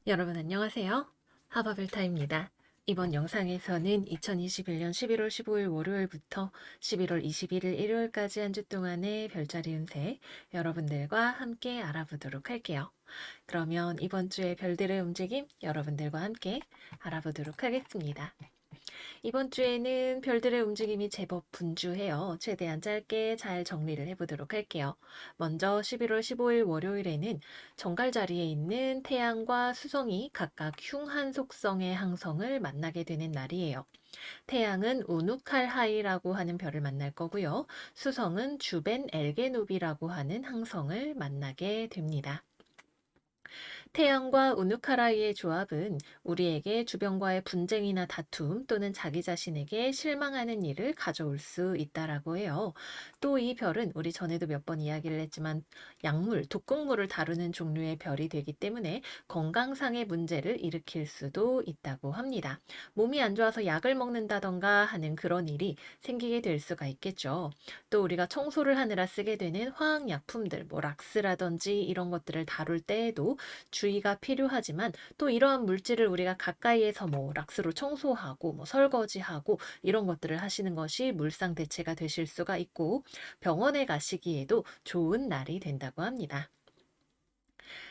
여러분 안녕하세요. 하바벨타입니다. 이번 영상에서는 2021년 11월 15일 월요일부터 11월 21일 일요일까지 한 주 동안의 별자리 운세 여러분들과 함께 알아보도록 할게요. 그러면 이번 주의 별들의 움직임 여러분들과 함께 알아보도록 하겠습니다. 이번 주에는 별들의 움직임이 제법 분주해요. 최대한 짧게 잘 정리를 해보도록 할게요. 먼저 11월 15일 월요일에는 정갈 자리에 있는 태양과 수성이 각각 흉한 속성의 항성을 만나게 되는 날이에요. 태양은 우누칼하이라고 하는 별을 만날 거고요. 수성은 주벤 엘게누비라고 하는 항성을 만나게 됩니다. 태양과 우누카라이의 조합은 우리에게 주변과의 분쟁이나 다툼 또는 자기 자신에게 실망하는 일을 가져올 수 있다라고 해요. 또 이 별은 우리 전에도 몇 번 이야기를 했지만 약물, 독극물을 다루는 종류의 별이 되기 때문에 건강상의 문제를 일으킬 수도 있다고 합니다. 몸이 안 좋아서 약을 먹는다던가 하는 그런 일이 생기게 될 수가 있겠죠. 또 우리가 청소를 하느라 쓰게 되는 화학약품들, 뭐 락스라든지 이런 것들을 다룰 때에도 주의가 필요하지만 또 이러한 물질을 우리가 가까이에서 뭐 락스로 청소하고 뭐 설거지하고 이런 것들을 하시는 것이 물상 대체가 되실 수가 있고 병원에 가시기에도 좋은 날이 된다고 합니다.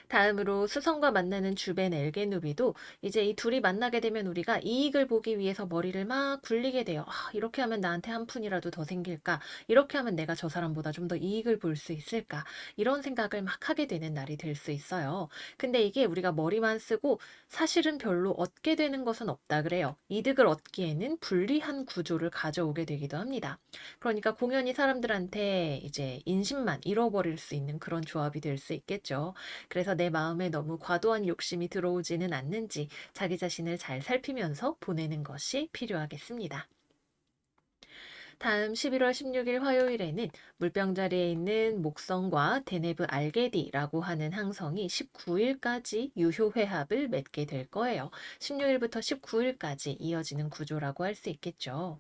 다음으로 수성과 만나는 주벤 엘게누비도 이제 이 둘이 만나게 되면 우리가 이익을 보기 위해서 머리를 막 굴리게 돼요. 이렇게 하면 나한테 한 푼이라도 더 생길까? 이렇게 하면 내가 저 사람보다 좀 더 이익을 볼 수 있을까? 이런 생각을 막 하게 되는 날이 될 수 있어요. 근데 이게 우리가 머리만 쓰고 사실은 별로 얻게 되는 것은 없다 그래요. 이득을 얻기에는 불리한 구조를 가져오게 되기도 합니다. 그러니까 공연히 사람들한테 이제 인심만 잃어버릴 수 있는 그런 조합이 될 수 있겠죠. 그래서 내 마음에 너무 과도한 욕심이 들어오지는 않는지 자기 자신을 잘 살피면서 보내는 것이 필요하겠습니다. 다음 11월 16일 화요일에는 물병 자리에 있는 목성과 데네브 알게디라고 하는 항성이 19일까지 유효 회합을 맺게 될 거예요. 16일부터 19일까지 이어지는 구조라고 할 수 있겠죠.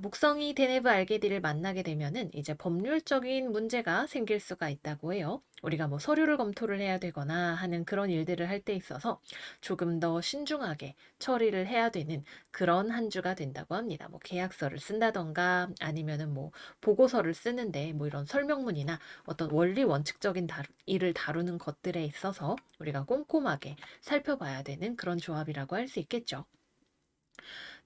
목성이 데네브 알게디를 만나게 되면은 이제 법률적인 문제가 생길 수가 있다고 해요. 우리가 뭐 서류를 검토를 해야 되거나 하는 그런 일들을 할 때 있어서 조금 더 신중하게 처리를 해야 되는 그런 한 주가 된다고 합니다. 뭐 계약서를 쓴다던가 아니면은 뭐 보고서를 쓰는데 뭐 이런 설명문이나 어떤 원리 원칙적인 일을 다루는 것들에 있어서 우리가 꼼꼼하게 살펴봐야 되는 그런 조합이라고 할 수 있겠죠.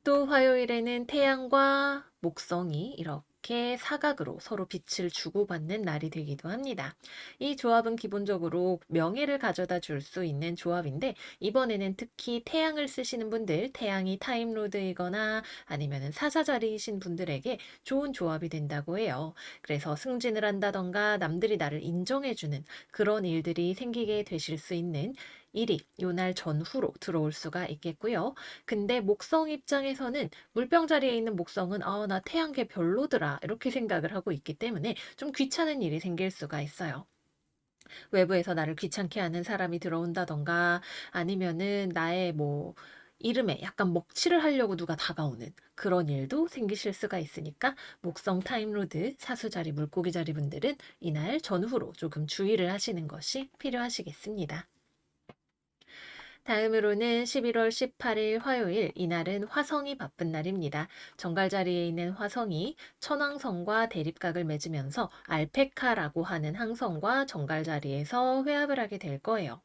또 화요일에는 태양과 목성이 이렇게 사각으로 서로 빛을 주고받는 날이 되기도 합니다. 이 조합은 기본적으로 명예를 가져다 줄 수 있는 조합인데 이번에는 특히 태양을 쓰시는 분들, 태양이 타임로드이거나 아니면 사사자리이신 분들에게 좋은 조합이 된다고 해요. 그래서 승진을 한다던가 남들이 나를 인정해주는 그런 일들이 생기게 되실 수 있는 일이 요날 전후로 들어올 수가 있겠고요. 근데 목성 입장에서는 물병 자리에 있는 목성은 나 태양계 별로더라 이렇게 생각을 하고 있기 때문에 좀 귀찮은 일이 생길 수가 있어요. 외부에서 나를 귀찮게 하는 사람이 들어온다던가 아니면은 나의 뭐 이름에 약간 먹칠을 하려고 누가 다가오는 그런 일도 생기실 수가 있으니까 목성 타임로드 사수자리 물고기 자리 분들은 이날 전후로 조금 주의를 하시는 것이 필요하시겠습니다. 다음으로는 11월 18일 화요일, 이날은 화성이 바쁜 날입니다. 정갈 자리에 있는 화성이 천왕성과 대립각을 맺으면서 알페카라고 하는 항성과 정갈 자리에서 회합을 하게 될 거예요.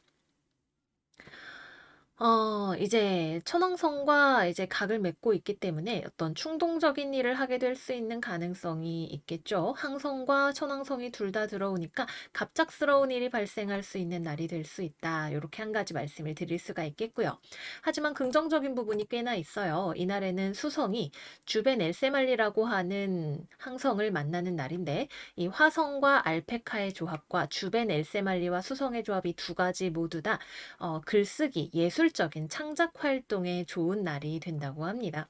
이제 천왕성과 이제 각을 맺고 있기 때문에 어떤 충동적인 일을 하게 될 수 있는 가능성이 있겠죠. 항성과 천왕성이 둘 다 들어오니까 갑작스러운 일이 발생할 수 있는 날이 될 수 있다. 이렇게 한 가지 말씀을 드릴 수가 있겠고요. 하지만 긍정적인 부분이 꽤나 있어요. 이날에는 수성이 주벤 엘세말리라고 하는 항성을 만나는 날인데 이 화성과 알페카의 조합과 주벤 엘세말리와 수성의 조합이 두 가지 모두 다 글쓰기, 예술적인 창작 활동에 좋은 날이 된다고 합니다.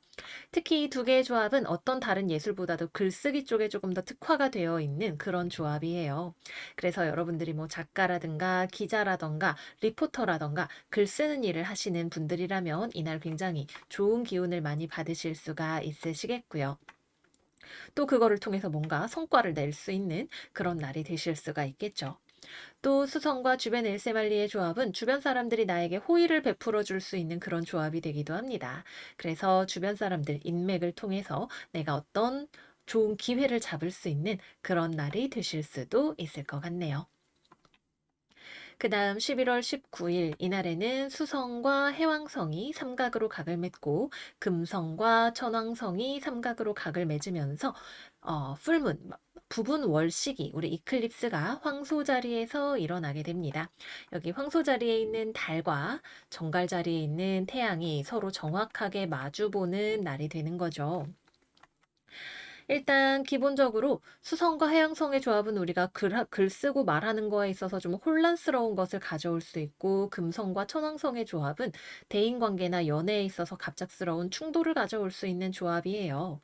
특히 이 두 개의 조합은 어떤 다른 예술보다도 글쓰기 쪽에 조금 더 특화가 되어 있는 그런 조합이에요. 그래서 여러분들이 뭐 작가라든가 기자라든가 리포터라든가 글 쓰는 일을 하시는 분들이라면 이날 굉장히 좋은 기운을 많이 받으실 수가 있으시겠고요. 또 그거를 통해서 뭔가 성과를 낼 수 있는 그런 날이 되실 수가 있겠죠. 또 수성과 주변 일세말리의 조합은 주변 사람들이 나에게 호의를 베풀어 줄 수 있는 그런 조합이 되기도 합니다. 그래서 주변 사람들 인맥을 통해서 내가 어떤 좋은 기회를 잡을 수 있는 그런 날이 되실 수도 있을 것 같네요. 그 다음 11월 19일 이날에는 수성과 해왕성이 삼각으로 각을 맺고 금성과 천왕성이 삼각으로 각을 맺으면서 풀문, 부분 월식이 우리 이클립스가 황소 자리에서 일어나게 됩니다. 여기 황소 자리에 있는 달과 정갈 자리에 있는 태양이 서로 정확하게 마주보는 날이 되는 거죠. 일단 기본적으로 수성과 해양성의 조합은 우리가 글 쓰고 말하는 거에 있어서 좀 혼란스러운 것을 가져올 수 있고 금성과 천왕성의 조합은 대인관계나 연애에 있어서 갑작스러운 충돌을 가져올 수 있는 조합이에요.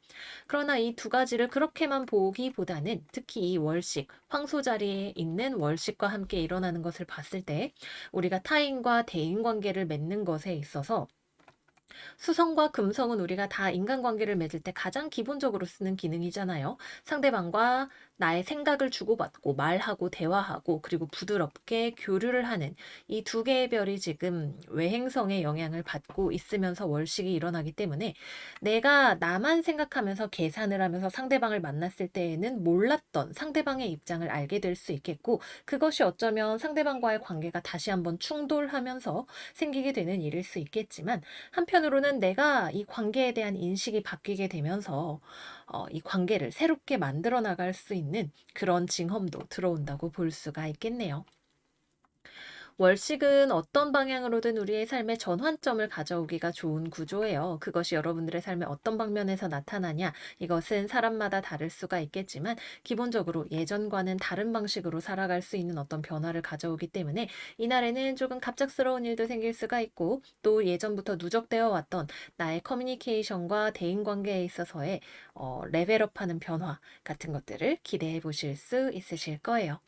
그러나 이 두 가지를 그렇게만 보기보다는 특히 이 월식, 황소 자리에 있는 월식과 함께 일어나는 것을 봤을 때 우리가 타인과 대인관계를 맺는 것에 있어서 수성과 금성은 우리가 다 인간관계를 맺을 때 가장 기본적으로 쓰는 기능이잖아요. 상대방과 나의 생각을 주고받고 말하고 대화하고 그리고 부드럽게 교류를 하는 이 두 개의 별이 지금 외행성의 영향을 받고 있으면서 월식이 일어나기 때문에 내가 나만 생각하면서 계산을 하면서 상대방을 만났을 때에는 몰랐던 상대방의 입장을 알게 될 수 있겠고 그것이 어쩌면 상대방과의 관계가 다시 한번 충돌하면서 생기게 되는 일일 수 있겠지만 한편으로는 내가 이 관계에 대한 인식이 바뀌게 되면서 이 관계를 새롭게 만들어 나갈 수 있는 그런 징험도 들어온다고 볼 수가 있겠네요. 월식은 어떤 방향으로든 우리의 삶에 전환점을 가져오기가 좋은 구조예요. 그것이 여러분들의 삶에 어떤 방면에서 나타나냐, 이것은 사람마다 다를 수가 있겠지만, 기본적으로 예전과는 다른 방식으로 살아갈 수 있는 어떤 변화를 가져오기 때문에, 이날에는 조금 갑작스러운 일도 생길 수가 있고, 또 예전부터 누적되어 왔던 나의 커뮤니케이션과 대인관계에 있어서의 레벨업하는 변화 같은 것들을 기대해 보실 수 있으실 거예요.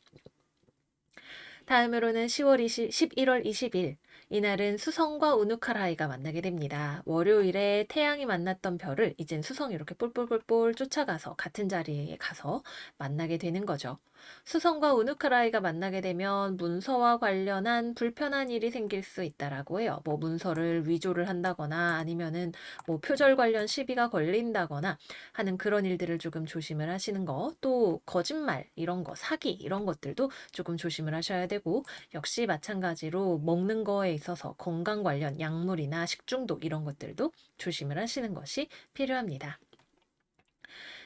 다음으로는 11월 20일. 이날은 수성과 우누카라이가 만나게 됩니다. 월요일에 태양이 만났던 별을 이젠 수성이 이렇게 뿔뿔뿔뿔 쫓아가서 같은 자리에 가서 만나게 되는 거죠. 수성과 우누카라이가 만나게 되면 문서와 관련한 불편한 일이 생길 수 있다라고 해요. 뭐 문서를 위조를 한다거나 아니면은 뭐 표절 관련 시비가 걸린다거나 하는 그런 일들을 조금 조심을 하시는 거, 또 거짓말 이런 거, 사기 이런 것들도 조금 조심을 하셔야 되고 역시 마찬가지로 먹는 거에 있어서 건강 관련 약물이나 식중독 이런 것들도 조심을 하시는 것이 필요합니다.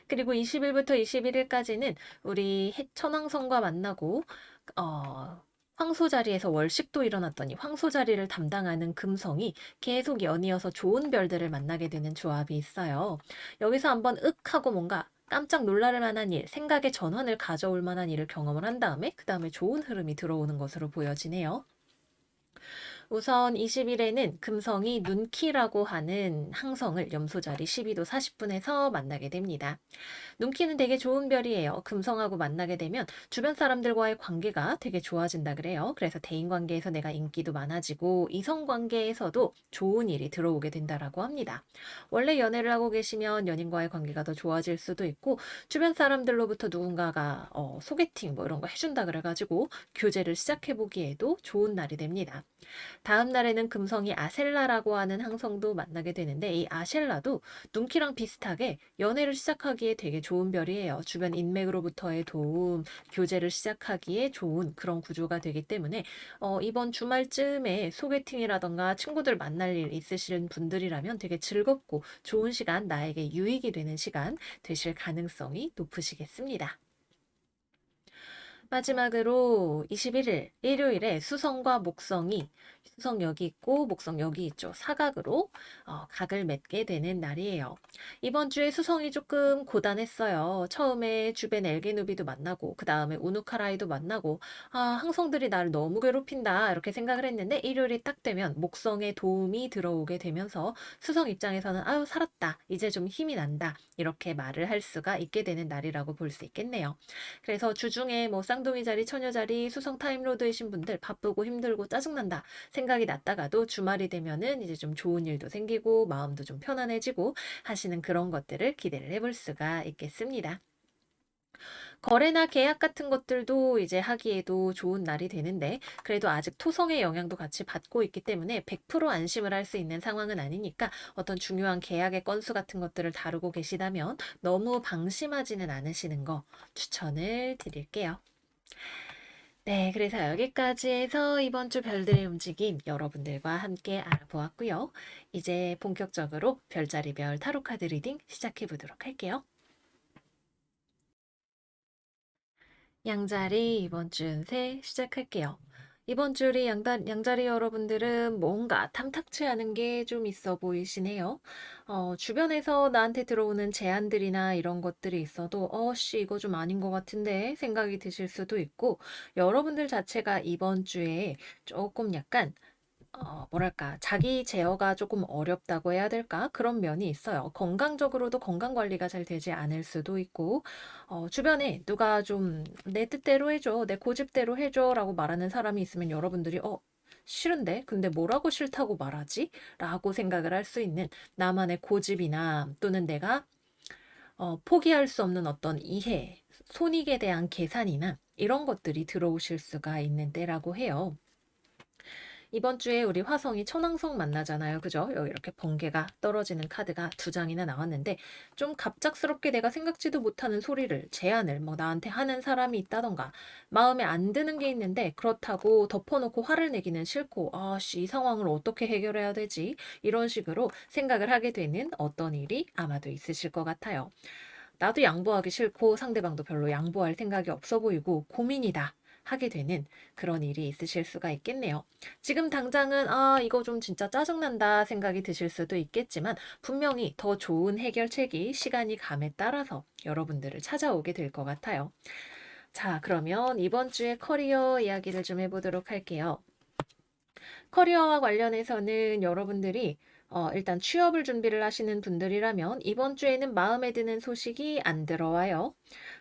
그리고 20일부터 21일까지는 우리 천왕성과 만나고 황소 자리에서 월식도 일어났더니 황소 자리를 담당하는 금성이 계속 연이어서 좋은 별들을 만나게 되는 조합이 있어요. 여기서 한번 하고 뭔가 깜짝 놀랄 만한 일, 생각의 전환을 가져올 만한 일을 경험을 한 다음에 그 다음에 좋은 흐름이 들어오는 것으로 보여지네요. 우선 20일에는 금성이 눈키라고 하는 항성을 염소자리 12도 40분에서 만나게 됩니다. 눈키는 되게 좋은 별이에요. 금성하고 만나게 되면 주변 사람들과의 관계가 되게 좋아진다 그래요. 그래서 대인 관계에서 내가 인기도 많아지고 이성 관계에서도 좋은 일이 들어오게 된다라고 합니다. 원래 연애를 하고 계시면 연인과의 관계가 더 좋아질 수도 있고 주변 사람들로부터 누군가가 소개팅 뭐 이런 거 해준다 그래가지고 교제를 시작해 보기에도 좋은 날이 됩니다. 다음 날에는 금성이 아셀라라고 하는 항성도 만나게 되는데 이 아셀라도 눈키랑 비슷하게 연애를 시작하기에 되게 좋은 별이에요. 주변 인맥으로부터의 도움, 교제를 시작하기에 좋은 그런 구조가 되기 때문에 이번 주말쯤에 소개팅이라던가 친구들 만날 일 있으신 분들이라면 되게 즐겁고 좋은 시간, 나에게 유익이 되는 시간 되실 가능성이 높으시겠습니다. 마지막으로 21일 일요일에 수성과 목성이 수성 여기 있고 목성 여기 있죠. 사각으로 각을 맺게 되는 날이에요. 이번 주에 수성이 조금 고단했어요. 처음에 주벤 엘게누비도 만나고 그 다음에 우누카라이도 만나고 항성들이 나를 너무 괴롭힌다 이렇게 생각을 했는데 일요일이 딱 되면 목성의 도움이 들어오게 되면서 수성 입장에서는 아유 살았다 이제 좀 힘이 난다 이렇게 말을 할 수가 있게 되는 날이라고 볼 수 있겠네요. 그래서 주중에 뭐 쌍둥이 자리, 처녀 자리, 수성 타임로드이신 분들 바쁘고 힘들고 짜증난다 생각이 났다가도 주말이 되면은 이제 좀 좋은 일도 생기고 마음도 좀 편안해지고 하시는 그런 것들을 기대를 해볼 수가 있겠습니다. 거래나 계약 같은 것들도 이제 하기에도 좋은 날이 되는데 그래도 아직 토성의 영향도 같이 받고 있기 때문에 100% 안심을 할 수 있는 상황은 아니니까 어떤 중요한 계약의 건수 같은 것들을 다루고 계시다면 너무 방심하지는 않으시는 거 추천을 드릴게요. 네, 그래서 여기까지 해서 이번 주 별들의 움직임 여러분들과 함께 알아보았고요. 이제 본격적으로 별자리별 타로 카드 리딩 시작해 보도록 할게요. 양자리 이번 주 운세 시작할게요. 이번 주 우리 양자리 여러분들은 뭔가 탐탁치 않은 게 좀 있어 보이시네요. 주변에서 나한테 들어오는 제안들이나 이런 것들이 있어도 씨, 이거 좀 아닌 것 같은데 생각이 드실 수도 있고, 여러분들 자체가 이번 주에 조금 약간 뭐랄까, 자기 제어가 조금 어렵다고 해야 될까? 그런 면이 있어요. 건강적으로도 건강 관리가 잘 되지 않을 수도 있고, 주변에 누가 좀 내 뜻대로 해줘, 내 고집대로 해줘라고 말하는 사람이 있으면 여러분들이, 싫은데? 근데 뭐라고 싫다고 말하지? 라고 생각을 할 수 있는 나만의 고집이나 또는 내가 포기할 수 없는 어떤 이해, 손익에 대한 계산이나 이런 것들이 들어오실 수가 있는 때라고 해요. 이번 주에 우리 화성이 천왕성 만나잖아요. 그죠? 여기 이렇게 번개가 떨어지는 카드가 두 장이나 나왔는데 좀 갑작스럽게 내가 생각지도 못하는 소리를, 제안을 뭐 나한테 하는 사람이 있다던가 마음에 안 드는 게 있는데 그렇다고 덮어놓고 화를 내기는 싫고 씨, 이 상황을 어떻게 해결해야 되지? 이런 식으로 생각을 하게 되는 어떤 일이 아마도 있으실 것 같아요. 나도 양보하기 싫고 상대방도 별로 양보할 생각이 없어 보이고 고민이다 하게 되는 그런 일이 있으실 수가 있겠네요. 지금 당장은 이거 좀 진짜 짜증난다 생각이 드실 수도 있겠지만 분명히 더 좋은 해결책이 시간이 감에 따라서 여러분들을 찾아오게 될 것 같아요. 자, 그러면 이번 주에 커리어 이야기를 좀 해보도록 할게요. 커리어와 관련해서는 여러분들이 일단 취업을 준비를 하시는 분들이라면 이번 주에는 마음에 드는 소식이 안 들어와요.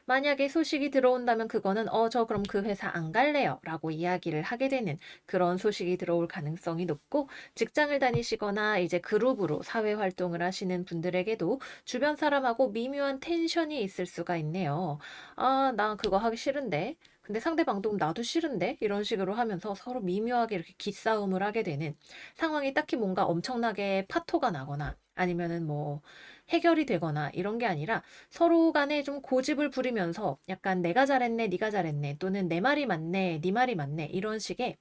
만약에 소식이 들어온다면 그거는 저 그럼 그 회사 안 갈래요 라고 이야기를 하게 되는 그런 소식이 들어올 가능성이 높고, 직장을 다니시거나 이제 그룹으로 사회 활동을 하시는 분들에게도 주변 사람하고 미묘한 텐션이 있을 수가 있네요. 나 그거 하기 싫은데, 근데 상대방도 나도 싫은데 이런 식으로 하면서 서로 미묘하게 이렇게 기싸움을 하게 되는 상황이 딱히 뭔가 엄청나게 파토가 나거나 아니면은 뭐 해결이 되거나 이런 게 아니라 서로 간에 좀 고집을 부리면서 약간 내가 잘했네, 네가 잘했네, 또는 내 말이 맞네, 네 말이 맞네, 이런 식의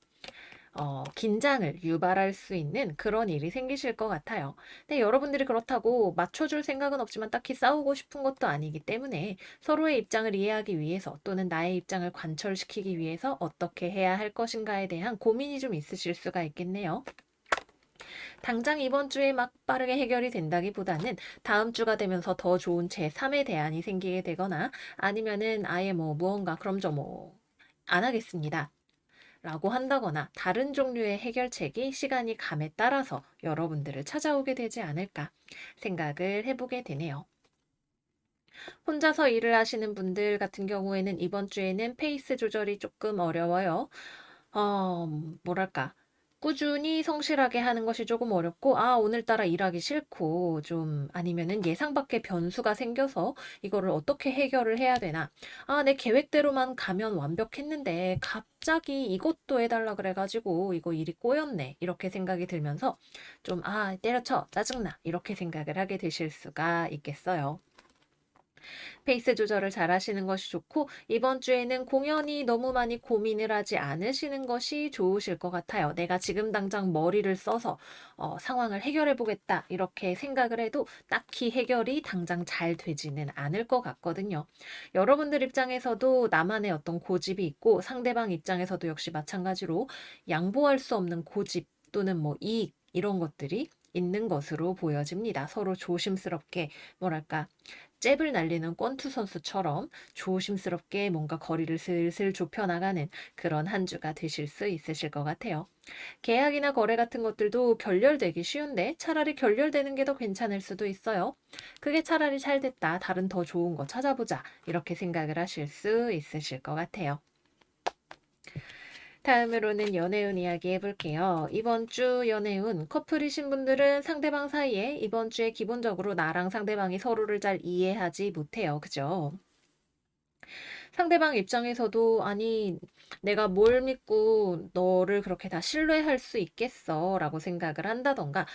긴장을 유발할 수 있는 그런 일이 생기실 것 같아요. 근데 여러분들이 그렇다고 맞춰줄 생각은 없지만 딱히 싸우고 싶은 것도 아니기 때문에 서로의 입장을 이해하기 위해서 또는 나의 입장을 관철시키기 위해서 어떻게 해야 할 것인가에 대한 고민이 좀 있으실 수가 있겠네요. 당장 이번 주에 막 빠르게 해결이 된다기보다는 다음 주가 되면서 더 좋은 제3의 대안이 생기게 되거나 아니면은 아예 뭐 무언가 그럼 저 뭐 안 하겠습니다 라고 한다거나 다른 종류의 해결책이 시간이 감에 따라서 여러분들을 찾아오게 되지 않을까 생각을 해보게 되네요. 혼자서 일을 하시는 분들 같은 경우에는 이번 주에는 페이스 조절이 조금 어려워요. 뭐랄까. 꾸준히 성실하게 하는 것이 조금 어렵고, 오늘따라 일하기 싫고, 좀, 아니면은 예상 밖의 변수가 생겨서 이거를 어떻게 해결을 해야 되나. 내 계획대로만 가면 완벽했는데, 갑자기 이것도 해달라 그래가지고, 이거 일이 꼬였네. 이렇게 생각이 들면서, 좀, 때려쳐. 짜증나. 이렇게 생각을 하게 되실 수가 있겠어요. 페이스 조절을 잘 하시는 것이 좋고, 이번 주에는 공연히 너무 많이 고민을 하지 않으시는 것이 좋으실 것 같아요. 내가 지금 당장 머리를 써서 상황을 해결해 보겠다 이렇게 생각을 해도 딱히 해결이 당장 잘 되지는 않을 것 같거든요. 여러분들 입장에서도 나만의 어떤 고집이 있고 상대방 입장에서도 역시 마찬가지로 양보할 수 없는 고집 또는 뭐 이익 이런 것들이 있는 것으로 보여집니다. 서로 조심스럽게 뭐랄까 잽을 날리는 권투 선수처럼 조심스럽게 뭔가 거리를 슬슬 좁혀나가는 그런 한 주가 되실 수 있으실 것 같아요. 계약이나 거래 같은 것들도 결렬되기 쉬운데 차라리 결렬되는 게 더 괜찮을 수도 있어요. 그게 차라리 잘 됐다. 다른 더 좋은 거 찾아보자. 이렇게 생각을 하실 수 있으실 것 같아요. 다음으로는 연애운 이야기 해볼게요. 이번 주 연애운 커플이신 분들은 상대방 사이에 이번 주에 기본적으로 나랑 상대방이 서로를 잘 이해하지 못해요. 그죠? 상대방 입장에서도 아니, 내가 뭘 믿고 너를 그렇게 다 신뢰할 수 있겠어 라고 생각을 한다던가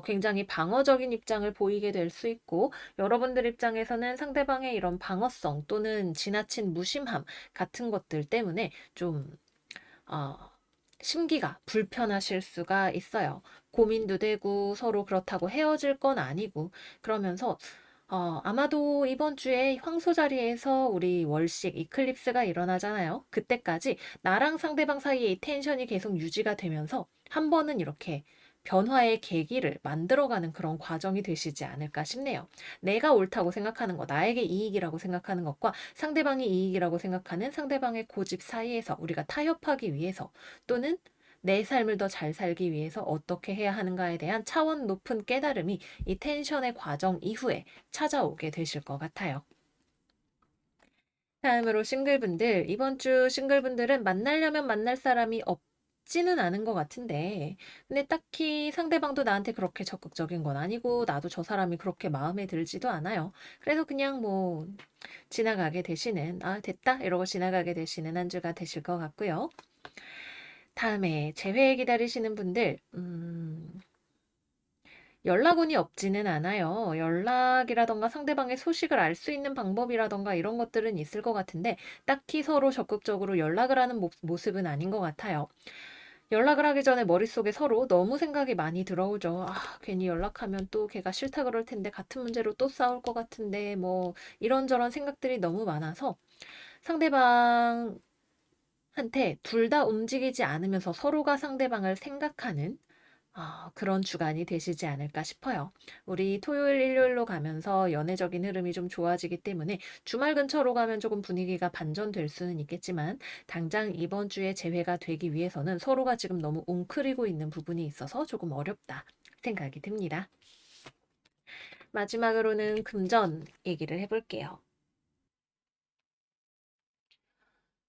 굉장히 방어적인 입장을 보이게 될 수 있고 여러분들 입장에서는 상대방의 이런 방어성 또는 지나친 무심함 같은 것들 때문에 좀 어, 심기가 불편하실 수가 있어요. 고민도 되고 서로 그렇다고 헤어질 건 아니고 그러면서 아마도 이번 주에 황소 자리에서 우리 월식 이클립스가 일어나잖아요. 그때까지 나랑 상대방 사이에 이 텐션이 계속 유지가 되면서 한 번은 이렇게 변화의 계기를 만들어가는 그런 과정이 되시지 않을까 싶네요. 내가 옳다고 생각하는 것, 나에게 이익이라고 생각하는 것과 상대방이 이익이라고 생각하는 상대방의 고집 사이에서 우리가 타협하기 위해서 또는 내 삶을 더 잘 살기 위해서 어떻게 해야 하는가에 대한 차원 높은 깨달음이 이 텐션의 과정 이후에 찾아오게 되실 것 같아요. 다음으로 싱글분들, 이번 주 싱글분들은 만나려면 만날 사람이 없지는 않은 것 같은데, 근데 딱히 상대방도 나한테 그렇게 적극적인 건 아니고, 나도 저 사람이 그렇게 마음에 들지도 않아요. 그래서 그냥 뭐, 지나가게 되시는, 아, 됐다? 이러고 지나가게 되시는 한 주가 되실 것 같고요. 다음에 재회 기다리시는 분들, 연락운이 없지는 않아요. 연락이라던가 상대방의 소식을 알 수 있는 방법이라던가 이런 것들은 있을 것 같은데 딱히 서로 적극적으로 연락을 하는 모습은 아닌 것 같아요. 연락을 하기 전에 머릿속에 서로 너무 생각이 많이 들어오죠. 아, 괜히 연락하면 또 걔가 싫다 그럴 텐데 같은 문제로 또 싸울 것 같은데 뭐 이런저런 생각들이 너무 많아서 상대방한테 둘 다 움직이지 않으면서 서로가 상대방을 생각하는 그런 주간이 되시지 않을까 싶어요. 우리 토요일, 일요일로 가면서 연애적인 흐름이 좀 좋아지기 때문에 주말 근처로 가면 조금 분위기가 반전될 수는 있겠지만 당장 이번 주에 재회가 되기 위해서는 서로가 지금 너무 웅크리고 있는 부분이 있어서 조금 어렵다 생각이 듭니다. 마지막으로는 금전 얘기를 해볼게요.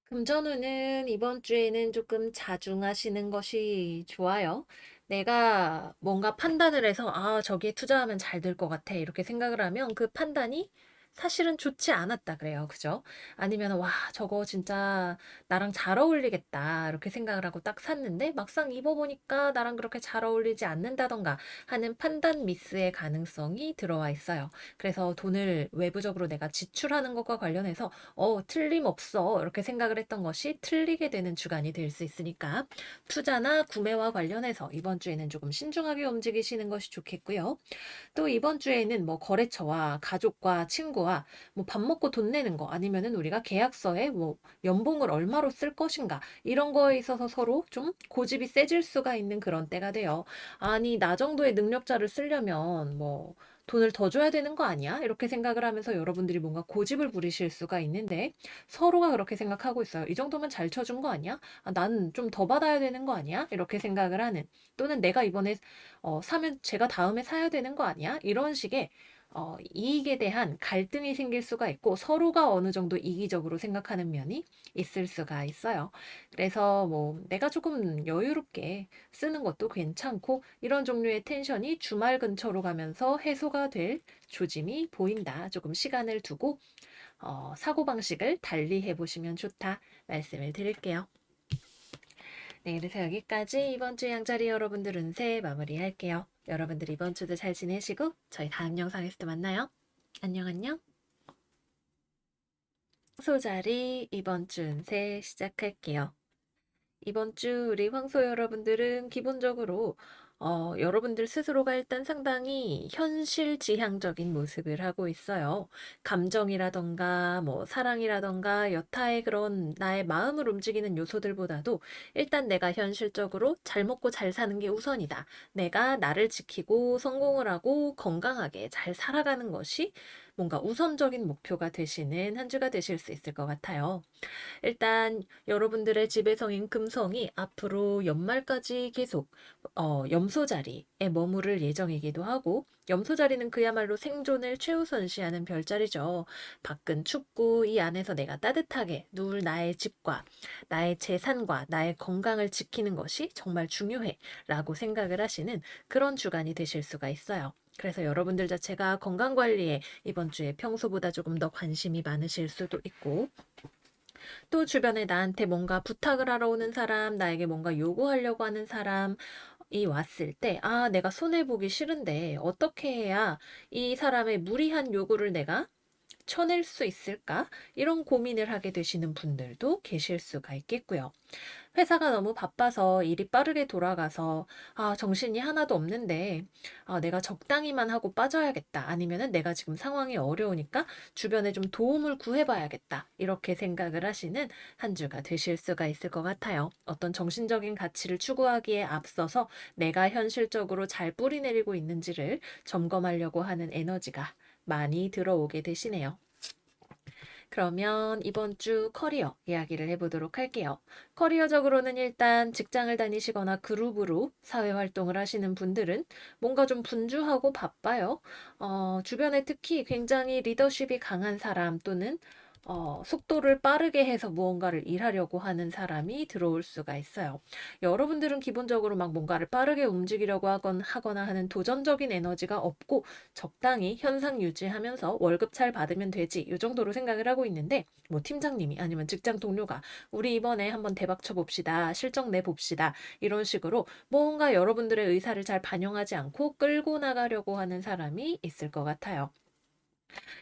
금전운은 이번 주에는 조금 자중하시는 것이 좋아요. 내가 뭔가 판단을 해서, 아, 저기에 투자하면 잘 될 것 같아. 이렇게 생각을 하면 그 판단이 사실은 좋지 않았다 그래요. 그죠? 아니면, 와, 저거 진짜 나랑 잘 어울리겠다. 이렇게 생각을 하고 딱 샀는데 막상 입어보니까 나랑 그렇게 잘 어울리지 않는다던가 하는 판단 미스의 가능성이 들어와 있어요. 그래서 돈을 외부적으로 내가 지출하는 것과 관련해서 틀림없어. 이렇게 생각을 했던 것이 틀리게 되는 주간이 될 수 있으니까 투자나 구매와 관련해서 이번 주에는 조금 신중하게 움직이시는 것이 좋겠고요. 또 이번 주에는 뭐 거래처와 가족과 친구와 뭐 밥 먹고 돈 내는 거 아니면은 우리가 계약서에 뭐 연봉을 얼마로 쓸 것인가 이런 거에 있어서 서로 좀 고집이 세질 수가 있는 그런 때가 돼요. 아니, 나 정도의 능력자를 쓰려면 뭐 돈을 더 줘야 되는 거 아니야? 이렇게 생각을 하면서 여러분들이 뭔가 고집을 부리실 수가 있는데 서로가 그렇게 생각하고 있어요. 이 정도면 잘 쳐준 거 아니야? 아, 난 좀 더 받아야 되는 거 아니야? 이렇게 생각을 하는 또는 내가 이번에 사면 제가 다음에 사야 되는 거 아니야? 이런 식의 이익에 대한 갈등이 생길 수가 있고 서로가 어느 정도 이기적으로 생각하는 면이 있을 수가 있어요. 그래서 뭐 내가 조금 여유롭게 쓰는 것도 괜찮고 이런 종류의 텐션이 주말 근처로 가면서 해소가 될 조짐이 보인다. 조금 시간을 두고 사고방식을 달리 해보시면 좋다 말씀을 드릴게요. 네, 그래서 여기까지 이번 주 양자리 여러분들 운세 마무리할게요. 여러분들 이번 주도 잘 지내시고 저희 다음 영상에서 또 만나요. 안녕 안녕. 황소자리 이번 주 운세 시작할게요. 이번 주 우리 황소 여러분들은 기본적으로 여러분들 스스로가 일단 상당히 현실 지향적인 모습을 하고 있어요. 감정이라던가 뭐 사랑이라던가 여타의 그런 나의 마음을 움직이는 요소들보다도 일단 내가 현실적으로 잘 먹고 잘 사는 게 우선이다. 내가 나를 지키고 성공을 하고 건강하게 잘 살아가는 것이 뭔가 우선적인 목표가 되시는 한 주가 되실 수 있을 것 같아요. 일단 여러분들의 지배성인 금성이 앞으로 연말까지 계속 염소 자리에 머무를 예정이기도 하고 염소 자리는 그야말로 생존을 최우선시하는 별자리죠. 밖은 춥고 이 안에서 내가 따뜻하게 누울 나의 집과 나의 재산과 나의 건강을 지키는 것이 정말 중요해 라고 생각을 하시는 그런 주간이 되실 수가 있어요. 그래서 여러분들 자체가 건강 관리에 이번 주에 평소보다 조금 더 관심이 많으실 수도 있고 또 주변에 나한테 뭔가 부탁을 하러 오는 사람, 나에게 뭔가 요구하려고 하는 사람이 왔을 때, 아, 내가 손해보기 싫은데 어떻게 해야 이 사람의 무리한 요구를 내가 쳐낼 수 있을까? 이런 고민을 하게 되시는 분들도 계실 수가 있겠고요. 회사가 너무 바빠서 일이 빠르게 돌아가서 아, 정신이 하나도 없는데 아, 내가 적당히만 하고 빠져야겠다. 아니면은 내가 지금 상황이 어려우니까 주변에 좀 도움을 구해봐야겠다. 이렇게 생각을 하시는 한 주가 되실 수가 있을 것 같아요. 어떤 정신적인 가치를 추구하기에 앞서서 내가 현실적으로 잘 뿌리내리고 있는지를 점검하려고 하는 에너지가 많이 들어오게 되시네요. 그러면 이번 주 커리어 이야기를 해보도록 할게요. 커리어적으로는 일단 직장을 다니시거나 그룹으로 사회 활동을 하시는 분들은 뭔가 좀 분주하고 바빠요. 주변에 특히 굉장히 리더십이 강한 사람 또는 속도를 빠르게 해서 무언가를 일하려고 하는 사람이 들어올 수가 있어요. 여러분들은 기본적으로 막 뭔가를 빠르게 움직이려고 하거나 하는 도전적인 에너지가 없고 적당히 현상 유지하면서 월급 잘 받으면 되지 이 정도로 생각을 하고 있는데 뭐 팀장님이 아니면 직장 동료가 우리 이번에 한번 대박 쳐봅시다. 실적 내봅시다. 이런 식으로 뭔가 여러분들의 의사를 잘 반영하지 않고 끌고 나가려고 하는 사람이 있을 것 같아요.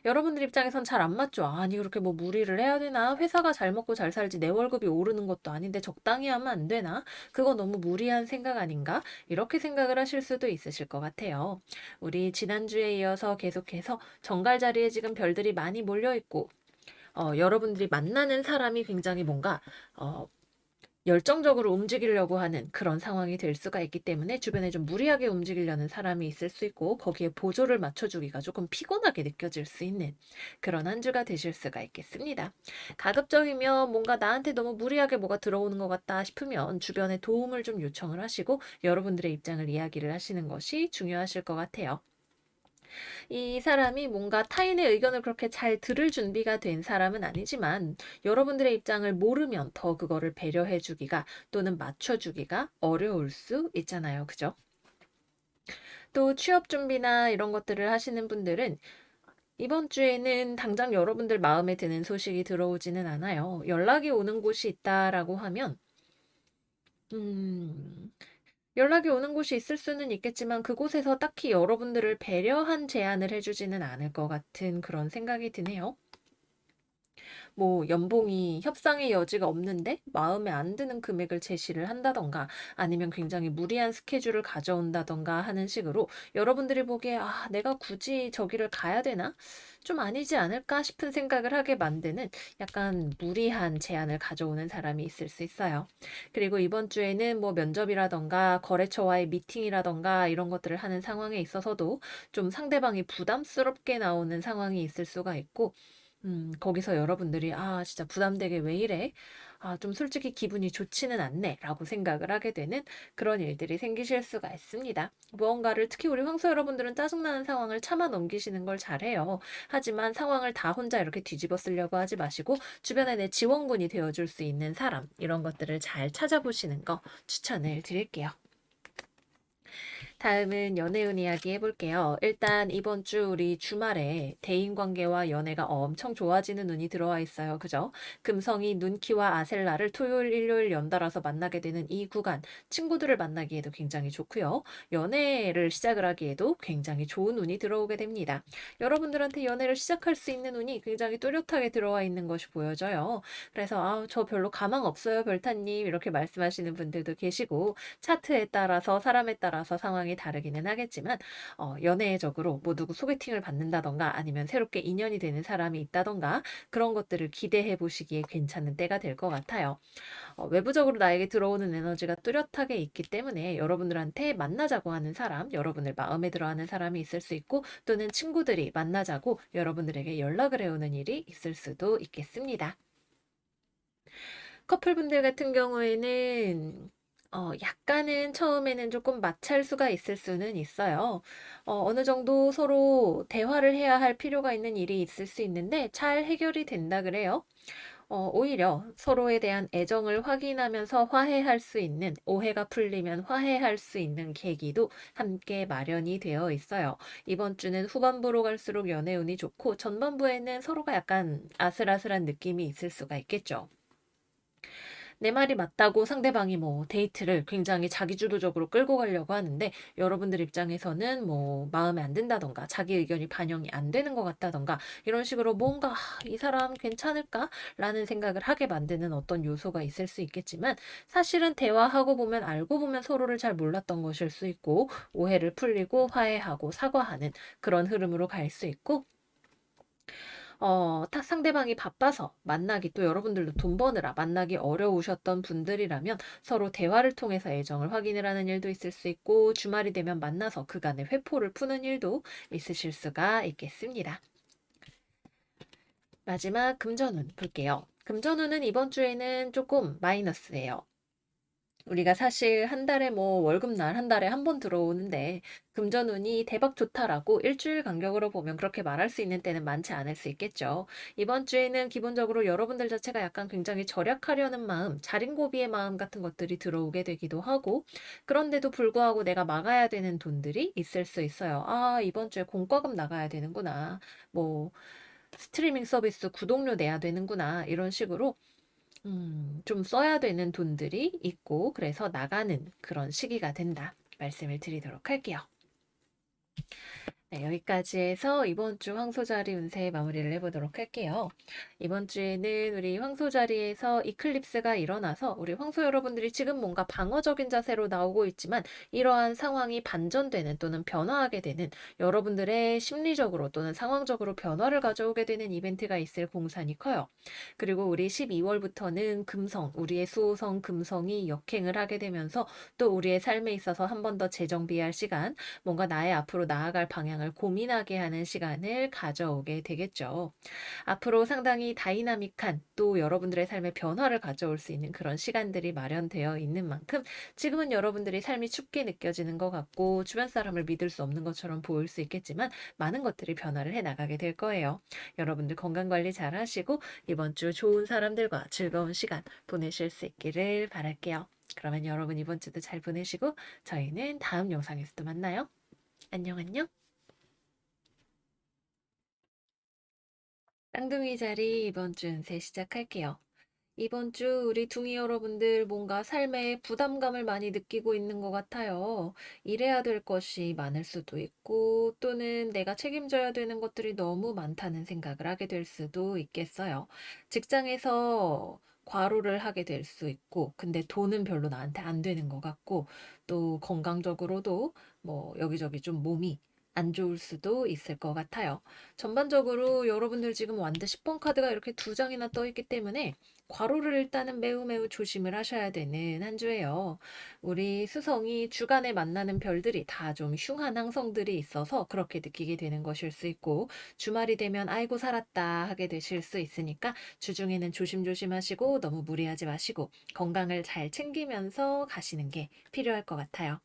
여러분들 입장에선 잘 안 맞죠. 아니 그렇게 뭐 무리를 해야 되나? 회사가 잘 먹고 잘 살지 내 월급이 오르는 것도 아닌데 적당히 하면 안 되나? 그거 너무 무리한 생각 아닌가? 이렇게 생각을 하실 수도 있으실 것 같아요. 우리 지난주에 이어서 계속해서 정갈 자리에 지금 별들이 많이 몰려 있고 여러분들이 만나는 사람이 굉장히 뭔가 어, 열정적으로 움직이려고 하는 그런 상황이 될 수가 있기 때문에 주변에 좀 무리하게 움직이려는 사람이 있을 수 있고 거기에 보조를 맞춰주기가 조금 피곤하게 느껴질 수 있는 그런 한 주가 되실 수가 있겠습니다. 가급적이면 뭔가 나한테 너무 무리하게 뭐가 들어오는 것 같다 싶으면 주변에 도움을 좀 요청을 하시고 여러분들의 입장을 이야기를 하시는 것이 중요하실 것 같아요. 이 사람이 뭔가 타인의 의견을 그렇게 잘 들을 준비가 된 사람은 아니지만 여러분들의 입장을 모르면 더 그거를 배려해 주기가 또는 맞춰 주기가 어려울 수 있잖아요. 그죠? 또 취업 준비나 이런 것들을 하시는 분들은 이번 주에는 당장 여러분들 마음에 드는 소식이 들어오지는 않아요. 연락이 오는 곳이 있다라고 하면 음, 연락이 오는 곳이 있을 수는 있겠지만 그곳에서 딱히 여러분들을 배려한 제안을 해주지는 않을 것 같은 그런 생각이 드네요. 뭐 연봉이 협상의 여지가 없는데 마음에 안 드는 금액을 제시를 한다던가 아니면 굉장히 무리한 스케줄을 가져온다던가 하는 식으로 여러분들이 보기에 아, 내가 굳이 저기를 가야 되나? 좀 아니지 않을까 싶은 생각을 하게 만드는 약간 무리한 제안을 가져오는 사람이 있을 수 있어요. 그리고 이번 주에는 뭐 면접이라던가 거래처와의 미팅이라던가 이런 것들을 하는 상황에 있어서도 좀 상대방이 부담스럽게 나오는 상황이 있을 수가 있고 거기서 여러분들이 '아 진짜 부담되게 왜 이래? 아 좀 솔직히 기분이 좋지는 않네.'라고 생각을 하게 되는 그런 일들이 생기실 수가 있습니다. 무언가를 특히 우리 황소 여러분들은 짜증나는 상황을 참아 넘기시는 걸 잘해요. 하지만 상황을 다 혼자 이렇게 뒤집어 쓰려고 하지 마시고 주변에 내 지원군이 되어 줄 수 있는 사람 이런 것들을 잘 찾아보시는 거 추천을 드릴게요. 다음은 연애운 이야기 해볼게요. 일단 이번 주 우리 주말에 대인관계와 연애가 엄청 좋아지는 운이 들어와 있어요. 그죠? 금성이 눈키와 아셀라를 토요일, 일요일 연달아서 만나게 되는 이 구간, 친구들을 만나기에도 굉장히 좋고요. 연애를 시작을 하기에도 굉장히 좋은 운이 들어오게 됩니다. 여러분들한테 연애를 시작할 수 있는 운이 굉장히 뚜렷하게 들어와 있는 것이 보여져요. 그래서 아, 저 별로 가망 없어요, 별타님 이렇게 말씀하시는 분들도 계시고 차트에 따라서 사람에 따라서 상황이 다르기는 하겠지만 연애적으로 뭐 누구 소개팅을 받는다던가 아니면 새롭게 인연이 되는 사람이 있다던가 그런 것들을 기대해 보시기에 괜찮은 때가 될 것 같아요. 외부적으로 나에게 들어오는 에너지가 뚜렷하게 있기 때문에 여러분들한테 만나자고 하는 사람, 여러분을 마음에 들어하는 사람이 있을 수 있고 또는 친구들이 만나자고 여러분들에게 연락을 해오는 일이 있을 수도 있겠습니다. 커플분들 같은 경우에는 약간은 처음에는 조금 마찰 수가 있을 수는 있어요. 어느 정도 서로 대화를 해야 할 필요가 있는 일이 있을 수 있는데 잘 해결이 된다 그래요. 오히려 서로에 대한 애정을 확인하면서 화해할 수 있는, 오해가 풀리면 화해할 수 있는 계기도 함께 마련이 되어 있어요. 이번 주는 후반부로 갈수록 연애 운이 좋고 전반부에는 서로가 약간 아슬아슬한 느낌이 있을 수가 있겠죠. 내 말이 맞다고 상대방이 뭐 데이트를 굉장히 자기주도적으로 끌고 가려고 하는데 여러분들 입장에서는 뭐 마음에 안 든다던가 자기 의견이 반영이 안 되는 것 같다던가 이런 식으로 뭔가 이 사람 괜찮을까? 라는 생각을 하게 만드는 어떤 요소가 있을 수 있겠지만 사실은 대화하고 보면 알고 보면 서로를 잘 몰랐던 것일 수 있고 오해를 풀리고 화해하고 사과하는 그런 흐름으로 갈 수 있고 상대방이 바빠서 만나기 또 여러분들도 돈 버느라 만나기 어려우셨던 분들이라면 서로 대화를 통해서 애정을 확인을 하는 일도 있을 수 있고 주말이 되면 만나서 그간의 회포를 푸는 일도 있으실 수가 있겠습니다. 마지막 금전운 볼게요. 금전운은 이번 주에는 조금 마이너스예요. 우리가 사실 한 달에 뭐 월급날 한 달에 한 번 들어오는데 금전운이 대박 좋다라고 일주일 간격으로 보면 그렇게 말할 수 있는 때는 많지 않을 수 있겠죠. 이번 주에는 기본적으로 여러분들 자체가 약간 굉장히 절약하려는 마음, 자린고비의 마음 같은 것들이 들어오게 되기도 하고 그런데도 불구하고 내가 막아야 되는 돈들이 있을 수 있어요. 아, 이번 주에 공과금 나가야 되는구나. 뭐 스트리밍 서비스 구독료 내야 되는구나. 이런 식으로 좀 써야 되는 돈들이 있고 그래서 나가는 그런 시기가 된다. 말씀을 드리도록 할게요. 네, 여기까지 해서 이번 주 황소자리 운세 마무리를 해보도록 할게요. 이번 주에는 우리 황소자리에서 이클립스가 일어나서 우리 황소 여러분들이 지금 뭔가 방어적인 자세로 나오고 있지만 이러한 상황이 반전되는 또는 변화하게 되는 여러분들의 심리적으로 또는 상황적으로 변화를 가져오게 되는 이벤트가 있을 공산이 커요. 그리고 우리 12월부터는 금성, 우리의 수호성 금성이 역행을 하게 되면서 또 우리의 삶에 있어서 한 번 더 재정비할 시간, 뭔가 나의 앞으로 나아갈 방향을 고민하게 하는 시간을 가져오게 되겠죠. 앞으로 상당히 다이나믹한 또 여러분들의 삶에 변화를 가져올 수 있는 그런 시간들이 마련되어 있는 만큼 지금은 여러분들이 삶이 춥게 느껴지는 것 같고 주변 사람을 믿을 수 없는 것처럼 보일 수 있겠지만 많은 것들이 변화를 해 나가게 될 거예요. 여러분들 건강 관리 잘 하시고 이번 주 좋은 사람들과 즐거운 시간 보내실 수 있기를 바랄게요. 그러면 여러분 이번 주도 잘 보내시고 저희는 다음 영상에서 또 만나요. 안녕, 안녕. 쌍둥이 자리 이번 주 운세 시작할게요. 이번 주 우리 둥이 여러분들 뭔가 삶에 부담감을 많이 느끼고 있는 것 같아요. 일해야 될 것이 많을 수도 있고 또는 내가 책임져야 되는 것들이 너무 많다는 생각을 하게 될 수도 있겠어요. 직장에서 과로를 하게 될 수 있고 근데 돈은 별로 나한테 안 되는 것 같고 또 건강적으로도 뭐 여기저기 좀 몸이 안 좋을 수도 있을 것 같아요. 전반적으로 여러분들 지금 완드 10번 카드가 이렇게 두 장이나 떠 있기 때문에 과로를 일단은 매우 매우 조심을 하셔야 되는 한 주예요. 우리 수성이 주간에 만나는 별들이 다 좀 흉한 항성들이 있어서 그렇게 느끼게 되는 것일 수 있고 주말이 되면 아이고 살았다 하게 되실 수 있으니까 주중에는 조심조심 하시고 너무 무리하지 마시고 건강을 잘 챙기면서 가시는 게 필요할 것 같아요.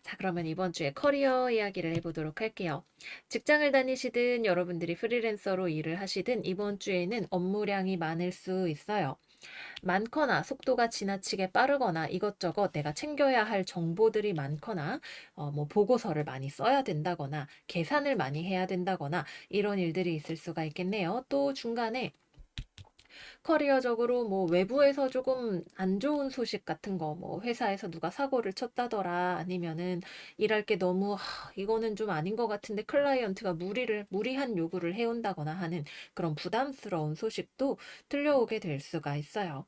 자, 그러면 이번 주에 커리어 이야기를 해보도록 할게요. 직장을 다니시든 여러분들이 프리랜서로 일을 하시든 이번 주에는 업무량이 많을 수 있어요. 많거나 속도가 지나치게 빠르거나 이것저것 내가 챙겨야 할 정보들이 많거나 뭐 보고서를 많이 써야 된다거나 계산을 많이 해야 된다거나 이런 일들이 있을 수가 있겠네요. 또 중간에 커리어적으로 뭐 외부에서 조금 안 좋은 소식 같은 거, 뭐 회사에서 누가 사고를 쳤다더라, 아니면은 일할 게 너무 이거는 좀 아닌 것 같은데 클라이언트가 무리한 요구를 해온다거나 하는 그런 부담스러운 소식도 들려오게 될 수가 있어요.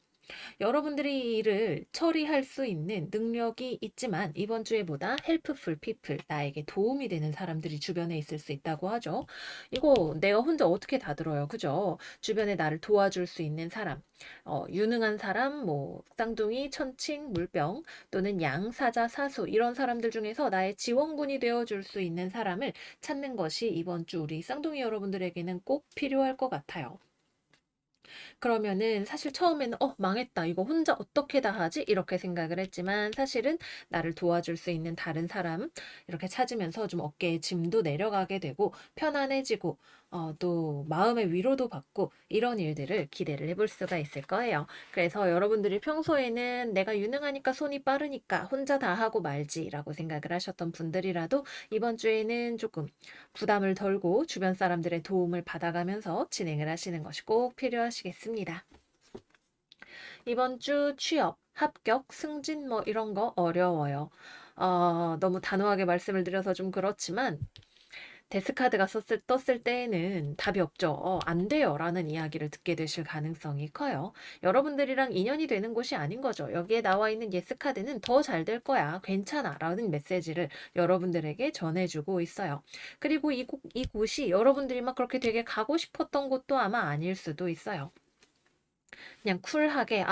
여러분들이 이 일을 처리할 수 있는 능력이 있지만 이번 주에보다 helpful people, 나에게 도움이 되는 사람들이 주변에 있을 수 있다고 하죠. 이거 내가 혼자 어떻게 다 들어요. 그죠? 주변에 나를 도와줄 수 있는 사람, 유능한 사람, 뭐 쌍둥이, 천칭, 물병 또는 양, 사자, 사수 이런 사람들 중에서 나의 지원군이 되어줄 수 있는 사람을 찾는 것이 이번 주 우리 쌍둥이 여러분들에게는 꼭 필요할 것 같아요. 그러면은 사실 처음에는 '어 망했다. 이거 혼자 어떻게 다 하지?' 이렇게 생각을 했지만 사실은 나를 도와줄 수 있는 다른 사람 이렇게 찾으면서 좀 어깨에 짐도 내려가게 되고 편안해지고 또 마음의 위로도 받고 이런 일들을 기대를 해볼 수가 있을 거예요. 그래서 여러분들이 평소에는 '내가 유능하니까 손이 빠르니까 혼자 다 하고 말지.'라고 생각을 하셨던 분들이라도 이번 주에는 조금 부담을 덜고 주변 사람들의 도움을 받아가면서 진행을 하시는 것이 꼭 필요하시겠습니다. 이번 주 취업, 합격, 승진 뭐 이런 거 어려워요. 너무 단호하게 말씀을 드려서 좀 그렇지만 데스카드가 떴을 때에는 답이 없죠. 안 돼요. 라는 이야기를 듣게 되실 가능성이 커요. 여러분들이랑 인연이 되는 곳이 아닌 거죠. 여기에 나와 있는 예스카드는 더 잘 될 거야. 괜찮아. 라는 메시지를 여러분들에게 전해주고 있어요. 그리고 이곳이 여러분들이 막 그렇게 되게 가고 싶었던 곳도 아마 아닐 수도 있어요. 그냥 쿨하게,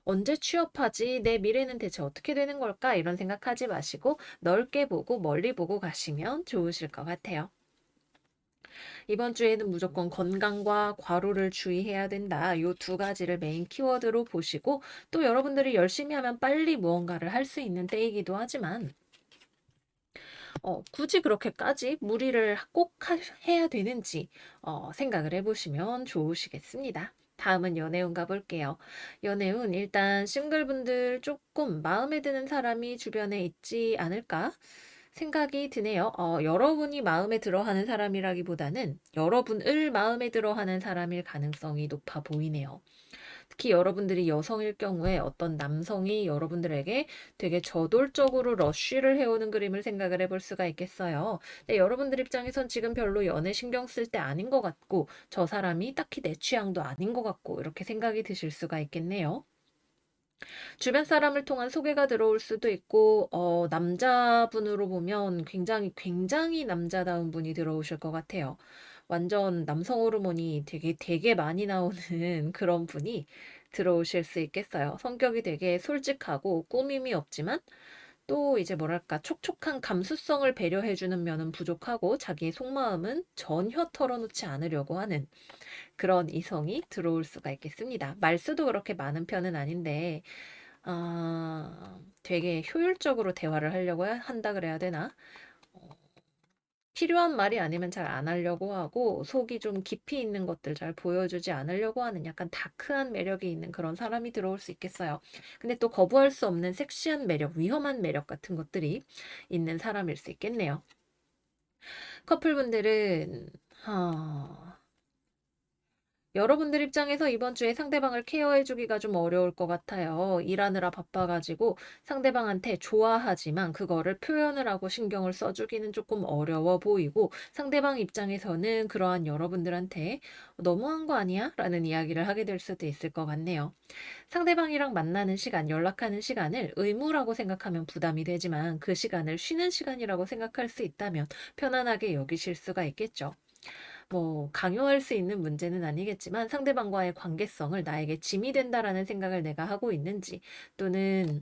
언제 취업하지? 내 미래는 대체 어떻게 되는 걸까? 이런 생각하지 마시고 넓게 보고 멀리 보고 가시면 좋으실 것 같아요. 이번 주에는 무조건 건강과 과로를 주의해야 된다. 요 두 가지를 메인 키워드로 보시고 또 여러분들이 열심히 하면 빨리 무언가를 할 수 있는 때이기도 하지만 굳이 그렇게까지 무리를 꼭 해야 되는지 생각을 해보시면 좋으시겠습니다. 다음은 연애운 가볼게요. 연애운 일단 싱글분들 조금 마음에 드는 사람이 주변에 있지 않을까 생각이 드네요. 여러분이 마음에 들어하는 사람이라기보다는 여러분을 마음에 들어하는 사람일 가능성이 높아 보이네요. 특히 여러분들이 여성일 경우에 어떤 남성이 여러분들에게 되게 저돌적으로 러쉬를 해오는 그림을 생각을 해볼 수가 있겠어요. 근데 여러분들 입장에선 지금 별로 연애 신경 쓸 때 아닌 것 같고 저 사람이 딱히 내 취향도 아닌 것 같고 이렇게 생각이 드실 수가 있겠네요. 주변 사람을 통한 소개가 들어올 수도 있고 남자분으로 보면 굉장히 굉장히 남자다운 분이 들어오실 것 같아요. 완전 남성 호르몬이 되게 많이 나오는 그런 분이 들어오실 수 있겠어요. 성격이 되게 솔직하고 꾸밈이 없지만 또 이제 뭐랄까 촉촉한 감수성을 배려해 주는 면은 부족하고 자기의 속마음은 전혀 털어놓지 않으려고 하는 그런 이성이 들어올 수가 있겠습니다. 말수도 그렇게 많은 편은 아닌데 되게 효율적으로 대화를 하려고 한다 그래야 되나? 어, 필요한 말이 아니면 잘 안 하려고 하고 속이 좀 깊이 있는 것들 잘 보여주지 않으려고 하는 약간 다크한 매력이 있는 그런 사람이 들어올 수 있겠어요. 근데 또 거부할 수 없는 섹시한 매력, 위험한 매력 같은 것들이 있는 사람일 수 있겠네요. 커플분들은 여러분들 입장에서 이번 주에 상대방을 케어해 주기가 좀 어려울 것 같아요. 일하느라 바빠가지고 상대방한테 좋아하지만 그거를 표현을 하고 신경을 써주기는 조금 어려워 보이고 상대방 입장에서는 그러한 여러분들한테 너무한 거 아니야? 라는 이야기를 하게 될 수도 있을 것 같네요. 상대방이랑 만나는 시간, 연락하는 시간을 의무라고 생각하면 부담이 되지만 그 시간을 쉬는 시간이라고 생각할 수 있다면 편안하게 여기실 수가 있겠죠. 뭐 강요할 수 있는 문제는 아니겠지만 상대방과의 관계성을 나에게 짐이 된다라는 생각을 내가 하고 있는지 또는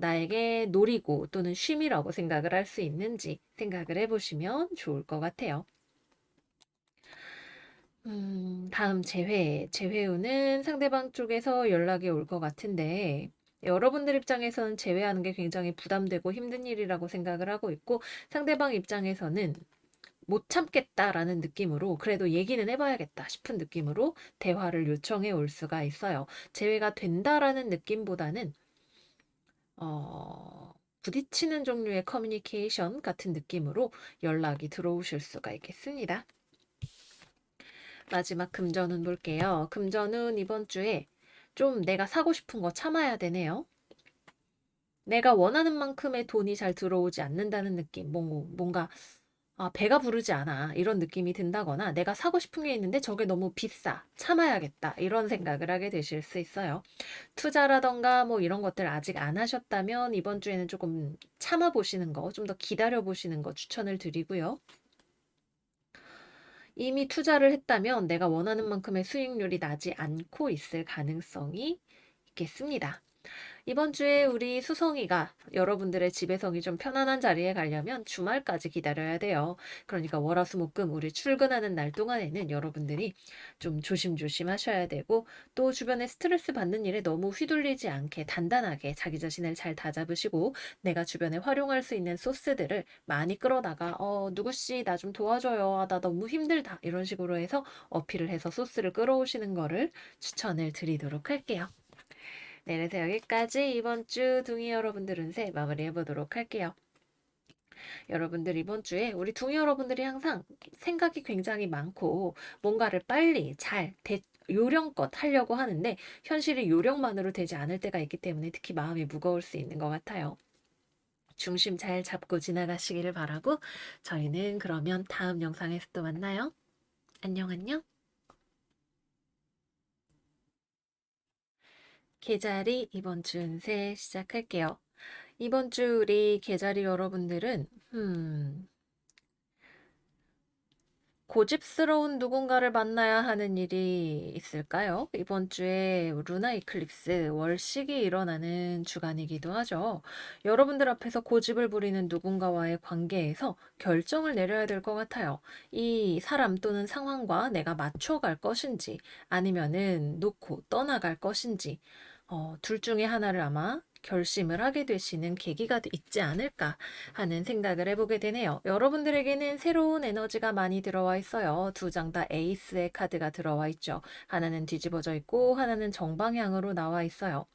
나에게 놀이고 또는 취미라고 생각을 할 수 있는지 생각을 해보시면 좋을 것 같아요. 다음 재회우는 상대방 쪽에서 연락이 올 것 같은데 여러분들 입장에서는 재회하는 게 굉장히 부담되고 힘든 일이라고 생각을 하고 있고 상대방 입장에서는 못 참겠다라는 느낌으로 그래도 얘기는 해봐야겠다 싶은 느낌으로 대화를 요청해 올 수가 있어요. 재회가 된다라는 느낌보다는 부딪히는 종류의 커뮤니케이션 같은 느낌으로 연락이 들어오실 수가 있겠습니다. 마지막 금전운 볼게요. 금전운 이번 주에 좀 내가 사고 싶은 거 참아야 되네요. 내가 원하는 만큼의 돈이 잘 들어오지 않는다는 느낌, 뭔가 배가 부르지 않아. 이런 느낌이 든다거나 내가 사고 싶은 게 있는데 저게 너무 비싸. 참아야겠다. 이런 생각을 하게 되실 수 있어요. 투자라던가 뭐 이런 것들 아직 안 하셨다면 이번 주에는 조금 참아 보시는 거, 좀 더 기다려 보시는 거 추천을 드리고요. 이미 투자를 했다면 내가 원하는 만큼의 수익률이 나지 않고 있을 가능성이 있겠습니다. 이번 주에 우리 수성이가 여러분들의 지배성이 좀 편안한 자리에 가려면 주말까지 기다려야 돼요. 그러니까 월화수목금 우리 출근하는 날 동안에는 여러분들이 좀 조심조심 하셔야 되고 또 주변에 스트레스 받는 일에 너무 휘둘리지 않게 단단하게 자기 자신을 잘 다잡으시고 내가 주변에 활용할 수 있는 소스들을 많이 끌어다가 누구씨 나 좀 도와줘요. 나 너무 힘들다. 이런 식으로 해서 어필을 해서 소스를 끌어오시는 거를 추천을 드리도록 할게요. 네, 그래서 여기까지 이번 주 둥이 여러분들 운세 마무리해 보도록 할게요. 여러분들 이번 주에 우리 둥이 여러분들이 항상 생각이 굉장히 많고 뭔가를 빨리 잘 요령껏 하려고 하는데 현실이 요령만으로 되지 않을 때가 있기 때문에 특히 마음이 무거울 수 있는 것 같아요. 중심 잘 잡고 지나가시기를 바라고 저희는 그러면 다음 영상에서 또 만나요. 안녕 안녕. 계자리 이번 주 운세 시작할게요. 이번 주 우리 계자리 여러분들은 고집스러운 누군가를 만나야 하는 일이 있을까요? 이번 주에 루나 이클립스 월식이 일어나는 주간이기도 하죠. 여러분들 앞에서 고집을 부리는 누군가와의 관계에서 결정을 내려야 될 것 같아요. 이 사람 또는 상황과 내가 맞춰갈 것인지 아니면은 놓고 떠나갈 것인지 둘 중에 하나를 아마 결심을 하게 되시는 계기가 있지 않을까 하는 생각을 해보게 되네요. 여러분들에게는 새로운 에너지가 많이 들어와 있어요. 두 장 다 에이스의 카드가 들어와 있죠. 하나는 뒤집어져 있고 하나는 정방향으로 나와 있어요.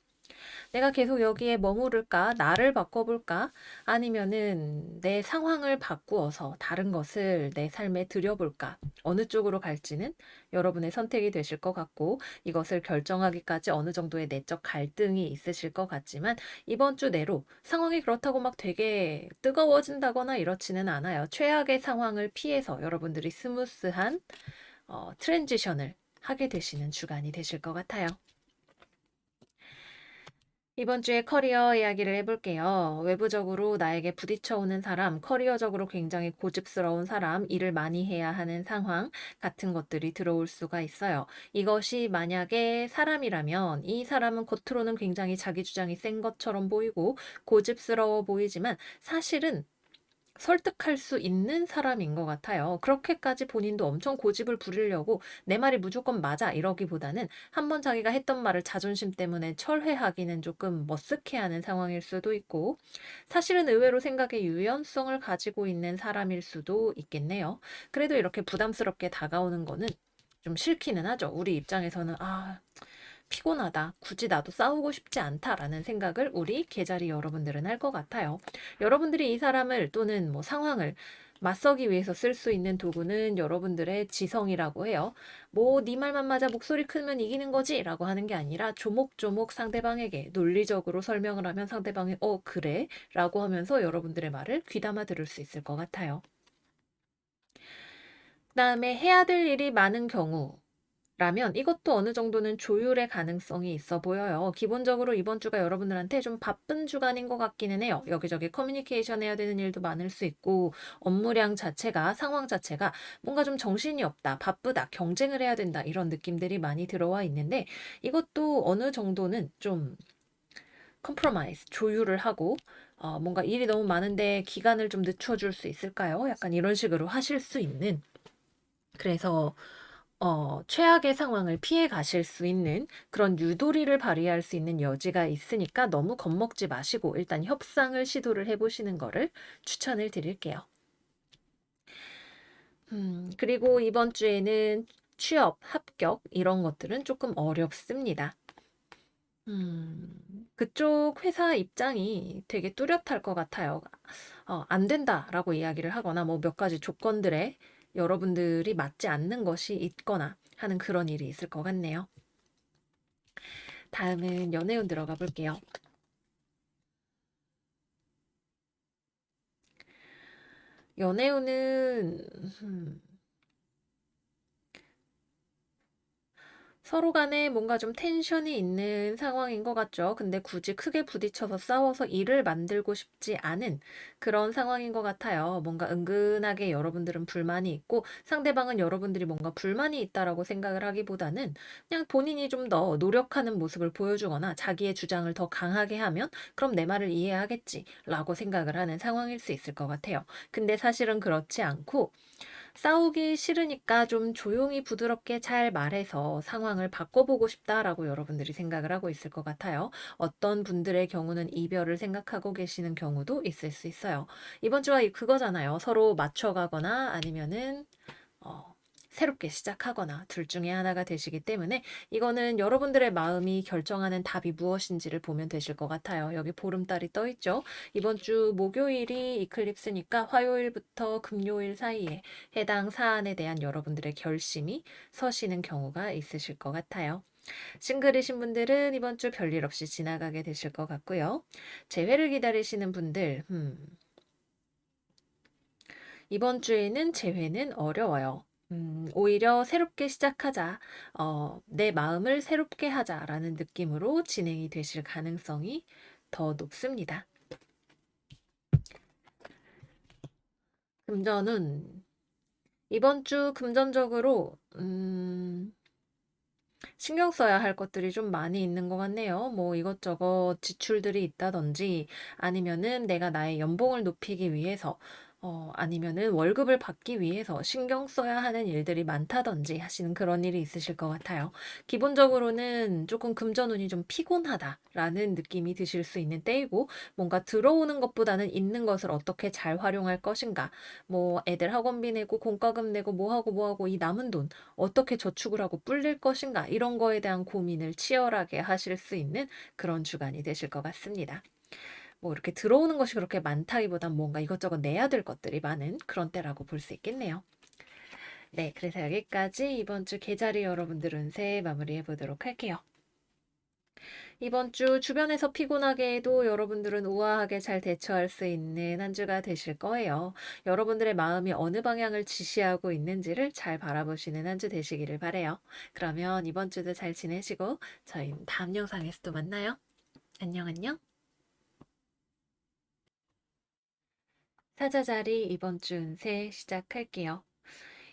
내가 계속 여기에 머무를까? 나를 바꿔볼까? 아니면은 내 상황을 바꾸어서 다른 것을 내 삶에 들여볼까? 어느 쪽으로 갈지는 여러분의 선택이 되실 것 같고 이것을 결정하기까지 어느 정도의 내적 갈등이 있으실 것 같지만 이번 주 내로 상황이 그렇다고 막 되게 뜨거워진다거나 이렇지는 않아요. 최악의 상황을 피해서 여러분들이 스무스한 트랜지션을 하게 되시는 주간이 되실 것 같아요. 이번 주에 커리어 이야기를 해볼게요. 외부적으로 나에게 부딪혀오는 사람, 커리어적으로 굉장히 고집스러운 사람, 일을 많이 해야 하는 상황 같은 것들이 들어올 수가 있어요. 이것이 만약에 사람이라면 이 사람은 겉으로는 굉장히 자기 주장이 센 것처럼 보이고 고집스러워 보이지만 사실은 설득할 수 있는 사람인 것 같아요. 그렇게까지 본인도 엄청 고집을 부리려고 내 말이 무조건 맞아 이러기보다는 한번 자기가 했던 말을 자존심 때문에 철회하기는 조금 머쓱해하는 상황일 수도 있고 사실은 의외로 생각의 유연성을 가지고 있는 사람일 수도 있겠네요. 그래도 이렇게 부담스럽게 다가오는 거는 좀 싫기는 하죠. 우리 입장에서는 피곤하다. 굳이 나도 싸우고 싶지 않다라는 생각을 우리 계자리 여러분들은 할 것 같아요. 여러분들이 이 사람을 또는 뭐 상황을 맞서기 위해서 쓸 수 있는 도구는 여러분들의 지성이라고 해요. 뭐 네 말만 맞아 목소리 크면 이기는 거지 라고 하는 게 아니라 조목조목 상대방에게 논리적으로 설명을 하면 상대방이 그래? 라고 하면서 여러분들의 말을 귀담아 들을 수 있을 것 같아요. 그다음에 해야 될 일이 많은 경우 라면 이것도 어느 정도는 조율의 가능성이 있어 보여요. 기본적으로 이번 주가 여러분들한테 좀 바쁜 주간인 것 같기는 해요. 여기저기 커뮤니케이션 해야 되는 일도 많을 수 있고 업무량 자체가 상황 자체가 뭔가 좀 정신이 없다, 바쁘다, 경쟁을 해야 된다 이런 느낌들이 많이 들어와 있는데 이것도 어느 정도는 좀 컴프로마이즈 조율을 하고 뭔가 일이 너무 많은데 기간을 좀 늦춰줄 수 있을까요? 약간 이런 식으로 하실 수 있는 그래서 최악의 상황을 피해 가실 수 있는 그런 유도리를 발휘할 수 있는 여지가 있으니까 너무 겁먹지 마시고 일단 협상을 시도를 해보시는 거를 추천을 드릴게요. 그리고 이번 주에는 취업, 합격 이런 것들은 조금 어렵습니다. 그쪽 회사 입장이 되게 뚜렷할 것 같아요. 안 된다라고 이야기를 하거나 뭐 몇 가지 조건들에 여러분들이 맞지 않는 것이 있거나 하는 그런 일이 있을 것 같네요. 다음은 연애운 들어가 볼게요. 연애운은 서로 간에 뭔가 좀 텐션이 있는 상황인 것 같죠. 근데 굳이 크게 부딪혀서 싸워서 일을 만들고 싶지 않은 그런 상황인 것 같아요. 뭔가 은근하게 여러분들은 불만이 있고 상대방은 여러분들이 뭔가 불만이 있다라고 생각을 하기보다는 그냥 본인이 좀 더 노력하는 모습을 보여주거나 자기의 주장을 더 강하게 하면 그럼 내 말을 이해하겠지라고 생각을 하는 상황일 수 있을 것 같아요. 근데 사실은 그렇지 않고 싸우기 싫으니까 좀 조용히 부드럽게 잘 말해서 상황을 바꿔보고 싶다라고 여러분들이 생각을 하고 있을 것 같아요. 어떤 분들의 경우는 이별을 생각하고 계시는 경우도 있을 수 있어요. 이번 주가 그거잖아요. 서로 맞춰가거나 아니면은 어, 새롭게 시작하거나 둘 중에 하나가 되시기 때문에 이거는 여러분들의 마음이 결정하는 답이 무엇인지를 보면 되실 것 같아요. 여기 보름달이 떠 있죠. 이번 주 목요일이 이클립스니까 화요일부터 금요일 사이에 해당 사안에 대한 여러분들의 결심이 서시는 경우가 있으실 것 같아요. 싱글이신 분들은 이번 주 별일 없이 지나가게 되실 것 같고요. 재회를 기다리시는 분들, 이번 주에는 재회는 어려워요. 오히려 새롭게 시작하자, 내 마음을 새롭게 하자라는 느낌으로 진행이 되실 가능성이 더 높습니다. 금전은 이번 주 금전적으로 신경 써야 할 것들이 좀 많이 있는 것 같네요. 뭐 이것저것 지출들이 있다든지 아니면은 내가 나의 연봉을 높이기 위해서 아니면은 월급을 받기 위해서 신경 써야 하는 일들이 많다든지 하시는 그런 일이 있으실 것 같아요. 기본적으로는 조금 금전운이 좀 피곤하다라는 느낌이 드실 수 있는 때이고 뭔가 들어오는 것보다는 있는 것을 어떻게 잘 활용할 것인가 뭐 애들 학원비 내고 공과금 내고 뭐 하고 이 남은 돈 어떻게 저축을 하고 불릴 것인가 이런 거에 대한 고민을 치열하게 하실 수 있는 그런 주간이 되실 것 같습니다. 뭐 이렇게 들어오는 것이 그렇게 많다기보단 뭔가 이것저것 내야 될 것들이 많은 그런 때라고 볼 수 있겠네요. 네, 그래서 여기까지 이번 주 계자리 여러분들 운세 마무리해 보도록 할게요. 이번 주 주변에서 피곤하게 해도 여러분들은 우아하게 잘 대처할 수 있는 한 주가 되실 거예요. 여러분들의 마음이 어느 방향을 지시하고 있는지를 잘 바라보시는 한 주 되시기를 바래요. 그러면 이번 주도 잘 지내시고 저희는 다음 영상에서 또 만나요. 안녕 안녕. 사자자리 이번 주 운세 시작할게요.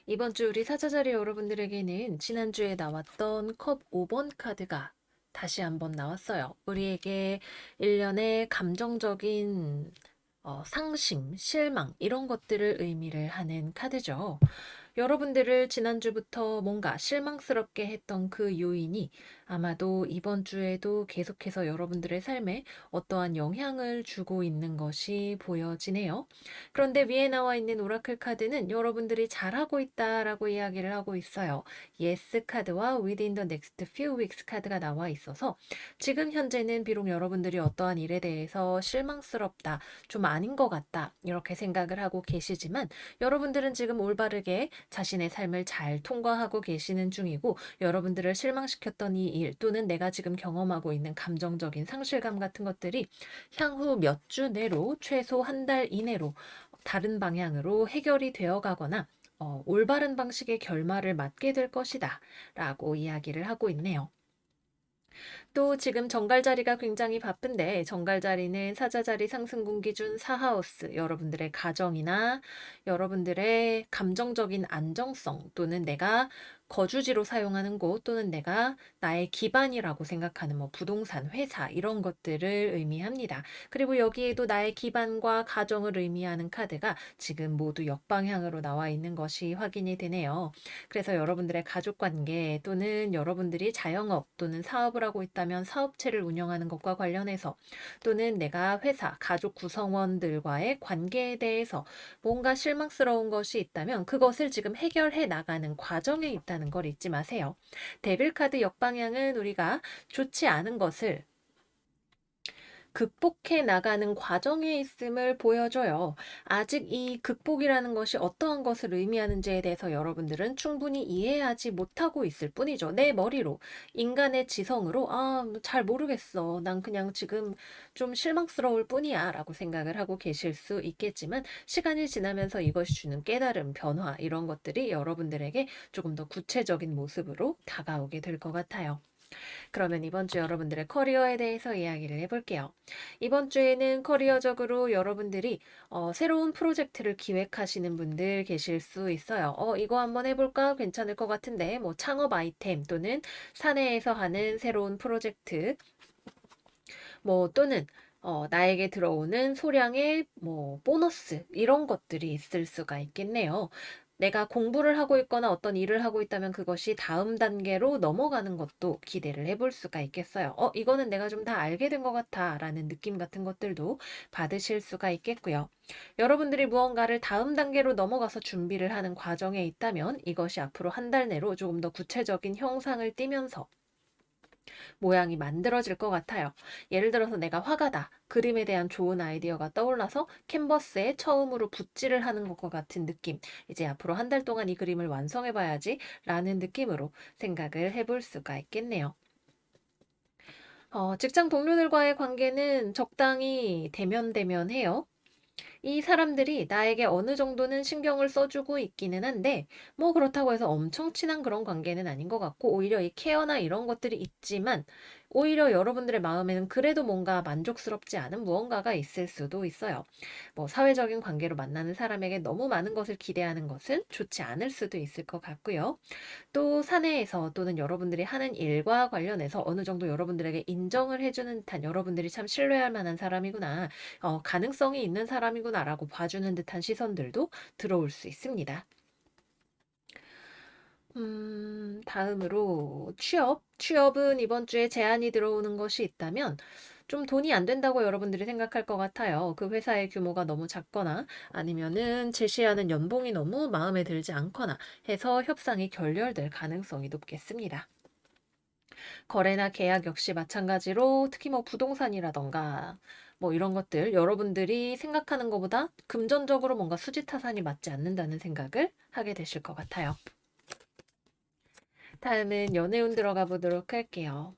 이번 주 우리 사자자리 여러분들에게는 지난주에 나왔던 컵 5번 카드가 다시 한번 나왔어요. 우리에게 일련의 감정적인 상심, 실망 이런 것들을 의미를 하는 카드죠. 여러분들을 지난주부터 뭔가 실망스럽게 했던 그 요인이 아마도 이번 주에도 계속해서 여러분들의 삶에 어떠한 영향을 주고 있는 것이 보여지네요. 그런데 위에 나와 있는 오라클 카드는 여러분들이 잘하고 있다라고 이야기를 하고 있어요. Yes 카드와 Within the next few weeks 카드가 나와 있어서 지금 현재는 비록 여러분들이 어떠한 일에 대해서 실망스럽다, 좀 아닌 것 같다, 이렇게 생각을 하고 계시지만 여러분들은 지금 올바르게 자신의 삶을 잘 통과하고 계시는 중이고 여러분들을 실망시켰던 이 일 또는 내가 지금 경험하고 있는 감정적인 상실감 같은 것들이 향후 몇 주 내로 최소 한 달 이내로 다른 방향으로 해결이 되어 가거나 올바른 방식의 결말을 맞게 될 것이다 라고 이야기를 하고 있네요. 또 지금 정갈 자리가 굉장히 바쁜데 정갈 자리는 사자자리 상승군 기준 4하우스 여러분들의 가정이나 여러분들의 감정적인 안정성 또는 내가 거주지로 사용하는 곳 또는 내가 나의 기반이라고 생각하는 뭐 부동산, 회사 이런 것들을 의미합니다. 그리고 여기에도 나의 기반과 가정을 의미하는 카드가 지금 모두 역방향으로 나와 있는 것이 확인이 되네요. 그래서 여러분들의 가족 관계 또는 여러분들이 자영업 또는 사업을 하고 있다면 사업체를 운영하는 것과 관련해서 또는 내가 회사, 가족 구성원들과의 관계에 대해서 뭔가 실망스러운 것이 있다면 그것을 지금 해결해 나가는 과정에 있다는 걸 잊지 마세요. 데빌 카드 역방향은 우리가 좋지 않은 것을 극복해 나가는 과정에 있음을 보여줘요. 아직 이 극복이라는 것이 어떠한 것을 의미하는지에 대해서 여러분들은 충분히 이해하지 못하고 있을 뿐이죠. 내 머리로, 인간의 지성으로, 잘 모르겠어. 난 그냥 지금 좀 실망스러울 뿐이야. 라고 생각을 하고 계실 수 있겠지만, 시간이 지나면서 이것이 주는 깨달음, 변화, 이런 것들이 여러분들에게 조금 더 구체적인 모습으로 다가오게 될 것 같아요. 그러면 이번 주 여러분들의 커리어에 대해서 이야기를 해볼게요. 이번 주에는 커리어적으로 여러분들이 새로운 프로젝트를 기획하시는 분들 계실 수 있어요. 이거 한번 해볼까? 괜찮을 것 같은데, 뭐 창업 아이템 또는 사내에서 하는 새로운 프로젝트, 뭐 또는 나에게 들어오는 소량의 뭐 보너스 이런 것들이 있을 수가 있겠네요. 내가 공부를 하고 있거나 어떤 일을 하고 있다면 그것이 다음 단계로 넘어가는 것도 기대를 해볼 수가 있겠어요. 이거는 내가 좀 다 알게 된 것 같아 라는 느낌 같은 것들도 받으실 수가 있겠고요. 여러분들이 무언가를 다음 단계로 넘어가서 준비를 하는 과정에 있다면 이것이 앞으로 한 달 내로 조금 더 구체적인 형상을 띠면서 모양이 만들어질 것 같아요. 예를 들어서 내가 화가다. 그림에 대한 좋은 아이디어가 떠올라서 캔버스에 처음으로 붓질을 하는 것과 같은 느낌. 이제 앞으로 한 달 동안 이 그림을 완성해 봐야지 라는 느낌으로 생각을 해볼 수가 있겠네요. 직장 동료들과의 관계는 적당히 대면대면해요. 이 사람들이 나에게 어느 정도는 신경을 써주고 있기는 한데, 뭐 그렇다고 해서 엄청 친한 그런 관계는 아닌 것 같고, 오히려 이 케어나 이런 것들이 있지만, 오히려 여러분들의 마음에는 그래도 뭔가 만족스럽지 않은 무언가가 있을 수도 있어요. 뭐 사회적인 관계로 만나는 사람에게 너무 많은 것을 기대하는 것은 좋지 않을 수도 있을 것 같고요. 또 사내에서 또는 여러분들이 하는 일과 관련해서 어느 정도 여러분들에게 인정을 해주는 듯한 여러분들이 참 신뢰할 만한 사람이구나, 가능성이 있는 사람이구나라고 봐주는 듯한 시선들도 들어올 수 있습니다. 다음으로 취업. 취업은 이번 주에 제안이 들어오는 것이 있다면 좀 돈이 안 된다고 여러분들이 생각할 것 같아요. 그 회사의 규모가 너무 작거나 아니면은 제시하는 연봉이 너무 마음에 들지 않거나 해서 협상이 결렬될 가능성이 높겠습니다. 거래나 계약 역시 마찬가지로 특히 뭐 부동산이라던가 뭐 이런 것들 여러분들이 생각하는 것보다 금전적으로 뭔가 수지타산이 맞지 않는다는 생각을 하게 되실 것 같아요. 다음은 연애운 들어가 보도록 할게요.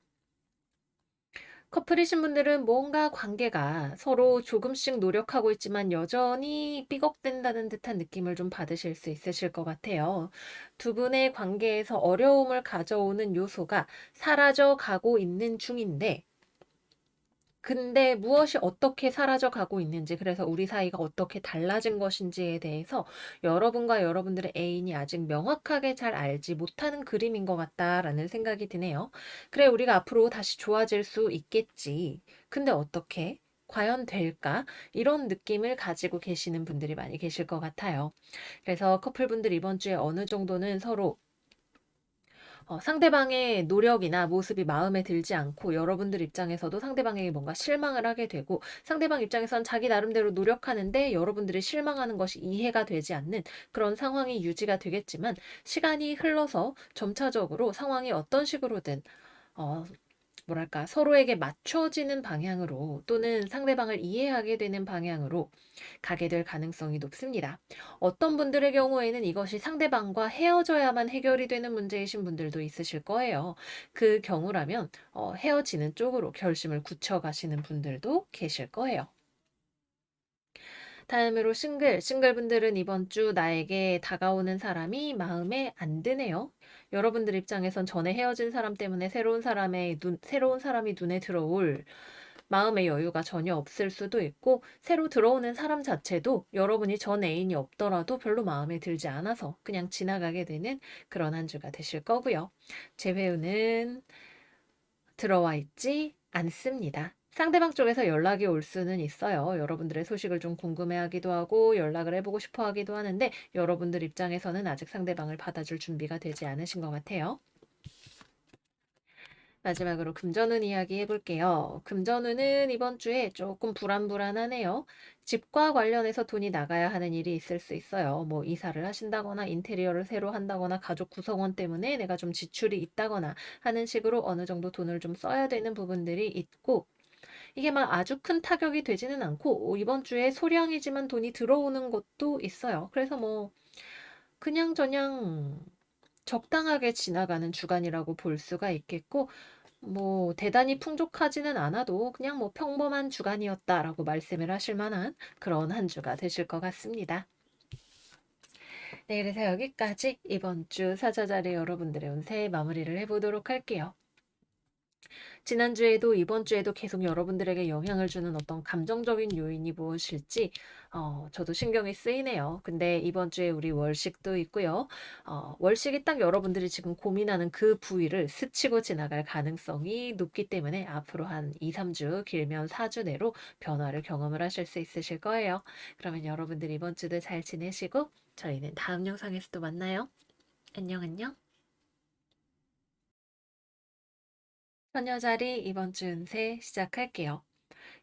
커플이신 분들은 뭔가 관계가 서로 조금씩 노력하고 있지만 여전히 삐걱된다는 듯한 느낌을 좀 받으실 수 있으실 것 같아요. 두 분의 관계에서 어려움을 가져오는 요소가 사라져 가고 있는 중인데, 근데 무엇이 어떻게 사라져 가고 있는지, 그래서 우리 사이가 어떻게 달라진 것인지에 대해서 여러분과 여러분들의 애인이 아직 명확하게 잘 알지 못하는 그림인 것 같다라는 생각이 드네요. 그래, 우리가 앞으로 다시 좋아질 수 있겠지. 근데 어떻게? 과연 될까? 이런 느낌을 가지고 계시는 분들이 많이 계실 것 같아요. 그래서 커플분들 이번 주에 어느 정도는 서로 상대방의 노력이나 모습이 마음에 들지 않고 여러분들 입장에서도 상대방에게 뭔가 실망을 하게 되고, 상대방 입장에선 자기 나름대로 노력하는데 여러분들이 실망하는 것이 이해가 되지 않는 그런 상황이 유지가 되겠지만, 시간이 흘러서 점차적으로 상황이 어떤 식으로든 어, 뭐랄까, 서로에게 맞춰지는 방향으로 또는 상대방을 이해하게 되는 방향으로 가게 될 가능성이 높습니다. 어떤 분들의 경우에는 이것이 상대방과 헤어져야만 해결이 되는 문제이신 분들도 있으실 거예요. 그 경우라면 헤어지는 쪽으로 결심을 굳혀가시는 분들도 계실 거예요. 다음으로 싱글분들은 이번 주 나에게 다가오는 사람이 마음에 안 드네요. 여러분들 입장에선 전에 헤어진 사람 때문에 새로운 사람이 눈에 들어올 마음의 여유가 전혀 없을 수도 있고, 새로 들어오는 사람 자체도 여러분이 전 애인이 없더라도 별로 마음에 들지 않아서 그냥 지나가게 되는 그런 한 주가 되실 거고요. 재회운은 들어와 있지 않습니다. 상대방 쪽에서 연락이 올 수는 있어요. 여러분들의 소식을 좀 궁금해하기도 하고 연락을 해보고 싶어 하기도 하는데, 여러분들 입장에서는 아직 상대방을 받아줄 준비가 되지 않으신 것 같아요. 마지막으로 금전운 이야기 해볼게요. 금전운은 이번 주에 조금 불안불안하네요. 집과 관련해서 돈이 나가야 하는 일이 있을 수 있어요. 뭐 이사를 하신다거나 인테리어를 새로 한다거나 가족 구성원 때문에 내가 좀 지출이 있다거나 하는 식으로 어느 정도 돈을 좀 써야 되는 부분들이 있고, 이게 막 아주 큰 타격이 되지는 않고 이번 주에 소량이지만 돈이 들어오는 것도 있어요. 그래서 뭐 그냥저냥 적당하게 지나가는 주간이라고 볼 수가 있겠고 뭐 대단히 풍족하지는 않아도 그냥 뭐 평범한 주간이었다라고 말씀을 하실 만한 그런 한 주가 되실 것 같습니다. 네, 그래서 여기까지 이번 주 사자자리 여러분들의 운세 마무리를 해보도록 할게요. 지난주에도 이번 주에도 계속 여러분들에게 영향을 주는 어떤 감정적인 요인이 무엇일지 저도 신경이 쓰이네요. 근데 이번 주에 우리 월식도 있고요. 월식이 딱 여러분들이 지금 고민하는 그 부위를 스치고 지나갈 가능성이 높기 때문에 앞으로 한 2, 3주 길면 4주 내로 변화를 경험을 하실 수 있으실 거예요. 그러면 여러분들 이번 주도 잘 지내시고 저희는 다음 영상에서 또 만나요. 안녕 안녕. 처녀자리 이번 주 운세 시작할게요.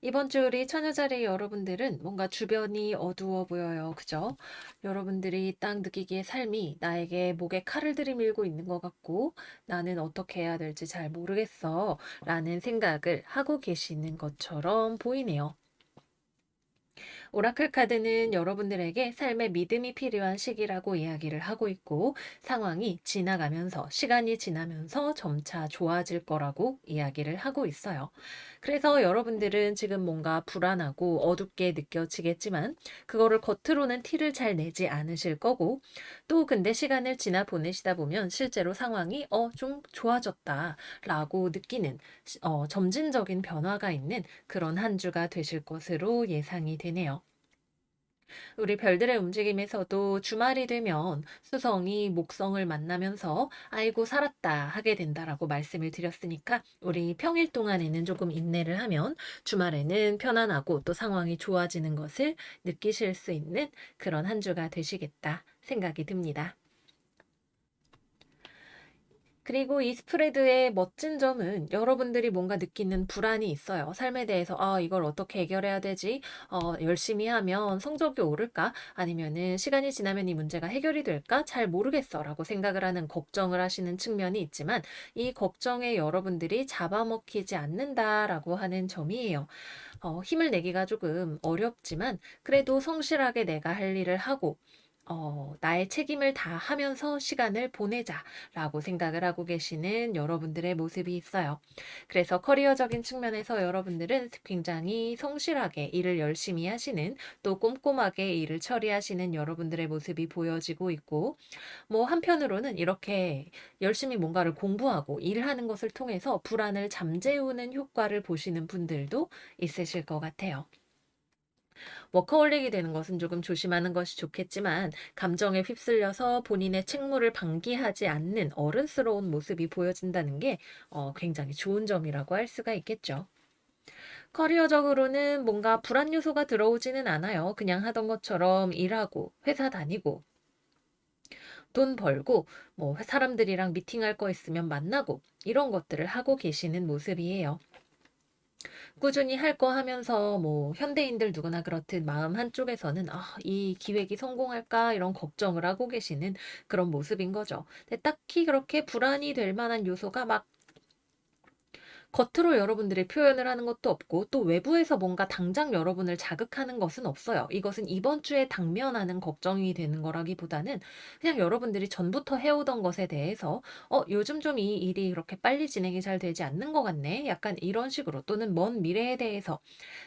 이번 주 우리 처녀자리 여러분들은 뭔가 주변이 어두워 보여요. 그죠? 여러분들이 딱 느끼기에 삶이 나에게 목에 칼을 들이밀고 있는 것 같고 나는 어떻게 해야 될지 잘 모르겠어 라는 생각을 하고 계시는 것처럼 보이네요. 오라클 카드는 여러분들에게 삶의 믿음이 필요한 시기라고 이야기를 하고 있고 상황이 지나가면서 시간이 지나면서 점차 좋아질 거라고 이야기를 하고 있어요. 그래서 여러분들은 지금 뭔가 불안하고 어둡게 느껴지겠지만 그거를 겉으로는 티를 잘 내지 않으실 거고 또 근데 시간을 지나 보내시다 보면 실제로 상황이 좀 좋아졌다라고 느끼는 점진적인 변화가 있는 그런 한 주가 되실 것으로 예상이 되네요. 우리 별들의 움직임에서도 주말이 되면 수성이 목성을 만나면서 아이고 살았다 하게 된다라고 말씀을 드렸으니까 우리 평일 동안에는 조금 인내를 하면 주말에는 편안하고 또 상황이 좋아지는 것을 느끼실 수 있는 그런 한 주가 되시겠다 생각이 듭니다. 그리고 이 스프레드의 멋진 점은 여러분들이 뭔가 느끼는 불안이 있어요. 삶에 대해서 이걸 어떻게 해결해야 되지? 열심히 하면 성적이 오를까? 아니면은 시간이 지나면 이 문제가 해결이 될까? 잘 모르겠어라고 생각을 하는 걱정을 하시는 측면이 있지만 이 걱정에 여러분들이 잡아먹히지 않는다라고 하는 점이에요. 힘을 내기가 조금 어렵지만 그래도 성실하게 내가 할 일을 하고 나의 책임을 다하면서 시간을 보내자라고 생각을 하고 계시는 여러분들의 모습이 있어요. 그래서 커리어적인 측면에서 여러분들은 굉장히 성실하게 일을 열심히 하시는 또 꼼꼼하게 일을 처리하시는 여러분들의 모습이 보여지고 있고 뭐 한편으로는 이렇게 열심히 뭔가를 공부하고 일하는 것을 통해서 불안을 잠재우는 효과를 보시는 분들도 있으실 것 같아요. 워커홀릭이 되는 것은 조금 조심하는 것이 좋겠지만 감정에 휩쓸려서 본인의 책무를 방기하지 않는 어른스러운 모습이 보여진다는 게 굉장히 좋은 점이라고 할 수가 있겠죠. 커리어적으로는 뭔가 불안 요소가 들어오지는 않아요. 그냥 하던 것처럼 일하고 회사 다니고 돈 벌고 뭐 사람들이랑 미팅할 거 있으면 만나고 이런 것들을 하고 계시는 모습이에요. 꾸준히 할 거 하면서 뭐 현대인들 누구나 그렇듯 마음 한쪽에서는 이 기획이 성공할까 이런 걱정을 하고 계시는 그런 모습인 거죠. 근데 딱히 그렇게 불안이 될 만한 요소가 막 겉으로 여러분들이 표현을 하는 것도 없고 또 외부에서 뭔가 당장 여러분을 자극하는 것은 없어요. 이것은 이번 주에 당면하는 걱정이 되는 거라기보다는 그냥 여러분들이 전부터 해오던 것에 대해서 요즘 좀 이 일이 그렇게 빨리 진행이 잘 되지 않는 것 같네. 약간 이런 식으로 또는 먼 미래에 대해서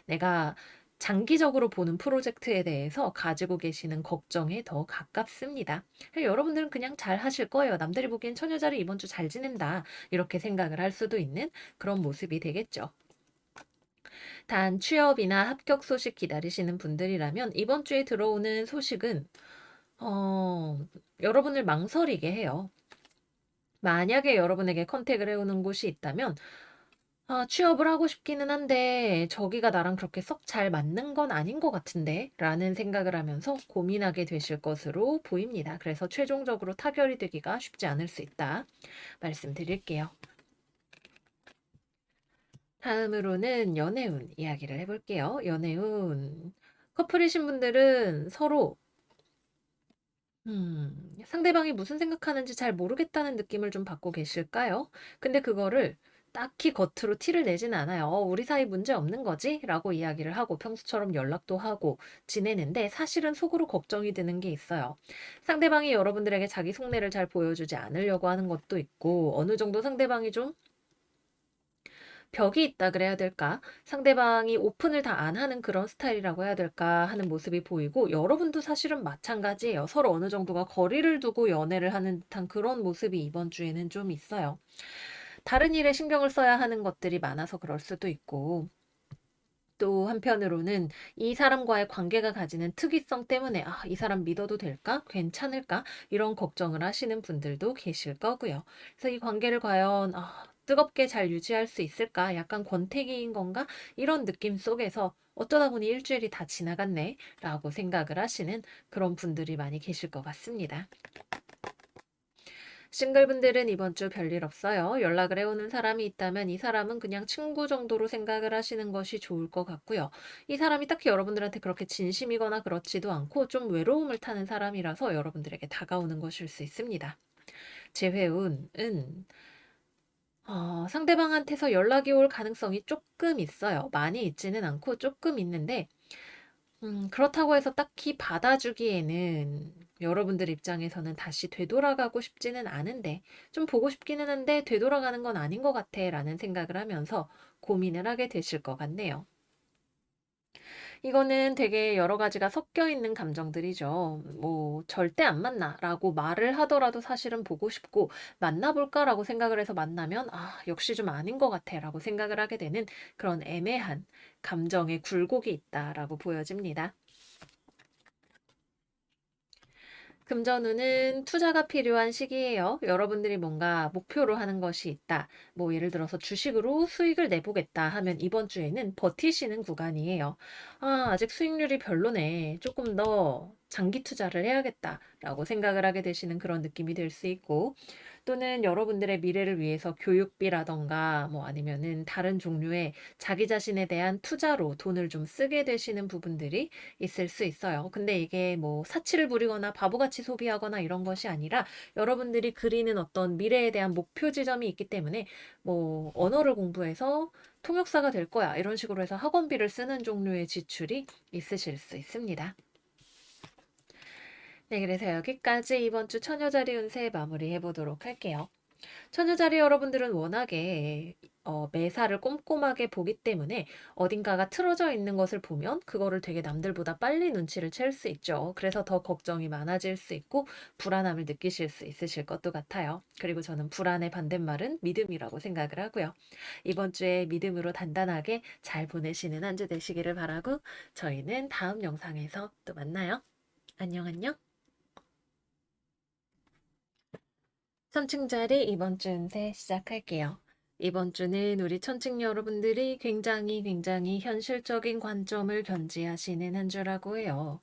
내가 장기적으로 보는 프로젝트에 대해서 가지고 계시는 걱정에 더 가깝습니다. 여러분들은 그냥 잘 하실 거예요. 남들이 보기엔 처녀자리 이번 주 잘 지낸다. 이렇게 생각을 할 수도 있는 그런 모습이 되겠죠. 단 취업이나 합격 소식 기다리시는 분들이라면 이번 주에 들어오는 소식은 어, 여러분을 망설이게 해요. 만약에 여러분에게 컨택을 해오는 곳이 있다면 취업을 하고 싶기는 한데 저기가 나랑 그렇게 썩 잘 맞는 건 아닌 것 같은데 라는 생각을 하면서 고민하게 되실 것으로 보입니다. 그래서 최종적으로 타결이 되기가 쉽지 않을 수 있다 말씀드릴게요. 다음으로는 연애운 이야기를 해볼게요. 연애운. 커플이신 분들은 서로 상대방이 무슨 생각하는지 잘 모르겠다는 느낌을 좀 받고 계실까요? 근데 그거를 딱히 겉으로 티를 내진 않아요. 우리 사이 문제 없는 거지? 라고 이야기를 하고 평소처럼 연락도 하고 지내는데 사실은 속으로 걱정이 되는 게 있어요. 상대방이 여러분들에게 자기 속내를 잘 보여주지 않으려고 하는 것도 있고 어느 정도 상대방이 좀 벽이 있다 그래야 될까? 상대방이 오픈을 다 안 하는 그런 스타일이라고 해야 될까 하는 모습이 보이고 여러분도 사실은 마찬가지예요. 서로 어느 정도가 거리를 두고 연애를 하는 듯한 그런 모습이 이번 주에는 좀 있어요. 다른 일에 신경을 써야 하는 것들이 많아서 그럴 수도 있고 또 한편으로는 이 사람과의 관계가 가지는 특이성 때문에 '아 이 사람 믿어도 될까? 괜찮을까?' 이런 걱정을 하시는 분들도 계실 거고요. 그래서 '이 관계를 과연 뜨겁게 잘 유지할 수 있을까? 약간 권태기인 건가?' 이런 느낌 속에서 '어쩌다 보니 일 주일이 다 지나갔네.'라고 생각을 하시는 그런 분들이 많이 계실 것 같습니다. 싱글분들은 이번 주 별일 없어요. 연락을 해오는 사람이 있다면 이 사람은 그냥 친구 정도로 생각을 하시는 것이 좋을 것 같고요. 이 사람이 딱히 여러분들한테 그렇게 진심이거나 그렇지도 않고 좀 외로움을 타는 사람이라서 여러분들에게 다가오는 것일 수 있습니다. 재회운은 상대방한테서 연락이 올 가능성이 조금 있어요. 많이 있지는 않고 조금 있는데 그렇다고 해서 딱히 받아주기에는 여러분들 입장에서는 다시 되돌아가고 싶지는 않은데 좀 보고 싶기는 한데 되돌아가는 건 아닌 것 같아 라는 생각을 하면서 고민을 하게 되실 것 같네요. 이거는 되게 여러 가지가 섞여 있는 감정들이죠. 뭐 절대 안 만나라고 말을 하더라도 사실은 보고 싶고 만나볼까라고 생각을 해서 만나면 역시 좀 아닌 것 같아라고 생각을 하게 되는 그런 애매한 감정의 굴곡이 있다라고 보여집니다. 금전운은 투자가 필요한 시기예요. 여러분들이 뭔가 목표로 하는 것이 있다. 뭐 예를 들어서 주식으로 수익을 내보겠다 하면 이번 주에는 버티시는 구간이에요. 아직 수익률이 별로네. 조금 더 장기 투자를 해야겠다라고 생각을 하게 되시는 그런 느낌이 될 수 있고 또는 여러분들의 미래를 위해서 교육비라던가 뭐 아니면은 다른 종류의 자기 자신에 대한 투자로 돈을 좀 쓰게 되시는 부분들이 있을 수 있어요. 근데 이게 뭐 사치를 부리거나 바보같이 소비하거나 이런 것이 아니라 여러분들이 그리는 어떤 미래에 대한 목표 지점이 있기 때문에 뭐 언어를 공부해서 통역사가 될 거야. 이런 식으로 해서 학원비를 쓰는 종류의 지출이 있으실 수 있습니다. 네, 그래서 여기까지 이번 주 처녀자리 운세 마무리해 보도록 할게요. 처녀자리 여러분들은 워낙에 매사를 꼼꼼하게 보기 때문에 어딘가가 틀어져 있는 것을 보면 그거를 되게 남들보다 빨리 눈치를 챌 수 있죠. 그래서 더 걱정이 많아질 수 있고 불안함을 느끼실 수 있으실 것도 같아요. 그리고 저는 불안의 반대말은 믿음이라고 생각을 하고요. 이번 주에 믿음으로 단단하게 잘 보내시는 한 주 되시기를 바라고 저희는 다음 영상에서 또 만나요. 안녕 안녕. 천칭자리 이번 주 운세 시작할게요. 이번 주는 우리 천칭 여러분들이 굉장히 현실적인 관점을 견지하시는 한 주라고 해요.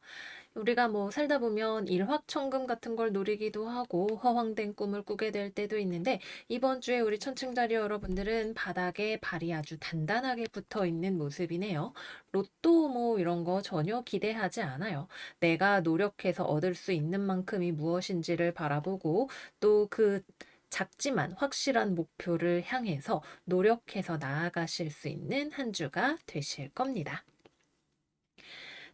우리가 뭐 살다 보면 일확천금 같은 걸 노리기도 하고 허황된 꿈을 꾸게 될 때도 있는데 이번 주에 우리 천칭자리 여러분들은 바닥에 발이 아주 단단하게 붙어 있는 모습이네요. 로또 뭐 이런 거 전혀 기대하지 않아요. 내가 노력해서 얻을 수 있는 만큼이 무엇인지를 바라보고 또 그 작지만 확실한 목표를 향해서 노력해서 나아가실 수 있는 한 주가 되실 겁니다.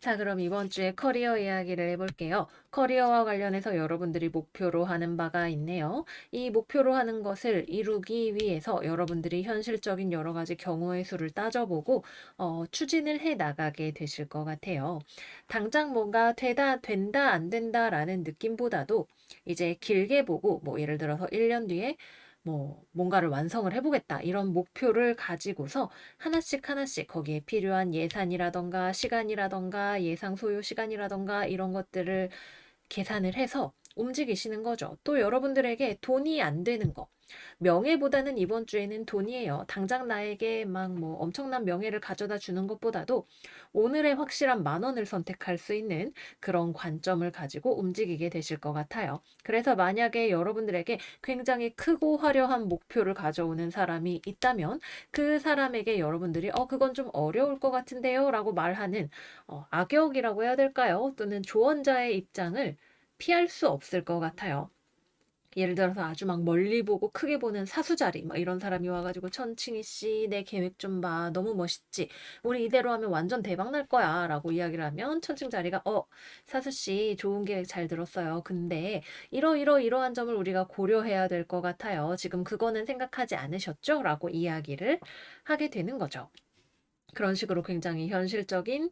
자, 그럼 이번 주에 커리어 이야기를 해볼게요. 커리어와 관련해서 여러분들이 목표로 하는 바가 있네요. 이 목표로 하는 것을 이루기 위해서 여러분들이 현실적인 여러 가지 경우의 수를 따져보고 추진을 해 나가게 되실 것 같아요. 당장 뭔가 된다, 안 된다라는 느낌보다도 이제 길게 보고 뭐 예를 들어서 1년 뒤에 뭐 뭔가를 완성을 해보겠다 이런 목표를 가지고서 하나씩 거기에 필요한 예산이라던가 시간이라던가 예상 소요 시간이라던가 이런 것들을 계산을 해서 움직이시는 거죠. 또 여러분들에게 돈이 안 되는 거. 명예보다는 이번 주에는 돈이에요. 당장 나에게 막 뭐 엄청난 명예를 가져다 주는 것보다도 오늘의 확실한 10,000원을 선택할 수 있는 그런 관점을 가지고 움직이게 되실 것 같아요. 그래서 만약에 여러분들에게 굉장히 크고 화려한 목표를 가져오는 사람이 있다면 그 사람에게 여러분들이 그건 좀 어려울 것 같은데요 라고 말하는 악역이라고 해야 될까요? 또는 조언자의 입장을 피할 수 없을 것 같아요. 예를 들어서 아주 막 멀리 보고 크게 보는 사수자리 막 이런 사람이 와 가지고 "천칭이 씨 내 계획 좀 봐. 너무 멋있지? 우리 이대로 하면 완전 대박 날 거야."라고 이야기를 하면 천칭자리가 사수 씨 좋은 계획 잘 들었어요. 근데 이러이러이러한 점을 우리가 고려해야 될 것 같아요. 지금 그거는 생각하지 않으셨죠?"라고 이야기를 하게 되는 거죠. 그런 식으로 굉장히 현실적인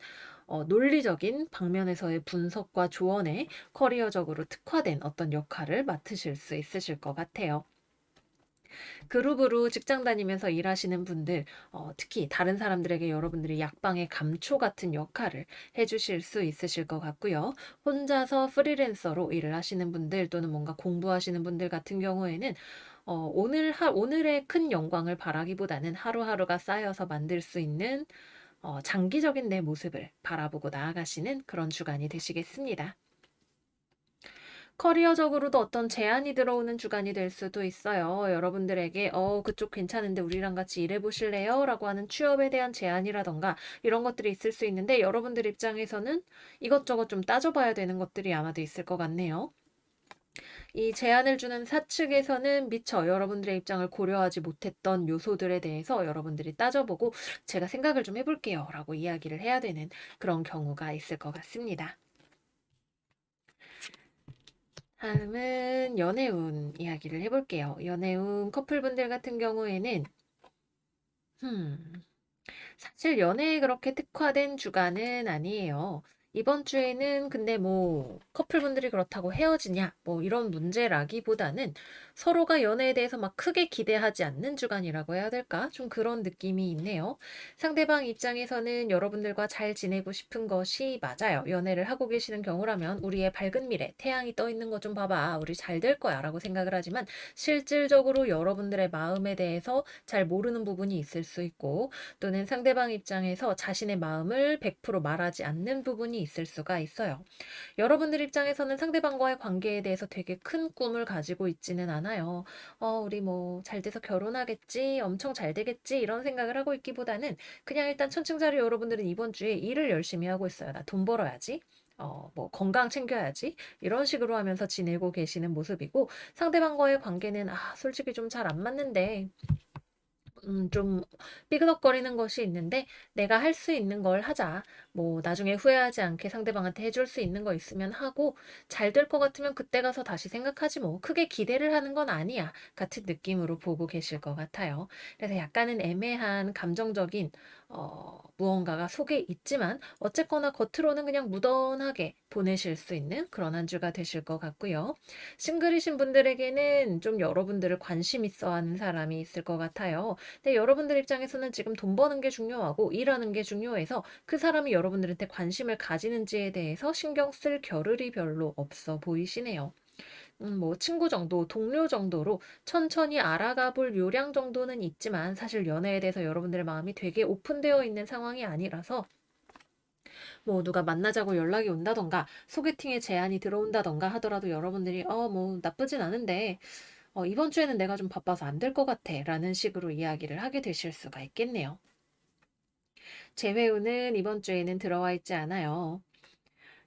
논리적인 방면에서의 분석과 조언에 커리어적으로 특화된 어떤 역할을 맡으실 수 있으실 것 같아요. 그룹으로 직장 다니면서 일하시는 분들, 특히 다른 사람들에게 여러분들이 약방의 감초 같은 역할을 해주실 수 있으실 것 같고요. 혼자서 프리랜서로 일을 하시는 분들 또는 뭔가 공부하시는 분들 같은 경우에는 오늘의 큰 영광을 바라기보다는 하루하루가 쌓여서 만들 수 있는 장기적인 내 모습을 바라보고 나아가시는 그런 주간이 되시겠습니다. 커리어적으로도 어떤 제안이 들어오는 주간이 될 수도 있어요. 여러분들에게 그쪽 괜찮은데 우리랑 같이 일해 보실래요? 라고 하는 취업에 대한 제안이라던가 이런 것들이 있을 수 있는데 여러분들 입장에서는 이것저것 좀 따져봐야 되는 것들이 아마도 있을 것 같네요. 이 제안을 주는 사측에서는 미처 여러분들의 입장을 고려하지 못했던 요소들에 대해서 여러분들이 따져보고 제가 생각을 좀 해볼게요. 라고 이야기를 해야 되는 그런 경우가 있을 것 같습니다. 다음은 연애운 이야기를 해볼게요. 연애운 커플분들 같은 경우에는 사실 연애에 그렇게 특화된 주간은 아니에요. 이번 주에는 근데 뭐 커플분들이 그렇다고 헤어지냐 뭐 이런 문제라기보다는 서로가 연애에 대해서 막 크게 기대하지 않는 주간이라고 해야 될까? 좀 그런 느낌이 있네요. 상대방 입장에서는 여러분들과 잘 지내고 싶은 것이 맞아요. 연애를 하고 계시는 경우라면 우리의 밝은 미래, 태양이 떠 있는 것 좀 봐봐. 우리 잘 될 거야 라고 생각을 하지만 실질적으로 여러분들의 마음에 대해서 잘 모르는 부분이 있을 수 있고 또는 상대방 입장에서 자신의 마음을 100% 말하지 않는 부분이 있을 수가 있어요. 여러분들 입장에서는 상대방과의 관계에 대해서 되게 큰 꿈을 가지고 있지는 않아요. 우리 뭐 잘 돼서 결혼하겠지, 엄청 잘 되겠지, 이런 생각을 하고 있기보다는 그냥 일단 천칭자리 여러분들은 이번 주에 일을 열심히 하고 있어요. 나 돈 벌어야지. 뭐 건강 챙겨야지 이런 식으로 하면서 지내고 계시는 모습이고 상대방과의 관계는 솔직히 좀 잘 안 맞는데 좀 삐그덕거리는 것이 있는데 내가 할 수 있는 걸 하자. 뭐 나중에 후회하지 않게 상대방한테 해줄 수 있는 거 있으면 하고 잘 될 것 같으면 그때 가서 다시 생각하지 뭐. 크게 기대를 하는 건 아니야. 같은 느낌으로 보고 계실 것 같아요. 그래서 약간은 애매한 감정적인 무언가가 속에 있지만 어쨌거나 겉으로는 그냥 무던하게 보내실 수 있는 그런 한 주가 되실 것 같고요. 싱글이신 분들에게는 좀 여러분들을 관심 있어 하는 사람이 있을 것 같아요. 근데 여러분들 입장에서는 지금 돈 버는 게 중요하고 일하는 게 중요해서 그 사람이 여러분들한테 관심을 가지는지에 대해서 신경 쓸 겨를이 별로 없어 보이시네요. 뭐 친구 정도, 동료 정도로 천천히 알아가 볼 요량 정도는 있지만 사실 연애에 대해서 여러분들의 마음이 되게 오픈되어 있는 상황이 아니라서 뭐 누가 만나자고 연락이 온다던가 소개팅에 제안이 들어온다던가 하더라도 여러분들이 뭐 나쁘진 않은데 이번 주에는 내가 좀 바빠서 안 될 것 같아 라는 식으로 이야기를 하게 되실 수가 있겠네요. 재회운은 이번 주에는 들어와 있지 않아요.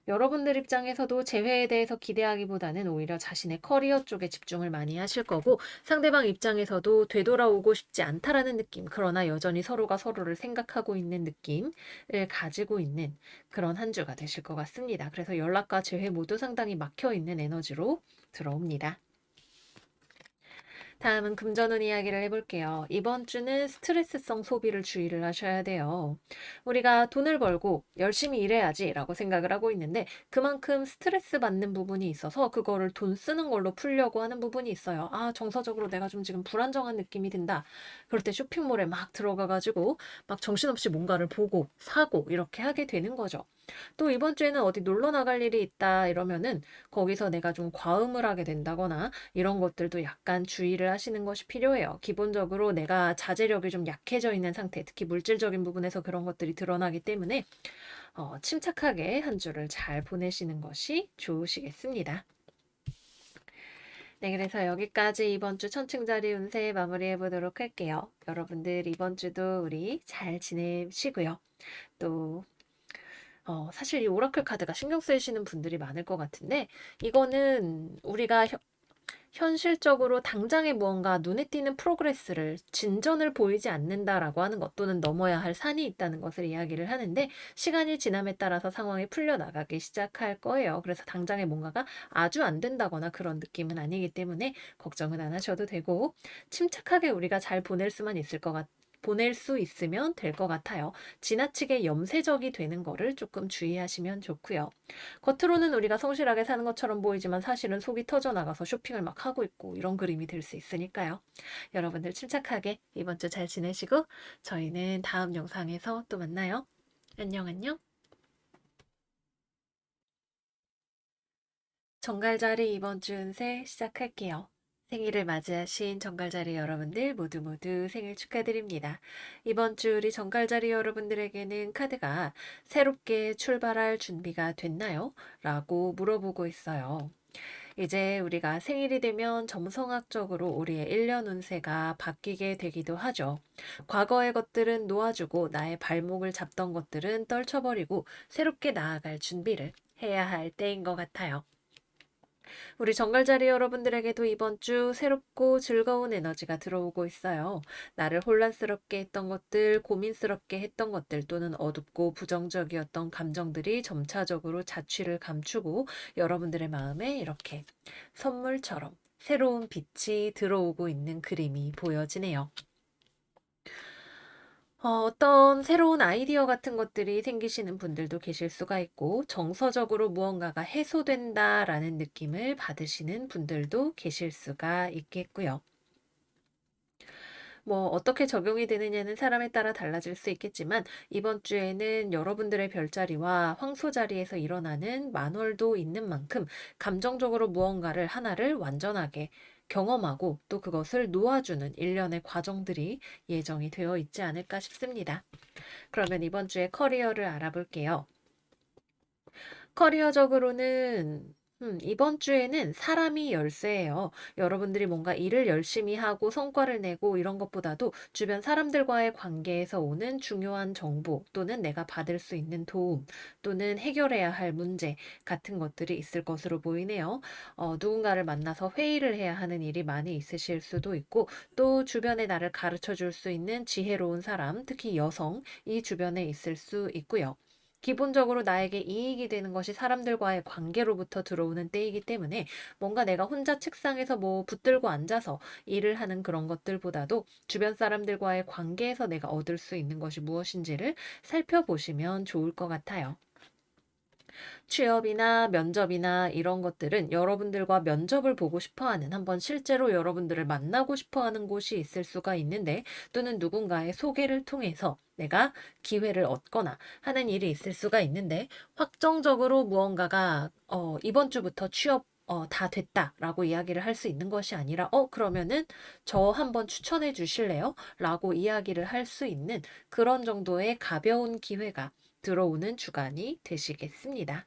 여러분들 입장에서도 재회에 대해서 기대하기보다는 오히려 자신의 커리어 쪽에 집중을 많이 하실 거고 상대방 입장에서도 되돌아오고 싶지 않다라는 느낌, 그러나 여전히 서로가 서로를 생각하고 있는 느낌을 가지고 있는 그런 한 주가 되실 것 같습니다. 그래서 연락과 재회 모두 상당히 막혀 있는 에너지로 들어옵니다. 다음은 금전운 이야기를 해볼게요. 이번 주는 스트레스성 소비를 주의를 하셔야 돼요. 우리가 돈을 벌고 열심히 일해야지 라고 생각을 하고 있는데 그만큼 스트레스 받는 부분이 있어서 그거를 돈 쓰는 걸로 풀려고 하는 부분이 있어요. 정서적으로 내가 좀 지금 불안정한 느낌이 든다. 그럴 때 쇼핑몰에 막 들어가가지고 막 정신없이 뭔가를 보고 사고 이렇게 하게 되는 거죠. 또 이번 주에는 어디 놀러 나갈 일이 있다 이러면은 거기서 내가 좀 과음을 하게 된다거나 이런 것들도 약간 주의를 하시는 것이 필요해요. 기본적으로 내가 자제력이 좀 약해져 있는 상태, 특히 물질적인 부분에서 그런 것들이 드러나기 때문에 침착하게 한 주를 잘 보내시는 것이 좋으시겠습니다. 네, 그래서 여기까지 이번 주 천칭자리 운세 마무리해 보도록 할게요. 여러분들 이번 주도 우리 잘 지내시고요. 또 사실 이 오라클 카드가 신경 쓰이시는 분들이 많을 것 같은데 이거는 우리가 현실적으로 당장에 무언가 눈에 띄는 프로그레스를 진전을 보이지 않는다라고 하는 것 또는 넘어야 할 산이 있다는 것을 이야기를 하는데 시간이 지남에 따라서 상황이 풀려나가기 시작할 거예요. 그래서 당장에 뭔가가 아주 안 된다거나 그런 느낌은 아니기 때문에 걱정은 안 하셔도 되고 침착하게 우리가 잘 보낼 수 있으면 될 것 같아요. 지나치게 염세적이 되는 거를 조금 주의하시면 좋고요. 겉으로는 우리가 성실하게 사는 것처럼 보이지만 사실은 속이 터져나가서 쇼핑을 막 하고 있고 이런 그림이 될 수 있으니까요. 여러분들 침착하게 이번 주 잘 지내시고 저희는 다음 영상에서 또 만나요. 안녕, 안녕. 정갈자리 이번 주 운세 시작할게요. 생일을 맞이하신 정갈자리 여러분들 모두 모두 생일 축하드립니다. 이번 주 우리 정갈자리 여러분들에게는 카드가 새롭게 출발할 준비가 됐나요? 라고 물어보고 있어요. 이제 우리가 생일이 되면 점성학적으로 우리의 1년 운세가 바뀌게 되기도 하죠. 과거의 것들은 놓아주고 나의 발목을 잡던 것들은 떨쳐버리고 새롭게 나아갈 준비를 해야 할 때인 것 같아요. 우리 정갈자리 여러분들에게도 이번 주 새롭고 즐거운 에너지가 들어오고 있어요. 나를 혼란스럽게 했던 것들, 고민스럽게 했던 것들 또는 어둡고 부정적이었던 감정들이 점차적으로 자취를 감추고 여러분들의 마음에 이렇게 선물처럼 새로운 빛이 들어오고 있는 그림이 보여지네요. 어떤 새로운 아이디어 같은 것들이 생기시는 분들도 계실 수가 있고, 정서적으로 무언가가 해소된다라는 느낌을 받으시는 분들도 계실 수가 있겠고요. 뭐, 어떻게 적용이 되느냐는 사람에 따라 달라질 수 있겠지만, 이번 주에는 여러분들의 별자리와 황소 자리에서 일어나는 만월도 있는 만큼, 감정적으로 무언가를 하나를 완전하게 경험하고 또 그것을 놓아주는 일련의 과정들이 예정이 되어 있지 않을까 싶습니다. 그러면 이번 주에 커리어를 알아볼게요. 커리어적으로는 이번 주에는 사람이 열쇠예요. 여러분들이 뭔가 일을 열심히 하고 성과를 내고 이런 것보다도 주변 사람들과의 관계에서 오는 중요한 정보 또는 내가 받을 수 있는 도움 또는 해결해야 할 문제 같은 것들이 있을 것으로 보이네요. 누군가를 만나서 회의를 해야 하는 일이 많이 있으실 수도 있고 또 주변에 나를 가르쳐 줄 수 있는 지혜로운 사람, 특히 여성, 이 주변에 있을 수 있고요. 기본적으로 나에게 이익이 되는 것이 사람들과의 관계로부터 들어오는 때이기 때문에 뭔가 내가 혼자 책상에서 뭐 붙들고 앉아서 일을 하는 그런 것들보다도 주변 사람들과의 관계에서 내가 얻을 수 있는 것이 무엇인지를 살펴보시면 좋을 것 같아요. 취업이나 면접이나 이런 것들은 여러분들과 면접을 보고 싶어 하는 한번 실제로 여러분들을 만나고 싶어 하는 곳이 있을 수가 있는데 또는 누군가의 소개를 통해서 내가 기회를 얻거나 하는 일이 있을 수가 있는데 확정적으로 무언가가 이번 주부터 취업 다 됐다라고 이야기를 할 수 있는 것이 아니라 그러면은 저 한번 추천해 주실래요? 라고 이야기를 할 수 있는 그런 정도의 가벼운 기회가 들어오는 주간이 되시겠습니다.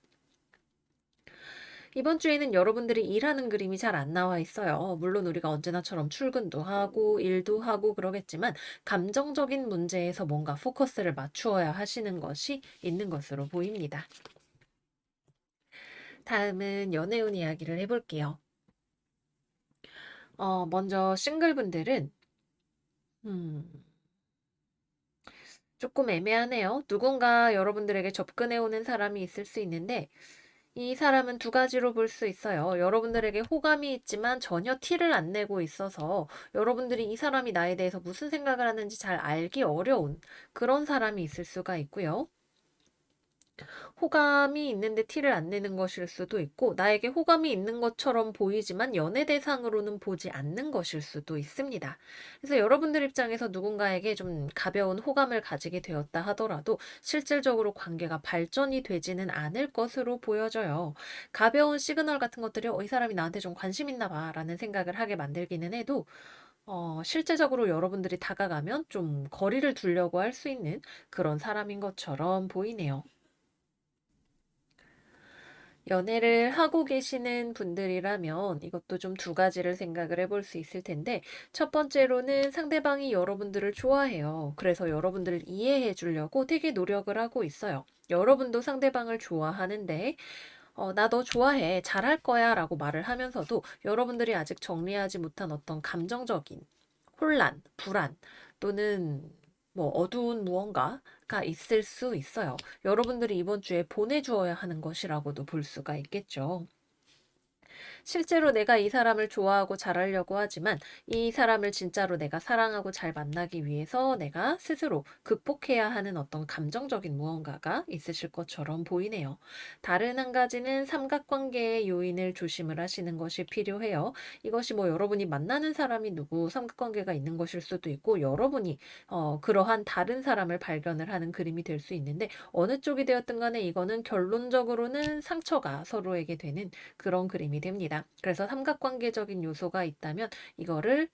이번 주에는 여러분들이 일하는 그림이 잘 안 나와 있어요. 물론 우리가 언제나처럼 출근도 하고 일도 하고 그러겠지만 감정적인 문제에서 뭔가 포커스를 맞추어야 하시는 것이 있는 것으로 보입니다. 다음은 연애운 이야기를 해볼게요. 먼저 싱글분들은 음, 조금 애매하네요. 누군가 여러분들에게 접근해 오는 사람이 있을 수 있는데 이 사람은 두 가지로 볼 수 있어요. 여러분들에게 호감이 있지만 전혀 티를 안 내고 있어서 여러분들이 이 사람이 나에 대해서 무슨 생각을 하는지 잘 알기 어려운 그런 사람이 있을 수가 있고요. 호감이 있는데 티를 안 내는 것일 수도 있고, 나에게 호감이 있는 것처럼 보이지만 연애 대상으로는 보지 않는 것일 수도 있습니다. 그래서 여러분들 입장에서 누군가에게 좀 가벼운 호감을 가지게 되었다 하더라도 실질적으로 관계가 발전이 되지는 않을 것으로 보여져요. 가벼운 시그널 같은 것들이 이 사람이 나한테 좀 관심 있나 봐 라는 생각을 하게 만들기는 해도 실제적으로 여러분들이 다가가면 좀 거리를 두려고 할 수 있는 그런 사람인 것처럼 보이네요. 연애를 하고 계시는 분들이라면 이것도 좀 두 가지를 생각을 해볼 수 있을 텐데, 첫 번째로는 상대방이 여러분들을 좋아해요. 그래서 여러분들을 이해해 주려고 되게 노력을 하고 있어요. 여러분도 상대방을 좋아하는데, 나 너 좋아해. 잘할 거야. 라고 말을 하면서도 여러분들이 아직 정리하지 못한 어떤 감정적인 혼란, 불안 또는 뭐 어두운 무언가가 있을 수 있어요. 여러분들이 이번 주에 보내주어야 하는 것이라고도 볼 수가 있겠죠. 실제로 내가 이 사람을 좋아하고 잘하려고 하지만 이 사람을 진짜로 내가 사랑하고 잘 만나기 위해서 내가 스스로 극복해야 하는 어떤 감정적인 무언가가 있으실 것처럼 보이네요. 다른 한 가지는 삼각관계의 요인을 조심을 하시는 것이 필요해요. 이것이 뭐 여러분이 만나는 사람이 누구 삼각관계가 있는 것일 수도 있고 여러분이 그러한 다른 사람을 발견을 하는 그림이 될 수 있는데 어느 쪽이 되었든 간에 이거는 결론적으로는 상처가 서로에게 되는 그런 그림이 됩니다. 그래서 삼각관계적인 요소가 있다면 이거를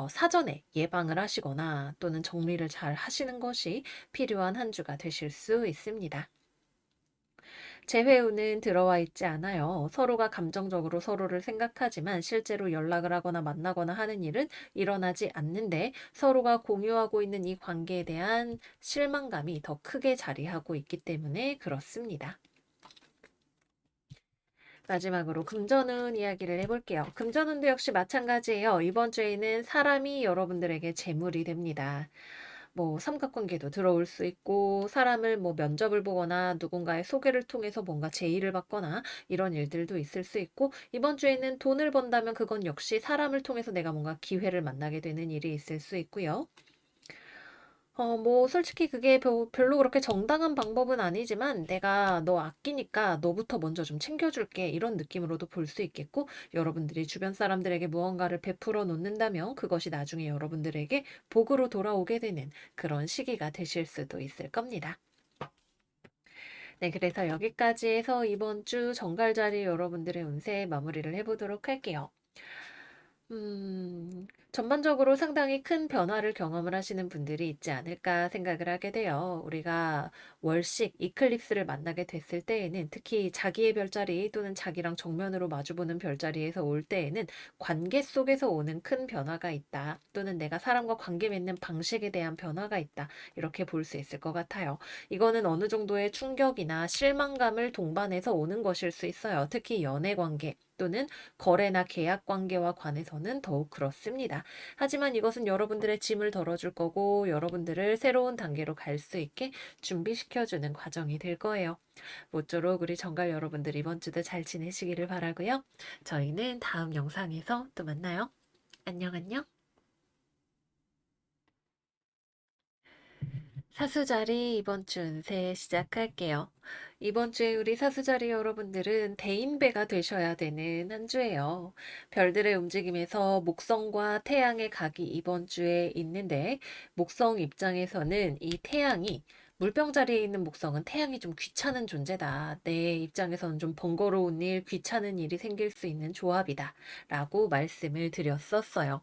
사전에 예방을 하시거나 또는 정리를 잘 하시는 것이 필요한 한 주가 되실 수 있습니다. 재회우는 들어와 있지 않아요. 서로가 감정적으로 서로를 생각하지만 실제로 연락을 하거나 만나거나 하는 일은 일어나지 않는데 서로가 공유하고 있는 이 관계에 대한 실망감이 더 크게 자리하고 있기 때문에 그렇습니다. 마지막으로 금전운 이야기를 해볼게요. 금전운도 역시 마찬가지예요. 이번 주에는 사람이 여러분들에게 재물이 됩니다. 뭐 삼각관계도 들어올 수 있고 사람을 뭐 면접을 보거나 누군가의 소개를 통해서 뭔가 제의를 받거나 이런 일들도 있을 수 있고 이번 주에는 돈을 번다면 그건 역시 사람을 통해서 내가 뭔가 기회를 만나게 되는 일이 있을 수 있고요. 뭐 솔직히 그게 별로 그렇게 정당한 방법은 아니지만 '내가 너 아끼니까 너부터 먼저 좀 챙겨줄게.' 이런 느낌으로도 볼 수 있겠고 여러분들이 주변 사람들에게 무언가를 베풀어 놓는다면 그것이 나중에 여러분들에게 복으로 돌아오게 되는 그런 시기가 되실 수도 있을 겁니다. 네, 그래서 여기까지 해서 이번 주 정갈자리 여러분들의 운세 마무리를 해 보도록 할게요. 전반적으로 상당히 큰 변화를 경험을 하시는 분들이 있지 않을까 생각을 하게 돼요. 우리가 월식, 이클립스를 만나게 됐을 때에는 특히 자기의 별자리 또는 자기랑 정면으로 마주보는 별자리에서 올 때에는 관계 속에서 오는 큰 변화가 있다. 또는 내가 사람과 관계 맺는 방식에 대한 변화가 있다. 이렇게 볼 수 있을 것 같아요. 이거는 어느 정도의 충격이나 실망감을 동반해서 오는 것일 수 있어요. 특히 연애 관계 또는 거래나 계약 관계와 관해서는 더욱 그렇습니다. 하지만 이것은 여러분들의 짐을 덜어줄 거고 여러분들을 새로운 단계로 갈 수 있게 준비시켜주는 과정이 될 거예요. 모쪼록 우리 정갈 여러분들 이번 주도 잘 지내시기를 바라고요. 저희는 다음 영상에서 또 만나요. 안녕 안녕. 사수자리 이번 주 운세 시작할게요. 이번 주에 우리 사수자리 여러분들은 대인배가 되셔야 되는 한 주예요. 별들의 움직임에서 목성과 태양의 각이 이번 주에 있는데 목성 입장에서는 이 태양이 물병 자리에 있는 목성은 태양이 좀 귀찮은 존재다. 내 입장에서는 좀 번거로운 일, 귀찮은 일이 생길 수 있는 조합이다. 라고 말씀을 드렸었어요.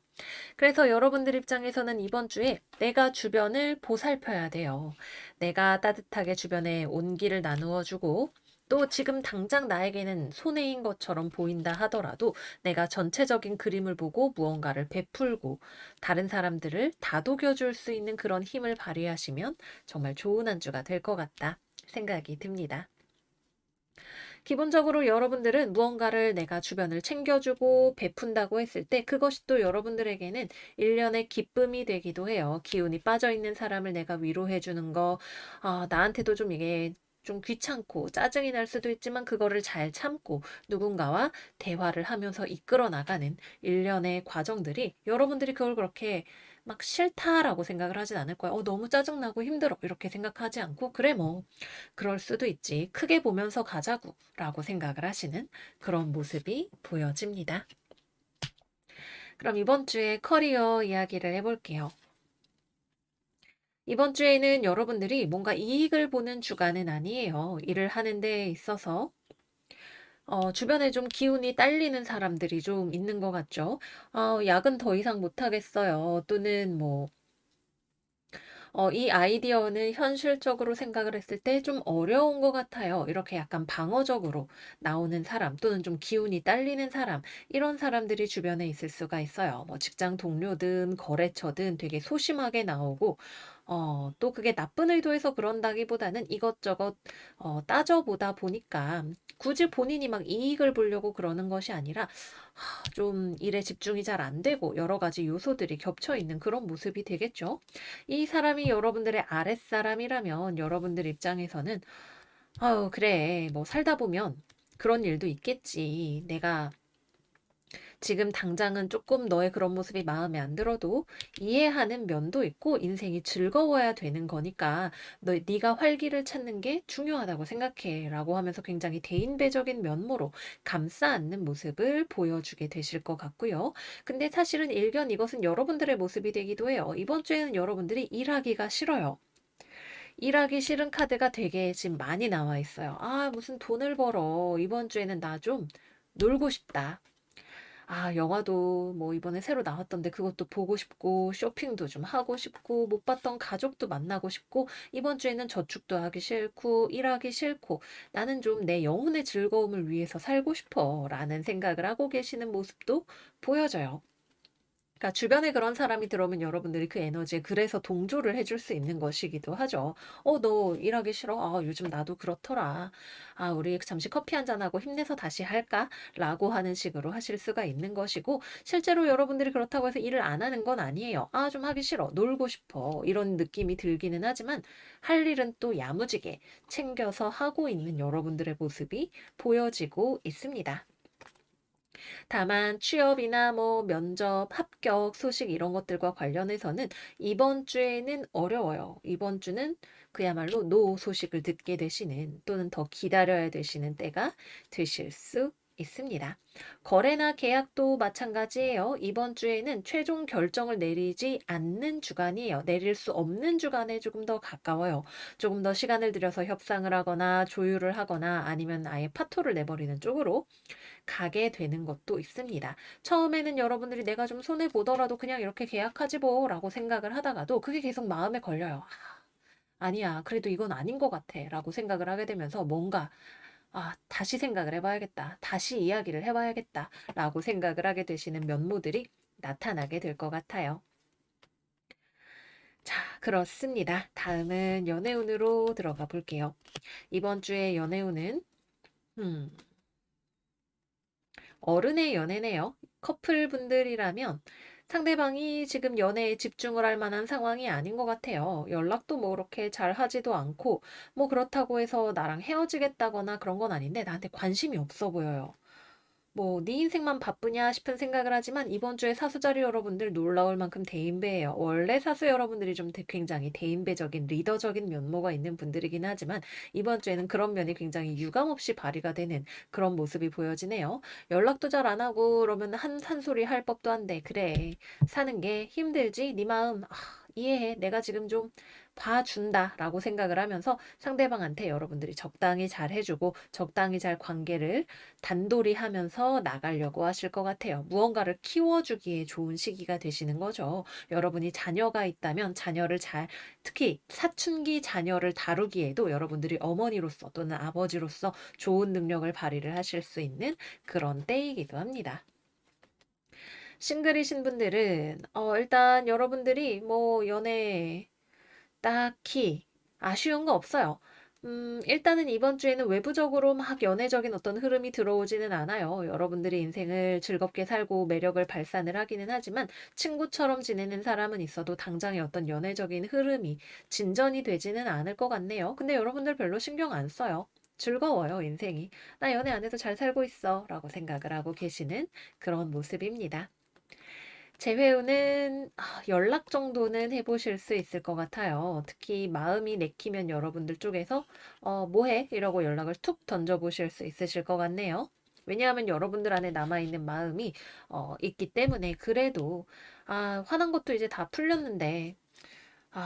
그래서 여러분들 입장에서는 이번 주에 내가 주변을 보살펴야 돼요. 내가 따뜻하게 주변에 온기를 나누어 주고 또 지금 당장 나에게는 손해인 것처럼 보인다 하더라도 내가 전체적인 그림을 보고 무언가를 베풀고 다른 사람들을 다독여 줄 수 있는 그런 힘을 발휘하시면 정말 좋은 한 주가 될 것 같다 생각이 듭니다. 기본적으로 여러분들은 무언가를 내가 주변을 챙겨주고 베푼다고 했을 때 그것이 또 여러분들에게는 일련의 기쁨이 되기도 해요. 기운이 빠져있는 사람을 내가 위로해주는 거, 나한테도 좀 이게 좀 귀찮고 짜증이 날 수도 있지만 그거를 잘 참고 누군가와 대화를 하면서 이끌어 나가는 일련의 과정들이 여러분들이 그걸 그렇게 막 싫다라고 생각을 하진 않을 거야. 너무 짜증나고 힘들어. 이렇게 생각하지 않고, 그래, 뭐, 그럴 수도 있지. 크게 보면서 가자고. 라고 생각을 하시는 그런 모습이 보여집니다. 그럼 이번 주에 커리어 이야기를 해볼게요. 이번 주에는 여러분들이 뭔가 이익을 보는 주간은 아니에요. 일을 하는 데 있어서 주변에 좀 기운이 딸리는 사람들이 좀 있는 것 같죠. 야근 더 이상 못하겠어요. 또는 뭐 이 아이디어는 현실적으로 생각을 했을 때 좀 어려운 것 같아요. 이렇게 약간 방어적으로 나오는 사람 또는 좀 기운이 딸리는 사람, 이런 사람들이 주변에 있을 수가 있어요. 뭐 직장 동료든 거래처든 되게 소심하게 나오고 또 그게 나쁜 의도에서 그런다기보다는 이것저것 따져보다 보니까 굳이 본인이 막 이익을 보려고 그러는 것이 아니라 좀 일에 집중이 잘 안 되고 여러 가지 요소들이 겹쳐 있는 그런 모습이 되겠죠. 이 사람이 여러분들의 아랫사람이라면 여러분들 입장에서는 아유, 그래. 뭐 살다 보면 그런 일도 있겠지. 내가 지금 당장은 조금 너의 그런 모습이 마음에 안 들어도 이해하는 면도 있고 인생이 즐거워야 되는 거니까 네가 활기를 찾는 게 중요하다고 생각해 라고 하면서 굉장히 대인배적인 면모로 감싸 안는 모습을 보여주게 되실 것 같고요. 근데 사실은 일견 이것은 여러분들의 모습이 되기도 해요. 이번 주에는 여러분들이 일하기가 싫어요. 일하기 싫은 카드가 되게 지금 많이 나와 있어요. 아, 무슨 돈을 벌어. 이번 주에는 나 좀 놀고 싶다. 아, 영화도 뭐 이번에 새로 나왔던데 그것도 보고 싶고, 쇼핑도 좀 하고 싶고, 못 봤던 가족도 만나고 싶고, 이번 주에는 저축도 하기 싫고, 일하기 싫고, 나는 좀 내 영혼의 즐거움을 위해서 살고 싶어. 라는 생각을 하고 계시는 모습도 보여져요. 그러니까 주변에 그런 사람이 들어오면 여러분들이 그 에너지에 그래서 동조를 해줄 수 있는 것이기도 하죠. 너 일하기 싫어? 아, 요즘 나도 그렇더라. 아, 우리 잠시 커피 한잔하고 힘내서 다시 할까? 라고 하는 식으로 하실 수가 있는 것이고, 실제로 여러분들이 그렇다고 해서 일을 안 하는 건 아니에요. 아, 좀 하기 싫어. 놀고 싶어. 이런 느낌이 들기는 하지만, 할 일은 또 야무지게 챙겨서 하고 있는 여러분들의 모습이 보여지고 있습니다. 다만 취업이나 뭐 면접, 합격 소식 이런 것들과 관련해서는 이번 주에는 어려워요. 이번 주는 그야말로 노 소식을 듣게 되시는 또는 더 기다려야 되시는 때가 되실 수 있습니다. 거래나 계약도 마찬가지예요. 이번 주에는 최종 결정을 내리지 않는 주간이에요. 내릴 수 없는 주간에 조금 더 가까워요. 조금 더 시간을 들여서 협상을 하거나 조율을 하거나 아니면 아예 파토를 내버리는 쪽으로 가게 되는 것도 있습니다. 처음에는 여러분들이 내가 좀 손해 보더라도 그냥 이렇게 계약하지 뭐라고 생각을 하다가도 그게 계속 마음에 걸려요. 아니야, 그래도 이건 아닌 것 같아 라고 생각을 하게 되면서 뭔가 다시 생각을 해봐야겠다. 다시 이야기를 해봐야겠다. 라고 생각을 하게 되시는 면모들이 나타나게 될 것 같아요. 자, 그렇습니다. 다음은 연애운으로 들어가 볼게요. 이번 주의 연애운은 음, 어른의 연애네요. 커플분들이라면 상대방이 지금 연애에 집중을 할 만한 상황이 아닌 것 같아요. 연락도 뭐 그렇게 잘 하지도 않고, 뭐 그렇다고 해서 나랑 헤어지겠다거나 그런 건 아닌데 나한테 관심이 없어 보여요. 뭐, 네 인생만 바쁘냐 싶은 생각을 하지만 이번 주에 사수자리 여러분들 놀라울 만큼 대인배예요. 원래 사수 여러분들이 좀 굉장히 대인배적인 리더적인 면모가 있는 분들이긴 하지만 이번 주에는 그런 면이 굉장히 유감없이 발휘가 되는 그런 모습이 보여지네요. 연락도 잘 안 하고 그러면 한 소리 할 법도 한데 그래 사는 게 힘들지 네 마음 이해해 내가 지금 좀 봐준다라고 생각을 하면서 상대방한테 여러분들이 적당히 잘 해주고 적당히 잘 관계를 단돌이 하면서 나가려고 하실 것 같아요. 무언가를 키워주기에 좋은 시기가 되시는 거죠. 여러분이 자녀가 있다면 자녀를 특히 사춘기 자녀를 다루기에도 여러분들이 어머니로서 또는 아버지로서 좋은 능력을 발휘를 하실 수 있는 그런 때이기도 합니다. 싱글이신 분들은 일단 여러분들이 뭐 연애 딱히 아쉬운 거 없어요. 일단은 이번 주에는 외부적으로 막 연애적인 어떤 흐름이 들어오지는 않아요. 여러분들이 인생을 즐겁게 살고 매력을 발산을 하기는 하지만 친구처럼 지내는 사람은 있어도 당장의 어떤 연애적인 흐름이 진전이 되지는 않을 것 같네요. 근데 여러분들 별로 신경 안 써요. 즐거워요, 인생이. 나 연애 안 해도 잘 살고 있어. 라고 생각을 하고 계시는 그런 모습입니다. 재회우는 연락 정도는 해보실 수 있을 것 같아요. 특히 마음이 내키면 여러분들 쪽에서 뭐해? 이러고 연락을 툭 던져보실 수 있으실 것 같네요. 왜냐하면 여러분들 안에 남아있는 마음이 있기 때문에 그래도 화난 것도 이제 다 풀렸는데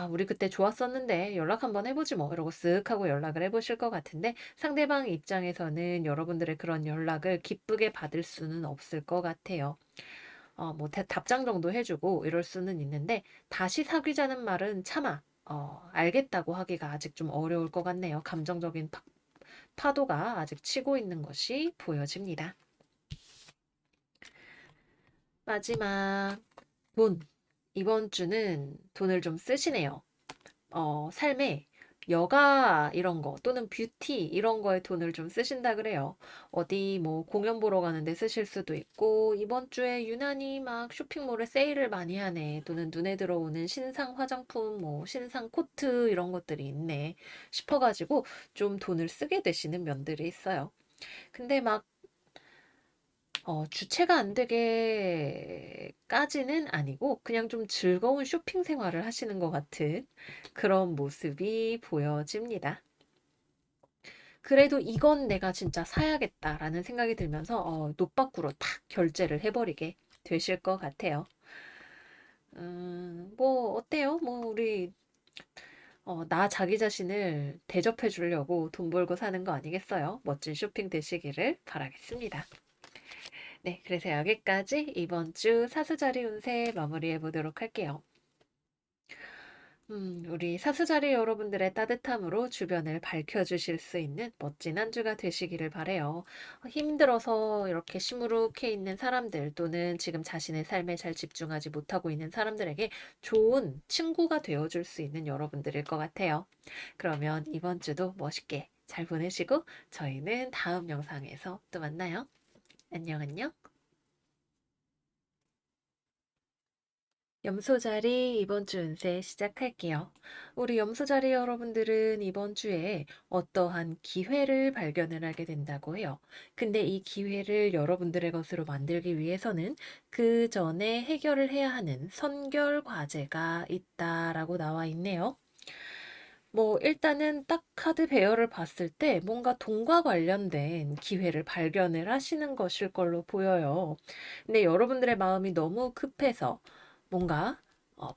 우리 그때 좋았었는데 연락 한번 해보지 뭐 이러고 쓱 하고 연락을 해보실 것 같은데 상대방 입장에서는 여러분들의 그런 연락을 기쁘게 받을 수는 없을 것 같아요. 뭐 답장 정도 해주고 이럴 수는 있는데 다시 사귀자는 말은 차마 알겠다고 하기가 아직 좀 어려울 것 같네요. 감정적인 파도가 아직 치고 있는 것이 보여집니다. 마지막 돈. 이번 주는 돈을 좀 쓰시네요. 삶에 여가 이런 거 또는 뷰티 이런 거에 돈을 좀 쓰신다 그래요. 어디 뭐 공연 보러 가는데 쓰실 수도 있고, 이번 주에 유난히 막 쇼핑몰에 세일을 많이 하네. 또는 눈에 들어오는 신상 화장품, 뭐 신상 코트 이런 것들이 있네 싶어가지고 좀 돈을 쓰게 되시는 면들이 있어요. 근데 막 주체가 안 되게까지는 아니고 그냥 좀 즐거운 쇼핑 생활을 하시는 것 같은 그런 모습이 보여집니다. 그래도 이건 내가 진짜 사야겠다라는 생각이 들면서 노빠꾸로 탁 결제를 해버리게 되실 것 같아요. 뭐 어때요? 뭐 우리 나 자기 자신을 대접해 주려고 돈 벌고 사는 거 아니겠어요? 멋진 쇼핑 되시기를 바라겠습니다. 네, 그래서 여기까지 이번 주 사수자리 운세 마무리해 보도록 할게요. 우리 사수자리 여러분들의 따뜻함으로 주변을 밝혀주실 수 있는 멋진 한 주가 되시기를 바래요. 힘들어서 이렇게 시무룩해 있는 사람들 또는 지금 자신의 삶에 잘 집중하지 못하고 있는 사람들에게 좋은 친구가 되어줄 수 있는 여러분들일 것 같아요. 그러면 이번 주도 멋있게 잘 보내시고 저희는 다음 영상에서 또 만나요. 안녕, 안녕. 염소자리 이번 주 운세 시작할게요. 우리 염소자리 여러분들은 이번 주에 어떠한 기회를 발견을 하게 된다고 해요. 근데 이 기회를 여러분들의 것으로 만들기 위해서는 그 전에 해결을 해야 하는 선결 과제가 있다라고 나와 있네요. 뭐 일단은 딱 카드 배열을 봤을 때 뭔가 돈과 관련된 기회를 발견을 하시는 것일 걸로 보여요. 근데 여러분들의 마음이 너무 급해서 뭔가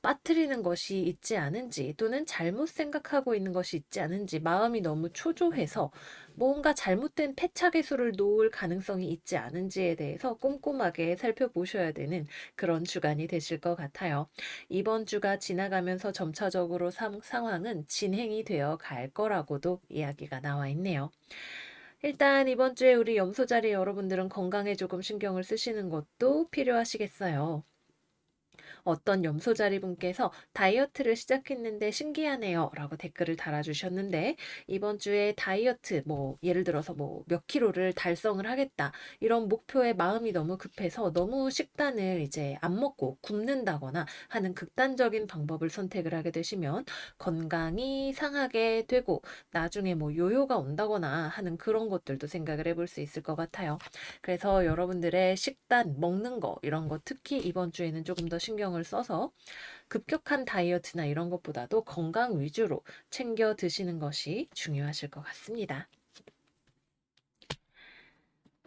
빠뜨리는 것이 있지 않은지 또는 잘못 생각하고 있는 것이 있지 않은지 마음이 너무 초조해서 뭔가 잘못된 패착의 수를 놓을 가능성이 있지 않은지에 대해서 꼼꼼하게 살펴보셔야 되는 그런 주간이 되실 것 같아요. 이번 주가 지나가면서 점차적으로 상황은 진행이 되어 갈 거라고도 이야기가 나와 있네요. 일단 이번 주에 우리 염소자리 여러분들은 건강에 조금 신경을 쓰시는 것도 필요하시겠어요. 어떤 염소자리 분께서 다이어트를 시작했는데 신기하네요 라고 댓글을 달아주셨는데, 이번 주에 다이어트 뭐 예를 들어서 뭐 몇 킬로를 달성을 하겠다 이런 목표에 마음이 너무 급해서 너무 식단을 이제 안 먹고 굶는다거나 하는 극단적인 방법을 선택을 하게 되시면 건강이 상하게 되고 나중에 뭐 요요가 온다거나 하는 그런 것들도 생각을 해볼 수 있을 것 같아요. 그래서 여러분들의 식단, 먹는 거 이런 거 특히 이번 주에는 조금 더 신경을 써서 급격한 다이어트나 이런 것보다도 건강 위주로 챙겨 드시는 것이 중요하실 것 같습니다.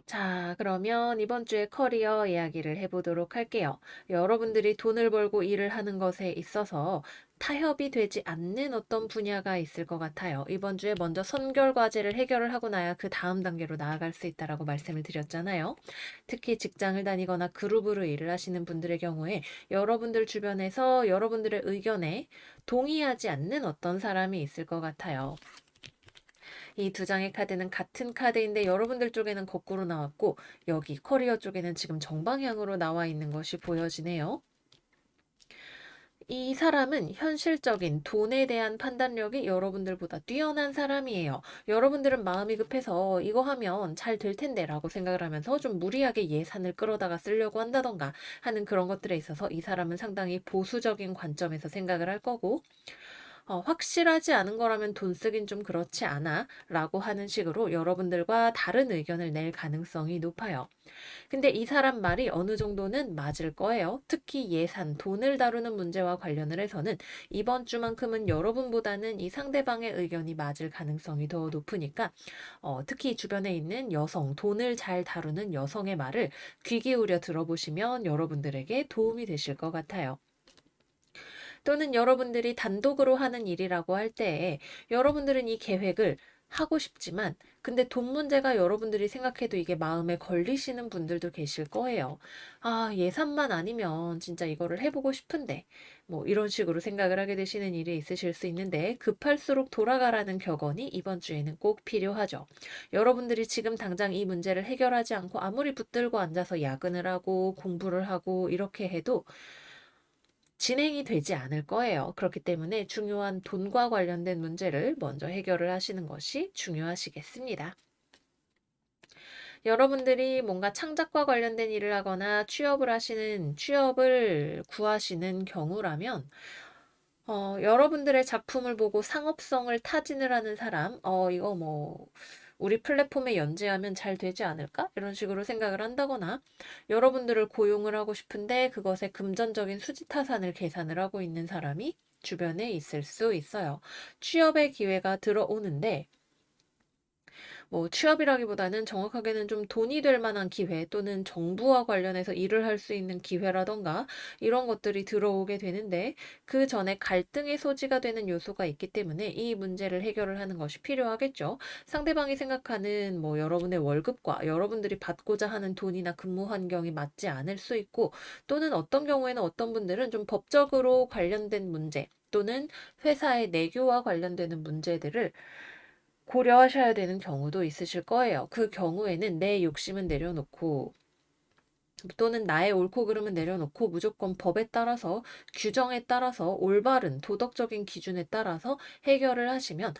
자, 그러면 이번 주에 커리어 이야기를 해보도록 할게요. 여러분들이 돈을 벌고 일을 하는 것에 있어서 타협이 되지 않는 어떤 분야가 있을 것 같아요. 이번 주에 먼저 선결 과제를 해결을 하고 나야 그 다음 단계로 나아갈 수 있다라고 말씀을 드렸잖아요. 특히 직장을 다니거나 그룹으로 일을 하시는 분들의 경우에 여러분들 주변에서 여러분들의 의견에 동의하지 않는 어떤 사람이 있을 것 같아요. 이 두 장의 카드는 같은 카드인데 여러분들 쪽에는 거꾸로 나왔고 여기 커리어 쪽에는 지금 정방향으로 나와 있는 것이 보여지네요. 이 사람은 현실적인 돈에 대한 판단력이 여러분들보다 뛰어난 사람이에요. 여러분들은 마음이 급해서 이거 하면 잘 될 텐데 라고 생각을 하면서 좀 무리하게 예산을 끌어다가 쓰려고 한다던가 하는 그런 것들에 있어서 이 사람은 상당히 보수적인 관점에서 생각을 할 거고, 확실하지 않은 거라면 돈 쓰긴 좀 그렇지 않아 라고 하는 식으로 여러분들과 다른 의견을 낼 가능성이 높아요. 근데 이 사람 말이 어느 정도는 맞을 거예요. 특히 예산, 돈을 다루는 문제와 관련을 해서는 이번 주만큼은 여러분보다는 이 상대방의 의견이 맞을 가능성이 더 높으니까 특히 주변에 있는 여성, 돈을 잘 다루는 여성의 말을 귀 기울여 들어보시면 여러분들에게 도움이 되실 것 같아요. 또는 여러분들이 단독으로 하는 일이라고 할 때에 여러분들은 이 계획을 하고 싶지만 근데 돈 문제가 여러분들이 생각해도 이게 마음에 걸리시는 분들도 계실 거예요. 아, 예산만 아니면 진짜 이거를 해보고 싶은데 뭐 이런 식으로 생각을 하게 되시는 일이 있으실 수 있는데 급할수록 돌아가라는 격언이 이번 주에는 꼭 필요하죠. 여러분들이 지금 당장 이 문제를 해결하지 않고 아무리 붙들고 앉아서 야근을 하고 공부를 하고 이렇게 해도 진행이 되지 않을 거예요. 그렇기 때문에 중요한 돈과 관련된 문제를 먼저 해결을 하시는 것이 중요하시겠습니다. 여러분들이 뭔가 창작과 관련된 일을 하거나 취업을 구하시는 경우라면, 여러분들의 작품을 보고 상업성을 타진을 하는 사람, 이거 뭐, 우리 플랫폼에 연재하면 잘 되지 않을까? 이런 식으로 생각을 한다거나, 여러분들을 고용을 하고 싶은데 그것에 금전적인 수지타산을 계산을 하고 있는 사람이 주변에 있을 수 있어요. 취업의 기회가 들어오는데, 뭐 취업이라기보다는 정확하게는 좀 돈이 될 만한 기회 또는 정부와 관련해서 일을 할 수 있는 기회라던가 이런 것들이 들어오게 되는데 그 전에 갈등의 소지가 되는 요소가 있기 때문에 이 문제를 해결을 하는 것이 필요하겠죠. 상대방이 생각하는 뭐 여러분의 월급과 여러분들이 받고자 하는 돈이나 근무 환경이 맞지 않을 수 있고 또는 어떤 경우에는 어떤 분들은 좀 법적으로 관련된 문제 또는 회사의 내교와 관련되는 문제들을 고려하셔야 되는 경우도 있으실 거예요. 그 경우에는 내 욕심은 내려놓고 또는 나의 옳고 그름은 내려놓고 무조건 법에 따라서 규정에 따라서 올바른 도덕적인 기준에 따라서 해결을 하시면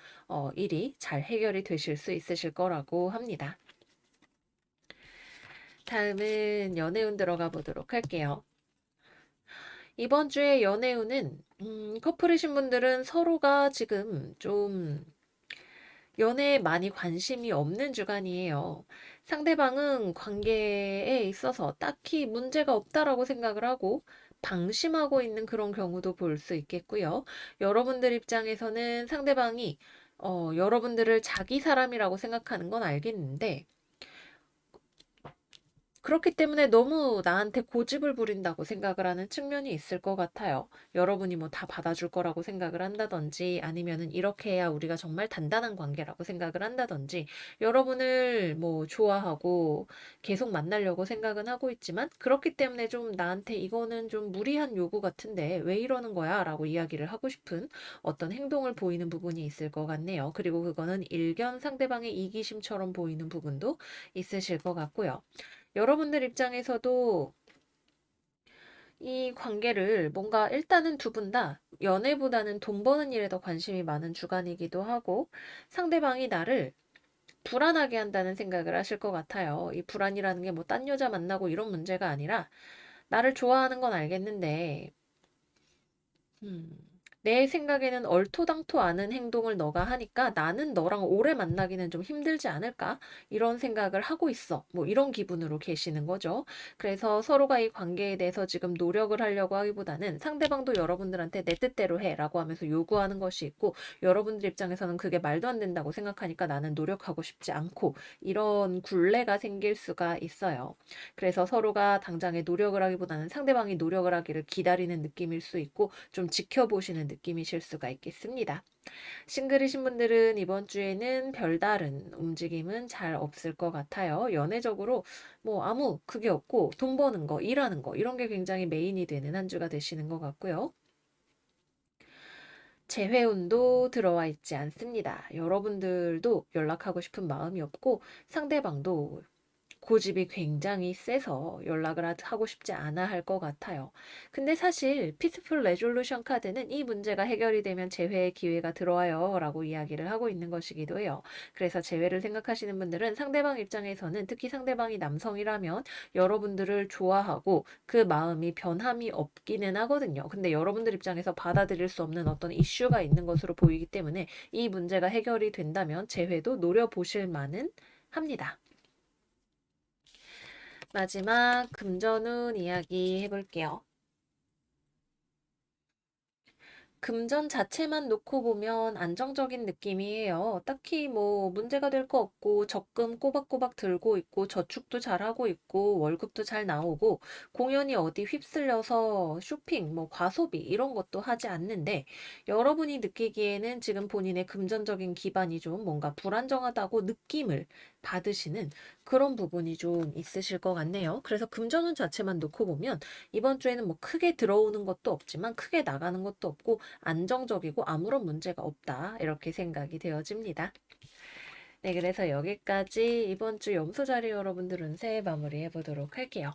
일이 잘 해결이 되실 수 있으실 거라고 합니다. 다음은 연애운 들어가 보도록 할게요. 이번 주에 연애운은 커플이신 분들은 서로가 지금 좀 연애에 많이 관심이 없는 주간이에요. 상대방은 관계에 있어서 딱히 문제가 없다라고 생각을 하고 방심하고 있는 그런 경우도 볼 수 있겠고요. 여러분들 입장에서는 상대방이 여러분들을 자기 사람이라고 생각하는 건 알겠는데 그렇기 때문에 너무 나한테 고집을 부린다고 생각을 하는 측면이 있을 것 같아요. 여러분이 뭐 다 받아줄 거라고 생각을 한다든지 아니면은 이렇게 해야 우리가 정말 단단한 관계라고 생각을 한다든지 여러분을 뭐 좋아하고 계속 만나려고 생각은 하고 있지만 그렇기 때문에 좀 나한테 이거는 좀 무리한 요구 같은데 왜 이러는 거야? 라고 이야기를 하고 싶은 어떤 행동을 보이는 부분이 있을 것 같네요. 그리고 그거는 일견 상대방의 이기심처럼 보이는 부분도 있으실 것 같고요. 여러분들 입장에서도 이 관계를 뭔가 일단은 두 분 다 연애보다는 돈 버는 일에 더 관심이 많은 주간이기도 하고 상대방이 나를 불안하게 한다는 생각을 하실 것 같아요. 이 불안이라는 게 뭐 딴 여자 만나고 이런 문제가 아니라 나를 좋아하는 건 알겠는데 음. 내 생각에는 얼토당토 않은 행동을 너가 하니까 나는 너랑 오래 만나기는 좀 힘들지 않을까? 이런 생각을 하고 있어. 뭐 이런 기분으로 계시는 거죠. 그래서 서로가 이 관계에 대해서 지금 노력을 하려고 하기보다는 상대방도 여러분들한테 내 뜻대로 해 라고 하면서 요구하는 것이 있고 여러분들 입장에서는 그게 말도 안 된다고 생각하니까 나는 노력하고 싶지 않고 이런 굴레가 생길 수가 있어요. 그래서 서로가 당장에 노력을 하기보다는 상대방이 노력을 하기를 기다리는 느낌일 수 있고 좀 지켜보시는 느낌이실 수가 있겠습니다. 싱글이신 분들은 이번 주에는 별다른 움직임은 잘 없을 것 같아요. 연애적으로 뭐 아무 그게 없고 돈 버는 거, 일하는 거 이런 게 굉장히 메인이 되는 한 주가 되시는 것 같고요. 재회운도 들어와 있지 않습니다. 여러분들도 연락하고 싶은 마음이 없고 상대방도 고집이 굉장히 세서 연락을 하고 싶지 않아 할 것 같아요. 근데 사실 피스풀 레졸루션 카드는 이 문제가 해결이 되면 재회의 기회가 들어와요 라고 이야기를 하고 있는 것이기도 해요. 그래서 재회를 생각하시는 분들은 상대방 입장에서는 특히 상대방이 남성이라면 여러분들을 좋아하고 그 마음이 변함이 없기는 하거든요. 근데 여러분들 입장에서 받아들일 수 없는 어떤 이슈가 있는 것으로 보이기 때문에 이 문제가 해결이 된다면 재회도 노려보실 만은 합니다. 마지막 금전운 이야기 해볼게요. 금전 자체만 놓고 보면 안정적인 느낌이에요. 딱히 뭐 문제가 될 거 없고 적금 꼬박꼬박 들고 있고 저축도 잘하고 있고 월급도 잘 나오고 공연이 어디 휩쓸려서 쇼핑, 뭐 과소비 이런 것도 하지 않는데 여러분이 느끼기에는 지금 본인의 금전적인 기반이 좀 뭔가 불안정하다고 느낌을 받으시는 그런 부분이 좀 있으실 것 같네요. 그래서 금전운 자체만 놓고 보면 이번 주에는 뭐 크게 들어오는 것도 없지만 크게 나가는 것도 없고 안정적이고 아무런 문제가 없다. 이렇게 생각이 되어집니다. 네, 그래서 여기까지 이번 주 염소자리 여러분들 운세 마무리해 보도록 할게요.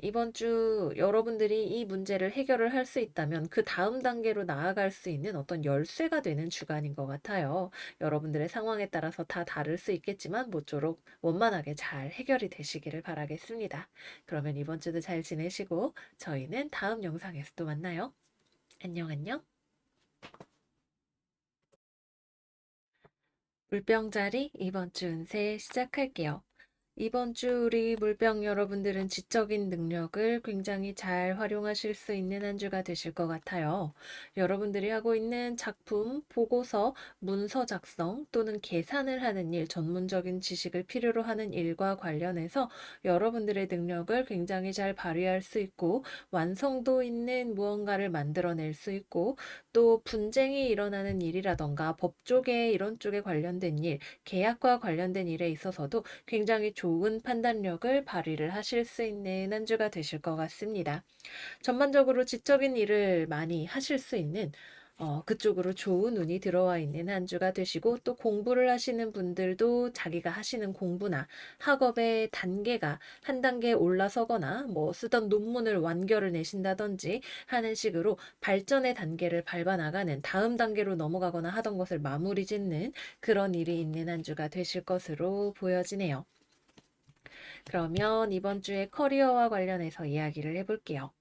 이번 주 여러분들이 이 문제를 해결을 할 수 있다면 그 다음 단계로 나아갈 수 있는 어떤 열쇠가 되는 주간인 것 같아요. 여러분들의 상황에 따라서 다 다를 수 있겠지만 모쪼록 원만하게 잘 해결이 되시기를 바라겠습니다. 그러면 이번 주도 잘 지내시고 저희는 다음 영상에서 또 만나요. 안녕, 안녕. 물병자리 이번 주 운세 시작할게요. 이번 주 우리 물병 여러분들은 지적인 능력을 굉장히 잘 활용하실 수 있는 한 주가 되실 것 같아요. 여러분들이 하고 있는 작품, 보고서, 문서 작성 또는 계산을 하는 일, 전문적인 지식을 필요로 하는 일과 관련해서 여러분들의 능력을 굉장히 잘 발휘할 수 있고 완성도 있는 무언가를 만들어낼 수 있고 또 분쟁이 일어나는 일이라던가 법 쪽에 이런 쪽에 관련된 일, 계약과 관련된 일에 있어서도 굉장히 좋은 판단력을 발휘를 하실 수 있는 한 주가 되실 것 같습니다. 전반적으로 지적인 일을 많이 하실 수 있는 그쪽으로 좋은 운이 들어와 있는 한 주가 되시고 또 공부를 하시는 분들도 자기가 하시는 공부나 학업의 단계가 한 단계 올라서거나 뭐 쓰던 논문을 완결을 내신다든지 하는 식으로 발전의 단계를 밟아 나가는 다음 단계로 넘어가거나 하던 것을 마무리 짓는 그런 일이 있는 한 주가 되실 것으로 보여지네요. 그러면 이번 주에 커리어와 관련해서 이야기를 해볼게요.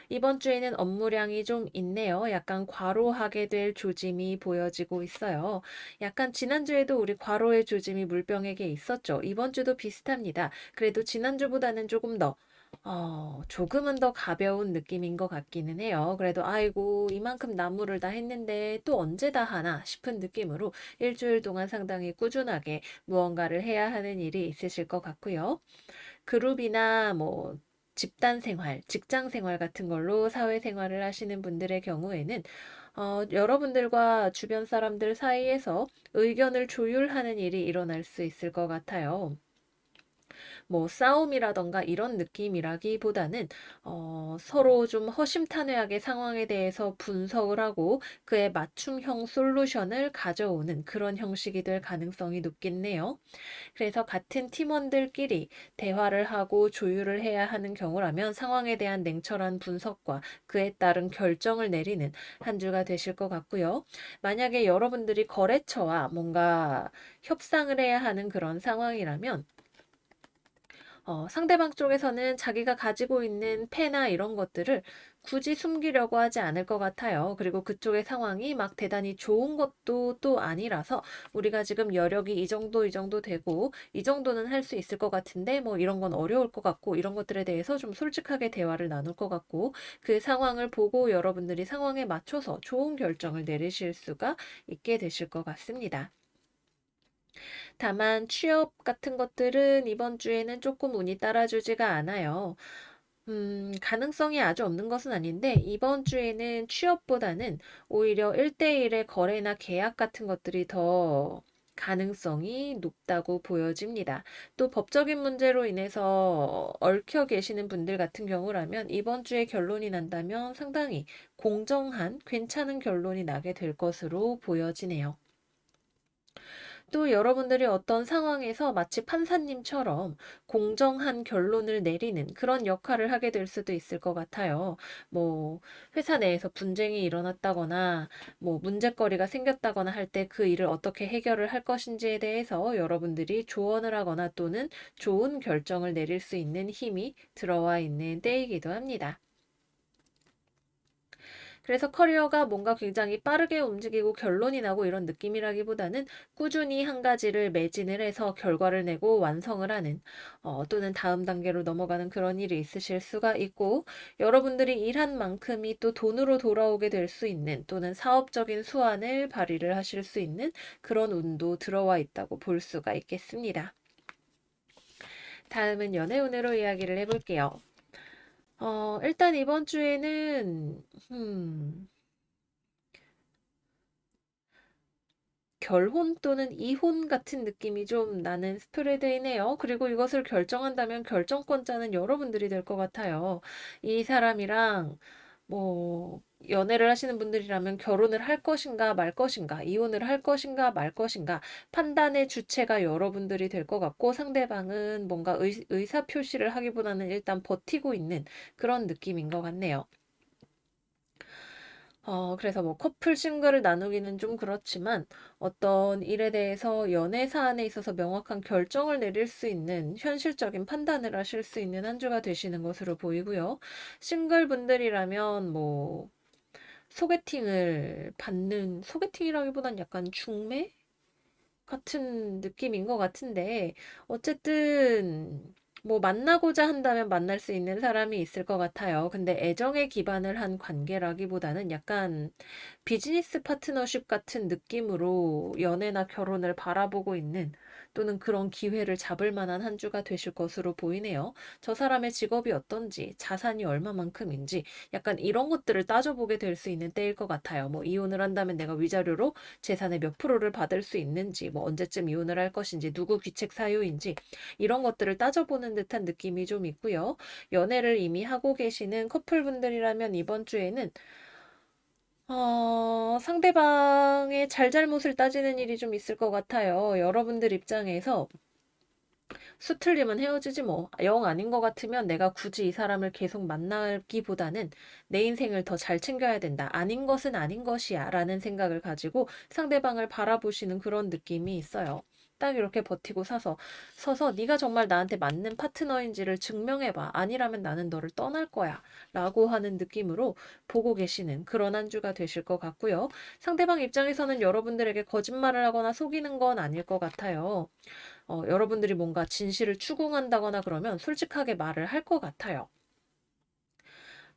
이번 주에는 업무량이 좀 있네요. 약간 과로하게 될 조짐이 보여지고 있어요. 약간 지난주에도 우리 과로의 조짐이 물병에게 있었죠. 이번 주도 비슷합니다. 그래도 지난주보다는 조금 더 조금은 더 가벼운 느낌인 것 같기는 해요. 그래도 아이고 이만큼 나무를 다 했는데 또 언제 다 하나 싶은 느낌으로 일주일 동안 상당히 꾸준하게 무언가를 해야 하는 일이 있으실 것 같고요. 그룹이나 뭐 집단 생활, 직장 생활 같은 걸로 사회 생활을 하시는 분들의 경우에는 여러분들과 주변 사람들 사이에서 의견을 조율하는 일이 일어날 수 있을 것 같아요. 뭐 싸움이라던가 이런 느낌이라기보다는 서로 좀 허심탄회하게 상황에 대해서 분석을 하고 그에 맞춤형 솔루션을 가져오는 그런 형식이 될 가능성이 높겠네요. 그래서 같은 팀원들끼리 대화를 하고 조율을 해야 하는 경우라면 상황에 대한 냉철한 분석과 그에 따른 결정을 내리는 한 주가 되실 것 같고요. 만약에 여러분들이 거래처와 뭔가 협상을 해야 하는 그런 상황이라면 상대방 쪽에서는 자기가 가지고 있는 패나 이런 것들을 굳이 숨기려고 하지 않을 것 같아요. 그리고 그쪽의 상황이 막 대단히 좋은 것도 또 아니라서 우리가 지금 여력이 이 정도 되고 이 정도는 할 수 있을 것 같은데 뭐 이런 건 어려울 것 같고 이런 것들에 대해서 좀 솔직하게 대화를 나눌 것 같고 그 상황을 보고 여러분들이 상황에 맞춰서 좋은 결정을 내리실 수가 있게 되실 것 같습니다. 다만 취업 같은 것들은 이번 주에는 조금 운이 따라주지가 않아요. 가능성이 아주 없는 것은 아닌데 이번 주에는 취업보다는 오히려 1대1의 거래나 계약 같은 것들이 더 가능성이 높다고 보여집니다. 또 법적인 문제로 인해서 얽혀 계시는 분들 같은 경우라면 이번 주에 결론이 난다면 상당히 공정한 괜찮은 결론이 나게 될 것으로 보여지네요. 또 여러분들이 어떤 상황에서 마치 판사님처럼 공정한 결론을 내리는 그런 역할을 하게 될 수도 있을 것 같아요. 뭐, 회사 내에서 분쟁이 일어났다거나, 뭐, 문제거리가 생겼다거나 할 때 그 일을 어떻게 해결을 할 것인지에 대해서 여러분들이 조언을 하거나 또는 좋은 결정을 내릴 수 있는 힘이 들어와 있는 때이기도 합니다. 그래서 커리어가 뭔가 굉장히 빠르게 움직이고 결론이 나고 이런 느낌이라기보다는 꾸준히 한 가지를 매진을 해서 결과를 내고 완성을 하는 또는 다음 단계로 넘어가는 그런 일이 있으실 수가 있고 여러분들이 일한 만큼이 또 돈으로 돌아오게 될 수 있는 또는 사업적인 수완을 발휘를 하실 수 있는 그런 운도 들어와 있다고 볼 수가 있겠습니다. 다음은 연애운으로 이야기를 해볼게요. 일단 이번 주에는 결혼 또는 이혼 같은 느낌이 좀 나는 스프레드이네요. 그리고 이것을 결정한다면 결정권자는 여러분들이 될 것 같아요. 이 사람이랑 뭐 연애를 하시는 분들이라면 결혼을 할 것인가 말 것인가, 이혼을 할 것인가 말 것인가 판단의 주체가 여러분들이 될 것 같고 상대방은 뭔가 의사 표시를 하기보다는 일단 버티고 있는 그런 느낌인 것 같네요. 그래서 뭐 커플 싱글을 나누기는 좀 그렇지만 어떤 일에 대해서 연애 사안에 있어서 명확한 결정을 내릴 수 있는 현실적인 판단을 하실 수 있는 한 주가 되시는 것으로 보이고요. 싱글 분들이라면 뭐 소개팅이라기보단 약간 중매 같은 느낌인 것 같은데, 어쨌든, 뭐, 만나고자 한다면 만날 수 있는 사람이 있을 것 같아요. 근데 애정에 기반을 한 관계라기보다는 약간 비즈니스 파트너십 같은 느낌으로 연애나 결혼을 바라보고 있는 또는 그런 기회를 잡을 만한 한 주가 되실 것으로 보이네요. 저 사람의 직업이 어떤지, 자산이 얼마만큼인지, 약간 이런 것들을 따져보게 될 수 있는 때일 것 같아요. 뭐, 이혼을 한다면 내가 위자료로 재산의 몇 프로를 받을 수 있는지, 뭐 언제쯤 이혼을 할 것인지, 누구 귀책 사유인지 이런 것들을 따져보는 듯한 느낌이 좀 있고요. 연애를 이미 하고 계시는 커플분들이라면 이번 주에는 상대방의 잘잘못을 따지는 일이 좀 있을 것 같아요. 여러분들 입장에서 수틀리면 헤어지지 뭐. 영 아닌 것 같으면 내가 굳이 이 사람을 계속 만나기보다는 내 인생을 더 잘 챙겨야 된다. 아닌 것은 아닌 것이야. 라는 생각을 가지고 상대방을 바라보시는 그런 느낌이 있어요. 딱 이렇게 버티고 서서 네가 정말 나한테 맞는 파트너인지를 증명해봐. 아니라면 나는 너를 떠날 거야. 라고 하는 느낌으로 보고 계시는 그런 한 주가 되실 것 같고요. 상대방 입장에서는 여러분들에게 거짓말을 하거나 속이는 건 아닐 것 같아요. 여러분들이 뭔가 진실을 추궁한다거나 그러면 솔직하게 말을 할 것 같아요.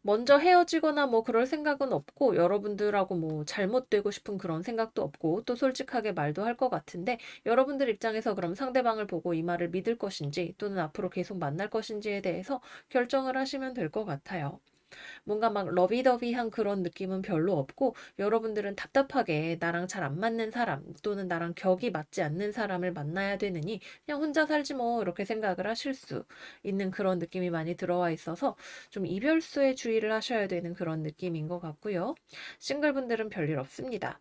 먼저 헤어지거나 뭐 그럴 생각은 없고 여러분들하고 뭐 잘못되고 싶은 그런 생각도 없고 또 솔직하게 말도 할 것 같은데 여러분들 입장에서 그럼 상대방을 보고 이 말을 믿을 것인지 또는 앞으로 계속 만날 것인지에 대해서 결정을 하시면 될 것 같아요. 뭔가 막 러비더비한 그런 느낌은 별로 없고 여러분들은 답답하게 나랑 잘 안 맞는 사람 또는 나랑 격이 맞지 않는 사람을 만나야 되느니 그냥 혼자 살지 뭐 이렇게 생각을 하실 수 있는 그런 느낌이 많이 들어와 있어서 좀 이별수에 주의를 하셔야 되는 그런 느낌인 것 같고요. 싱글분들은 별일 없습니다.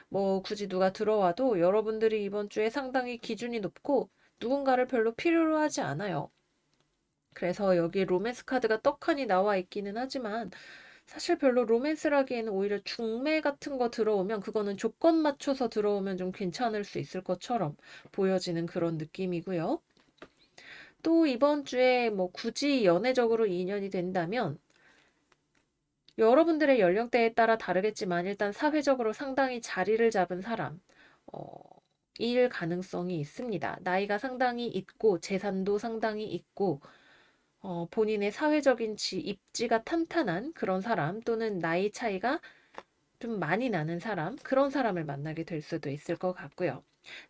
뭐 굳이 누가 들어와도 여러분들이 이번 주에 상당히 기준이 높고 누군가를 별로 필요로 하지 않아요. 그래서 여기 로맨스 카드가 떡하니 나와 있기는 하지만 사실 별로 로맨스라기에는 오히려 중매 같은 거 들어오면 그거는 조건 맞춰서 들어오면 좀 괜찮을 수 있을 것처럼 보여지는 그런 느낌이고요. 또 이번 주에 뭐 굳이 연애적으로 인연이 된다면 여러분들의 연령대에 따라 다르겠지만 일단 사회적으로 상당히 자리를 잡은 사람, 어, 일 가능성이 있습니다. 나이가 상당히 있고 재산도 상당히 있고 본인의 사회적인 입지가 탄탄한 그런 사람 또는 나이 차이가 좀 많이 나는 사람, 그런 사람을 만나게 될 수도 있을 것 같고요.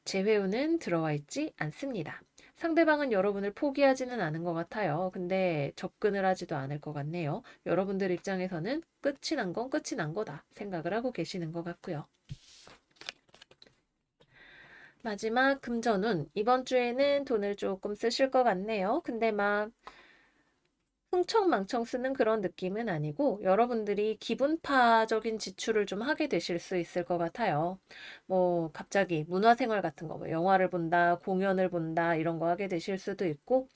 재회운은 들어와 있지 않습니다. 상대방은 여러분을 포기하지는 않은 것 같아요. 근데 접근을 하지도 않을 것 같네요. 여러분들 입장에서는 끝이 난 건 끝이 난 거다 생각을 하고 계시는 것 같고요. 마지막 금전운. 이번 주에는 돈을 조금 쓰실 것 같네요. 근데 막 흥청망청 쓰는 그런 느낌은 아니고 여러분들이 기분파적인 지출을 좀 하게 되실 수 있을 것 같아요. 뭐 갑자기 문화생활 같은 거, 뭐 영화를 본다, 공연을 본다 이런 거 하게 되실 수도 있고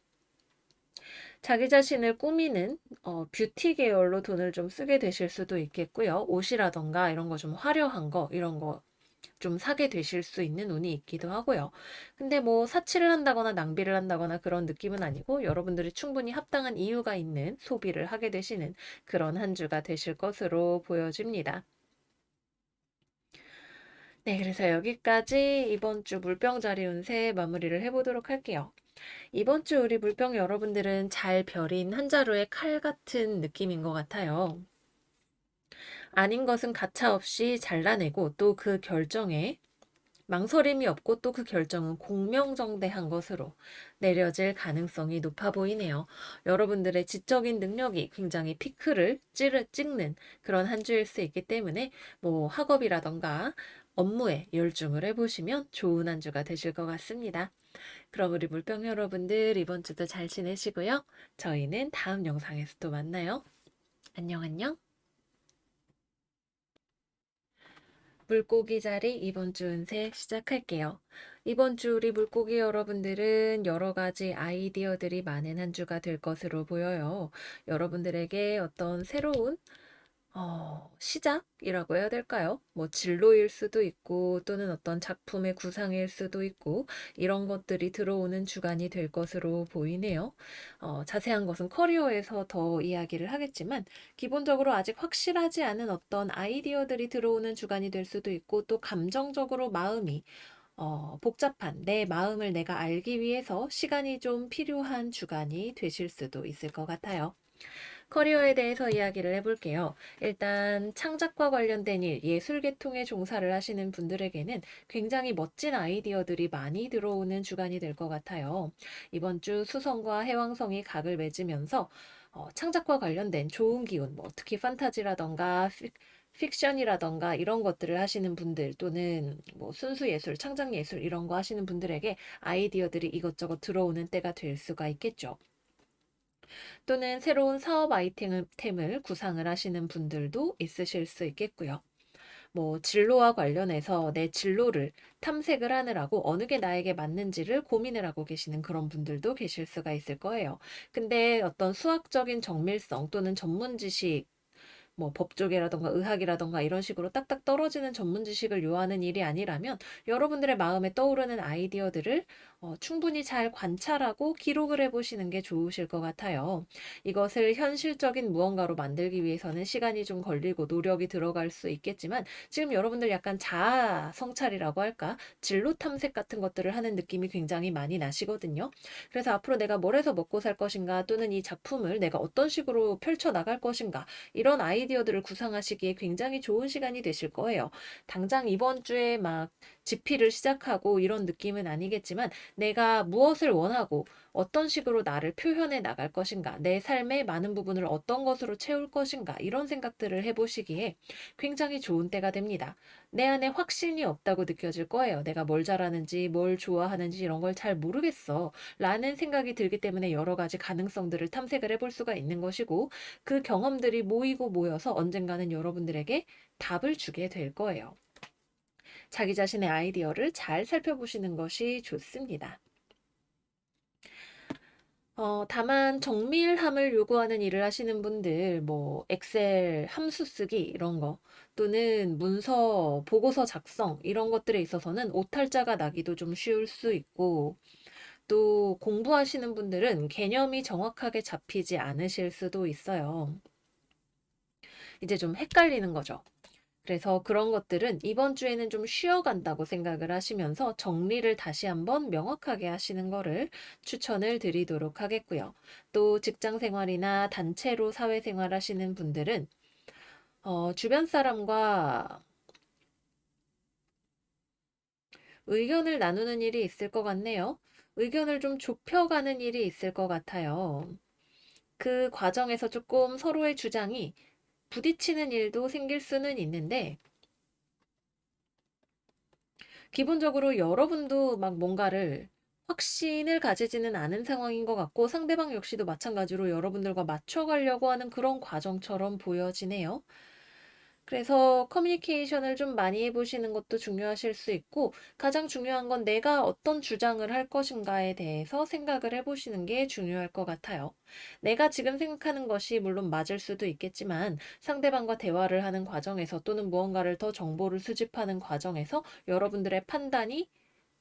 자기 자신을 꾸미는 뷰티 계열로 돈을 좀 쓰게 되실 수도 있겠고요. 옷이라던가 이런 거 좀 화려한 거 이런 거 좀 사게 되실 수 있는 운이 있기도 하고요. 근데 뭐 사치를 한다거나 낭비를 한다거나 그런 느낌은 아니고 여러분들이 충분히 합당한 이유가 있는 소비를 하게 되시는 그런 한 주가 되실 것으로 보여집니다. 네, 그래서 여기까지 이번 주 물병자리 운세 마무리를 해보도록 할게요. 이번 주 우리 물병 여러분들은 잘 벼린 한 자루의 칼 같은 느낌인 것 같아요. 아닌 것은 가차없이 잘라내고 또 그 결정에 망설임이 없고 또 그 결정은 공명정대한 것으로 내려질 가능성이 높아 보이네요. 여러분들의 지적인 능력이 굉장히 피크를 찍는 그런 한 주일 수 있기 때문에 뭐 학업이라던가 업무에 열중을 해보시면 좋은 한 주가 되실 것 같습니다. 그럼 우리 물병 여러분들 이번 주도 잘 지내시고요. 저희는 다음 영상에서 또 만나요. 안녕 안녕. 물고기 자리 이번 주 운세 시작할게요. 이번 주 우리 물고기 여러분들은 여러 가지 아이디어들이 많은 한 주가 될 것으로 보여요. 여러분들에게 어떤 새로운 시작이라고 해야 될까요? 뭐 진로일 수도 있고 또는 어떤 작품의 구상일 수도 있고 이런 것들이 들어오는 주간이 될 것으로 보이네요. 자세한 것은 커리어에서 더 이야기를 하겠지만 기본적으로 아직 확실하지 않은 어떤 아이디어들이 들어오는 주간이 될 수도 있고 또 감정적으로 마음이 복잡한 내 마음을 내가 알기 위해서 시간이 좀 필요한 주간이 되실 수도 있을 것 같아요. 커리어에 대해서 이야기를 해볼게요. 일단 창작과 관련된 일, 예술 계통에 종사를 하시는 분들에게는 굉장히 멋진 아이디어들이 많이 들어오는 주간이 될 것 같아요. 이번 주 수성과 해왕성이 각을 맺으면서 창작과 관련된 좋은 기운, 뭐 특히 판타지라던가 픽션이라던가 이런 것들을 하시는 분들 또는 뭐 순수 예술, 창작 예술 이런 거 하시는 분들에게 아이디어들이 이것저것 들어오는 때가 될 수가 있겠죠. 또는 새로운 사업 아이템을 구상을 하시는 분들도 있으실 수 있겠고요. 뭐 진로와 관련해서 내 진로를 탐색을 하느라고 어느 게 나에게 맞는지를 고민을 하고 계시는 그런 분들도 계실 수가 있을 거예요. 근데 어떤 수학적인 정밀성 또는 전문 지식 뭐 법조계라던가 의학이라던가 이런 식으로 딱딱 떨어지는 전문 지식을 요하는 일이 아니라면 여러분들의 마음에 떠오르는 아이디어들을 충분히 잘 관찰하고 기록을 해보시는 게 좋으실 것 같아요. 이것을 현실적인 무언가로 만들기 위해서는 시간이 좀 걸리고 노력이 들어갈 수 있겠지만 지금 여러분들 약간 자아 성찰이라고 할까? 진로 탐색 같은 것들을 하는 느낌이 굉장히 많이 나시거든요. 그래서 앞으로 내가 뭘 해서 먹고 살 것인가 또는 이 작품을 내가 어떤 식으로 펼쳐 나갈 것인가 이런 아이디어들을 구상하시기에 굉장히 좋은 시간이 되실 거예요. 당장 이번 주에 막 집필을 시작하고 이런 느낌은 아니겠지만 내가 무엇을 원하고 어떤 식으로 나를 표현해 나갈 것인가, 내 삶의 많은 부분을 어떤 것으로 채울 것인가 이런 생각들을 해보시기에 굉장히 좋은 때가 됩니다. 내 안에 확신이 없다고 느껴질 거예요. 내가 뭘 잘하는지, 뭘 좋아하는지 이런 걸 잘 모르겠어. 라는 생각이 들기 때문에 여러 가지 가능성들을 탐색을 해볼 수가 있는 것이고 그 경험들이 모이고 모여서 언젠가는 여러분들에게 답을 주게 될 거예요. 자기 자신의 아이디어를 잘 살펴보시는 것이 좋습니다. 다만 정밀함을 요구하는 일을 하시는 분들, 뭐 엑셀 함수 쓰기 이런 거 또는 문서, 보고서 작성 이런 것들에 있어서는 오탈자가 나기도 좀 쉬울 수 있고 또 공부하시는 분들은 개념이 정확하게 잡히지 않으실 수도 있어요. 이제 좀 헷갈리는 거죠. 그래서 그런 것들은 이번 주에는 좀 쉬어간다고 생각을 하시면서 정리를 다시 한번 명확하게 하시는 거를 추천을 드리도록 하겠고요. 또 직장 생활이나 단체로 사회생활 하시는 분들은 주변 사람과 의견을 나누는 일이 있을 것 같네요. 의견을 좀 좁혀가는 일이 있을 것 같아요. 그 과정에서 조금 서로의 주장이 부딪히는 일도 생길 수는 있는데 기본적으로 여러분도 막 뭔가를 확신을 가지지는 않은 상황인 것 같고 상대방 역시도 마찬가지로 여러분들과 맞춰가려고 하는 그런 과정처럼 보여지네요. 그래서 커뮤니케이션을 좀 많이 해보시는 것도 중요하실 수 있고 가장 중요한 건 내가 어떤 주장을 할 것인가에 대해서 생각을 해보시는 게 중요할 것 같아요. 내가 지금 생각하는 것이 물론 맞을 수도 있겠지만 상대방과 대화를 하는 과정에서 또는 무언가를 더 정보를 수집하는 과정에서 여러분들의 판단이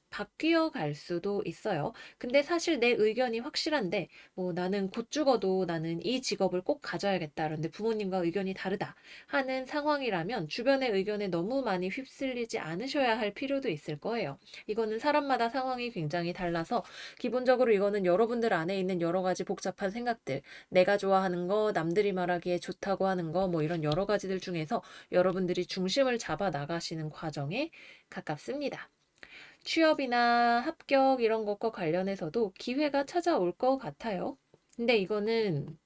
바뀌어 갈 수도 있어요. 근데 사실 내 의견이 확실한데, 뭐 나는 곧 죽어도 나는 이 직업을 꼭 가져야겠다. 그런데 부모님과 의견이 다르다. 하는 상황이라면 주변의 의견에 너무 많이 휩쓸리지 않으셔야 할 필요도 있을 거예요. 이거는 사람마다 상황이 굉장히 달라서 기본적으로 이거는 여러분들 안에 있는 여러 가지 복잡한 생각들, 내가 좋아하는 거, 남들이 말하기에 좋다고 하는 거, 뭐 이런 여러 가지들 중에서 여러분들이 중심을 잡아 나가시는 과정에 가깝습니다. 취업이나 합격 이런 것과 관련해서도 기회가 찾아올 것 같아요. 근데 이거는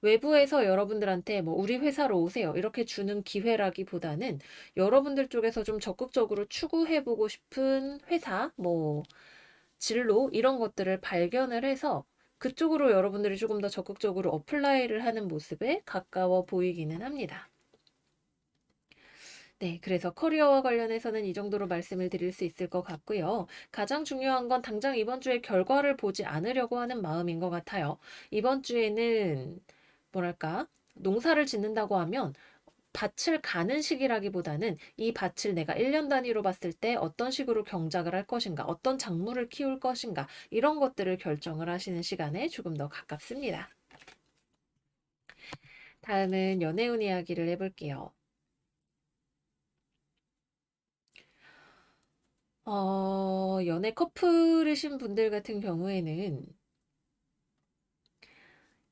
외부에서 여러분들한테 뭐 우리 회사로 오세요. 이렇게 주는 기회라기보다는 여러분들 쪽에서 좀 적극적으로 추구해보고 싶은 회사, 뭐 진로 이런 것들을 발견을 해서 그쪽으로 여러분들이 조금 더 적극적으로 어플라이를 하는 모습에 가까워 보이기는 합니다. 네, 그래서 커리어와 관련해서는 이 정도로 말씀을 드릴 수 있을 것 같고요. 가장 중요한 건 당장 이번 주에 결과를 보지 않으려고 하는 마음인 것 같아요. 이번 주에는 뭐랄까, 농사를 짓는다고 하면 밭을 가는 시기라기보다는 이 밭을 내가 1년 단위로 봤을 때 어떤 식으로 경작을 할 것인가, 어떤 작물을 키울 것인가, 이런 것들을 결정을 하시는 시간에 조금 더 가깝습니다. 다음은 연애운 이야기를 해볼게요. 연애 커플이신 분들 같은 경우에는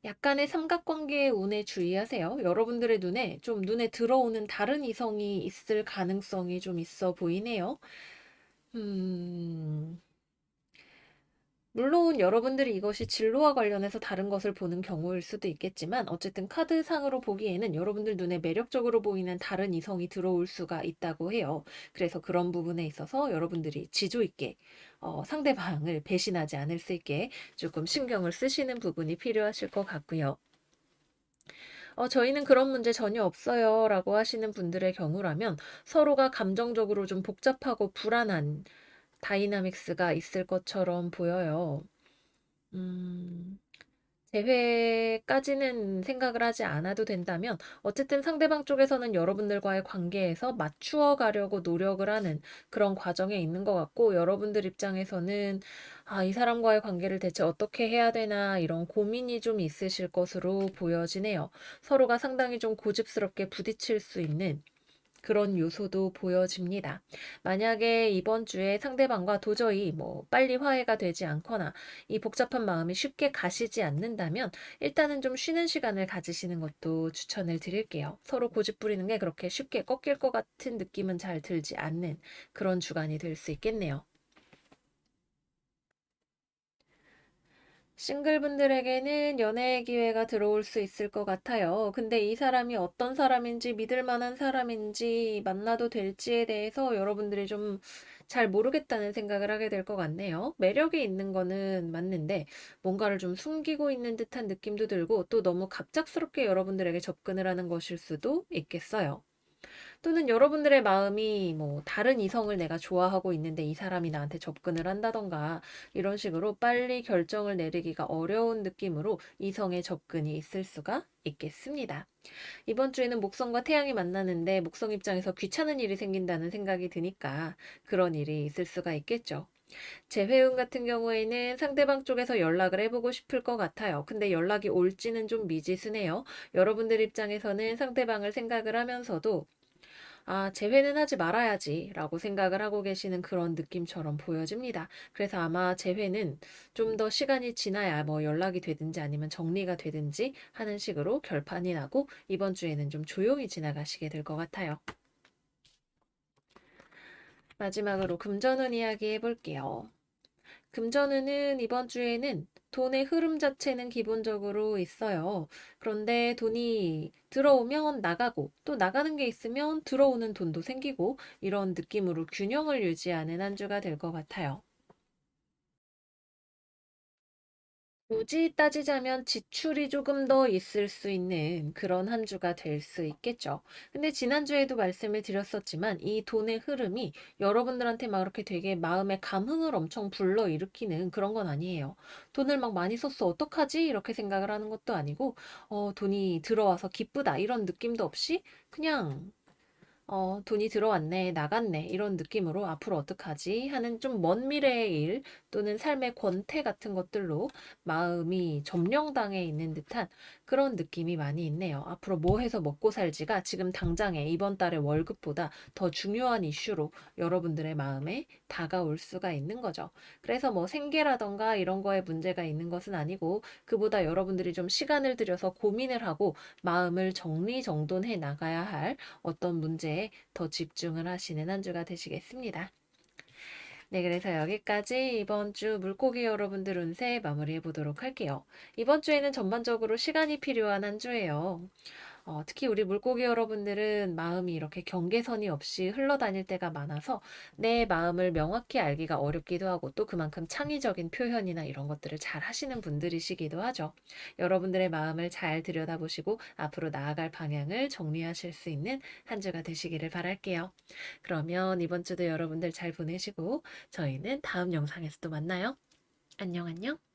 약간의 삼각관계의 운에 주의하세요. 여러분들의 눈에 들어오는 다른 이성이 있을 가능성이 좀 있어 보이네요. 음, 물론 여러분들이 이것이 진로와 관련해서 다른 것을 보는 경우일 수도 있겠지만 어쨌든 카드상으로 보기에는 여러분들 눈에 매력적으로 보이는 다른 이성이 들어올 수가 있다고 해요. 그래서 그런 부분에 있어서 여러분들이 지조 있게 상대방을 배신하지 않을 수 있게 조금 신경을 쓰시는 부분이 필요하실 것 같고요. 저희는 그런 문제 전혀 없어요 라고 하시는 분들의 경우라면 서로가 감정적으로 좀 복잡하고 불안한 다이나믹스가 있을 것처럼 보여요. 음, 재회까지는 생각을 하지 않아도 된다면 어쨌든 상대방 쪽에서는 여러분들과의 관계에서 맞추어 가려고 노력을 하는 그런 과정에 있는 것 같고 여러분들 입장에서는 이 사람과의 관계를 대체 어떻게 해야 되나 이런 고민이 좀 있으실 것으로 보여지네요. 서로가 상당히 좀 고집스럽게 부딪힐 수 있는 그런 요소도 보여집니다. 만약에 이번 주에 상대방과 도저히 뭐 빨리 화해가 되지 않거나 이 복잡한 마음이 쉽게 가시지 않는다면 일단은 좀 쉬는 시간을 가지시는 것도 추천을 드릴게요. 서로 고집 부리는 게 그렇게 쉽게 꺾일 것 같은 느낌은 잘 들지 않는 그런 주간이 될 수 있겠네요. 싱글분들에게는 연애의 기회가 들어올 수 있을 것 같아요. 근데 이 사람이 어떤 사람인지 믿을 만한 사람인지 만나도 될지에 대해서 여러분들이 좀 잘 모르겠다는 생각을 하게 될 것 같네요. 매력이 있는 거는 맞는데 뭔가를 좀 숨기고 있는 듯한 느낌도 들고 또 너무 갑작스럽게 여러분들에게 접근을 하는 것일 수도 있겠어요. 또는 여러분들의 마음이 뭐 다른 이성을 내가 좋아하고 있는데 이 사람이 나한테 접근을 한다던가 이런 식으로 빨리 결정을 내리기가 어려운 느낌으로 이성의 접근이 있을 수가 있겠습니다. 이번 주에는 목성과 태양이 만나는데 목성 입장에서 귀찮은 일이 생긴다는 생각이 드니까 그런 일이 있을 수가 있겠죠. 재회운 같은 경우에는 상대방 쪽에서 연락을 해보고 싶을 것 같아요. 근데 연락이 올지는 좀 미지수네요. 여러분들 입장에서는 상대방을 생각을 하면서도 재회는 하지 말아야지 라고 생각을 하고 계시는 그런 느낌처럼 보여집니다. 그래서 아마 재회는 좀 더 시간이 지나야 뭐 연락이 되든지 아니면 정리가 되든지 하는 식으로 결판이 나고 이번 주에는 좀 조용히 지나가시게 될 것 같아요. 마지막으로 금전운 이야기 해볼게요. 금전운은 이번 주에는 돈의 흐름 자체는 기본적으로 있어요. 그런데 돈이 들어오면 나가고 또 나가는 게 있으면 들어오는 돈도 생기고 이런 느낌으로 균형을 유지하는 한 주가 될 것 같아요. 굳이 따지자면 지출이 조금 더 있을 수 있는 그런 한 주가 될 수 있겠죠. 근데 지난주에도 말씀을 드렸었지만 이 돈의 흐름이 여러분들한테 막 이렇게 되게 마음의 감흥을 엄청 불러일으키는 그런 건 아니에요. 돈을 막 많이 썼어. 어떡하지? 이렇게 생각을 하는 것도 아니고, 돈이 들어와서 기쁘다. 이런 느낌도 없이 그냥 돈이 들어왔네, 나갔네, 이런 느낌으로 앞으로 어떡하지? 하는 좀 먼 미래의 일 또는 삶의 권태 같은 것들로 마음이 점령당해 있는 듯한 그런 느낌이 많이 있네요. 앞으로 뭐 해서 먹고 살지가 지금 당장에 이번 달의 월급보다 더 중요한 이슈로 여러분들의 마음에 다가올 수가 있는 거죠. 그래서 뭐 생계라던가 이런 거에 문제가 있는 것은 아니고 그보다 여러분들이 좀 시간을 들여서 고민을 하고 마음을 정리정돈해 나가야 할 어떤 문제에 더 집중을 하시는 한 주가 되시겠습니다. 네, 그래서 여기까지 이번 주 물고기 여러분들 운세 마무리해 보도록 할게요. 이번 주에는 전반적으로 시간이 필요한 한 주예요. 특히 우리 물고기 여러분들은 마음이 이렇게 경계선이 없이 흘러다닐 때가 많아서 내 마음을 명확히 알기가 어렵기도 하고 또 그만큼 창의적인 표현이나 이런 것들을 잘 하시는 분들이시기도 하죠. 여러분들의 마음을 잘 들여다보시고 앞으로 나아갈 방향을 정리하실 수 있는 한 주가 되시기를 바랄게요. 그러면 이번 주도 여러분들 잘 보내시고 저희는 다음 영상에서 또 만나요. 안녕, 안녕.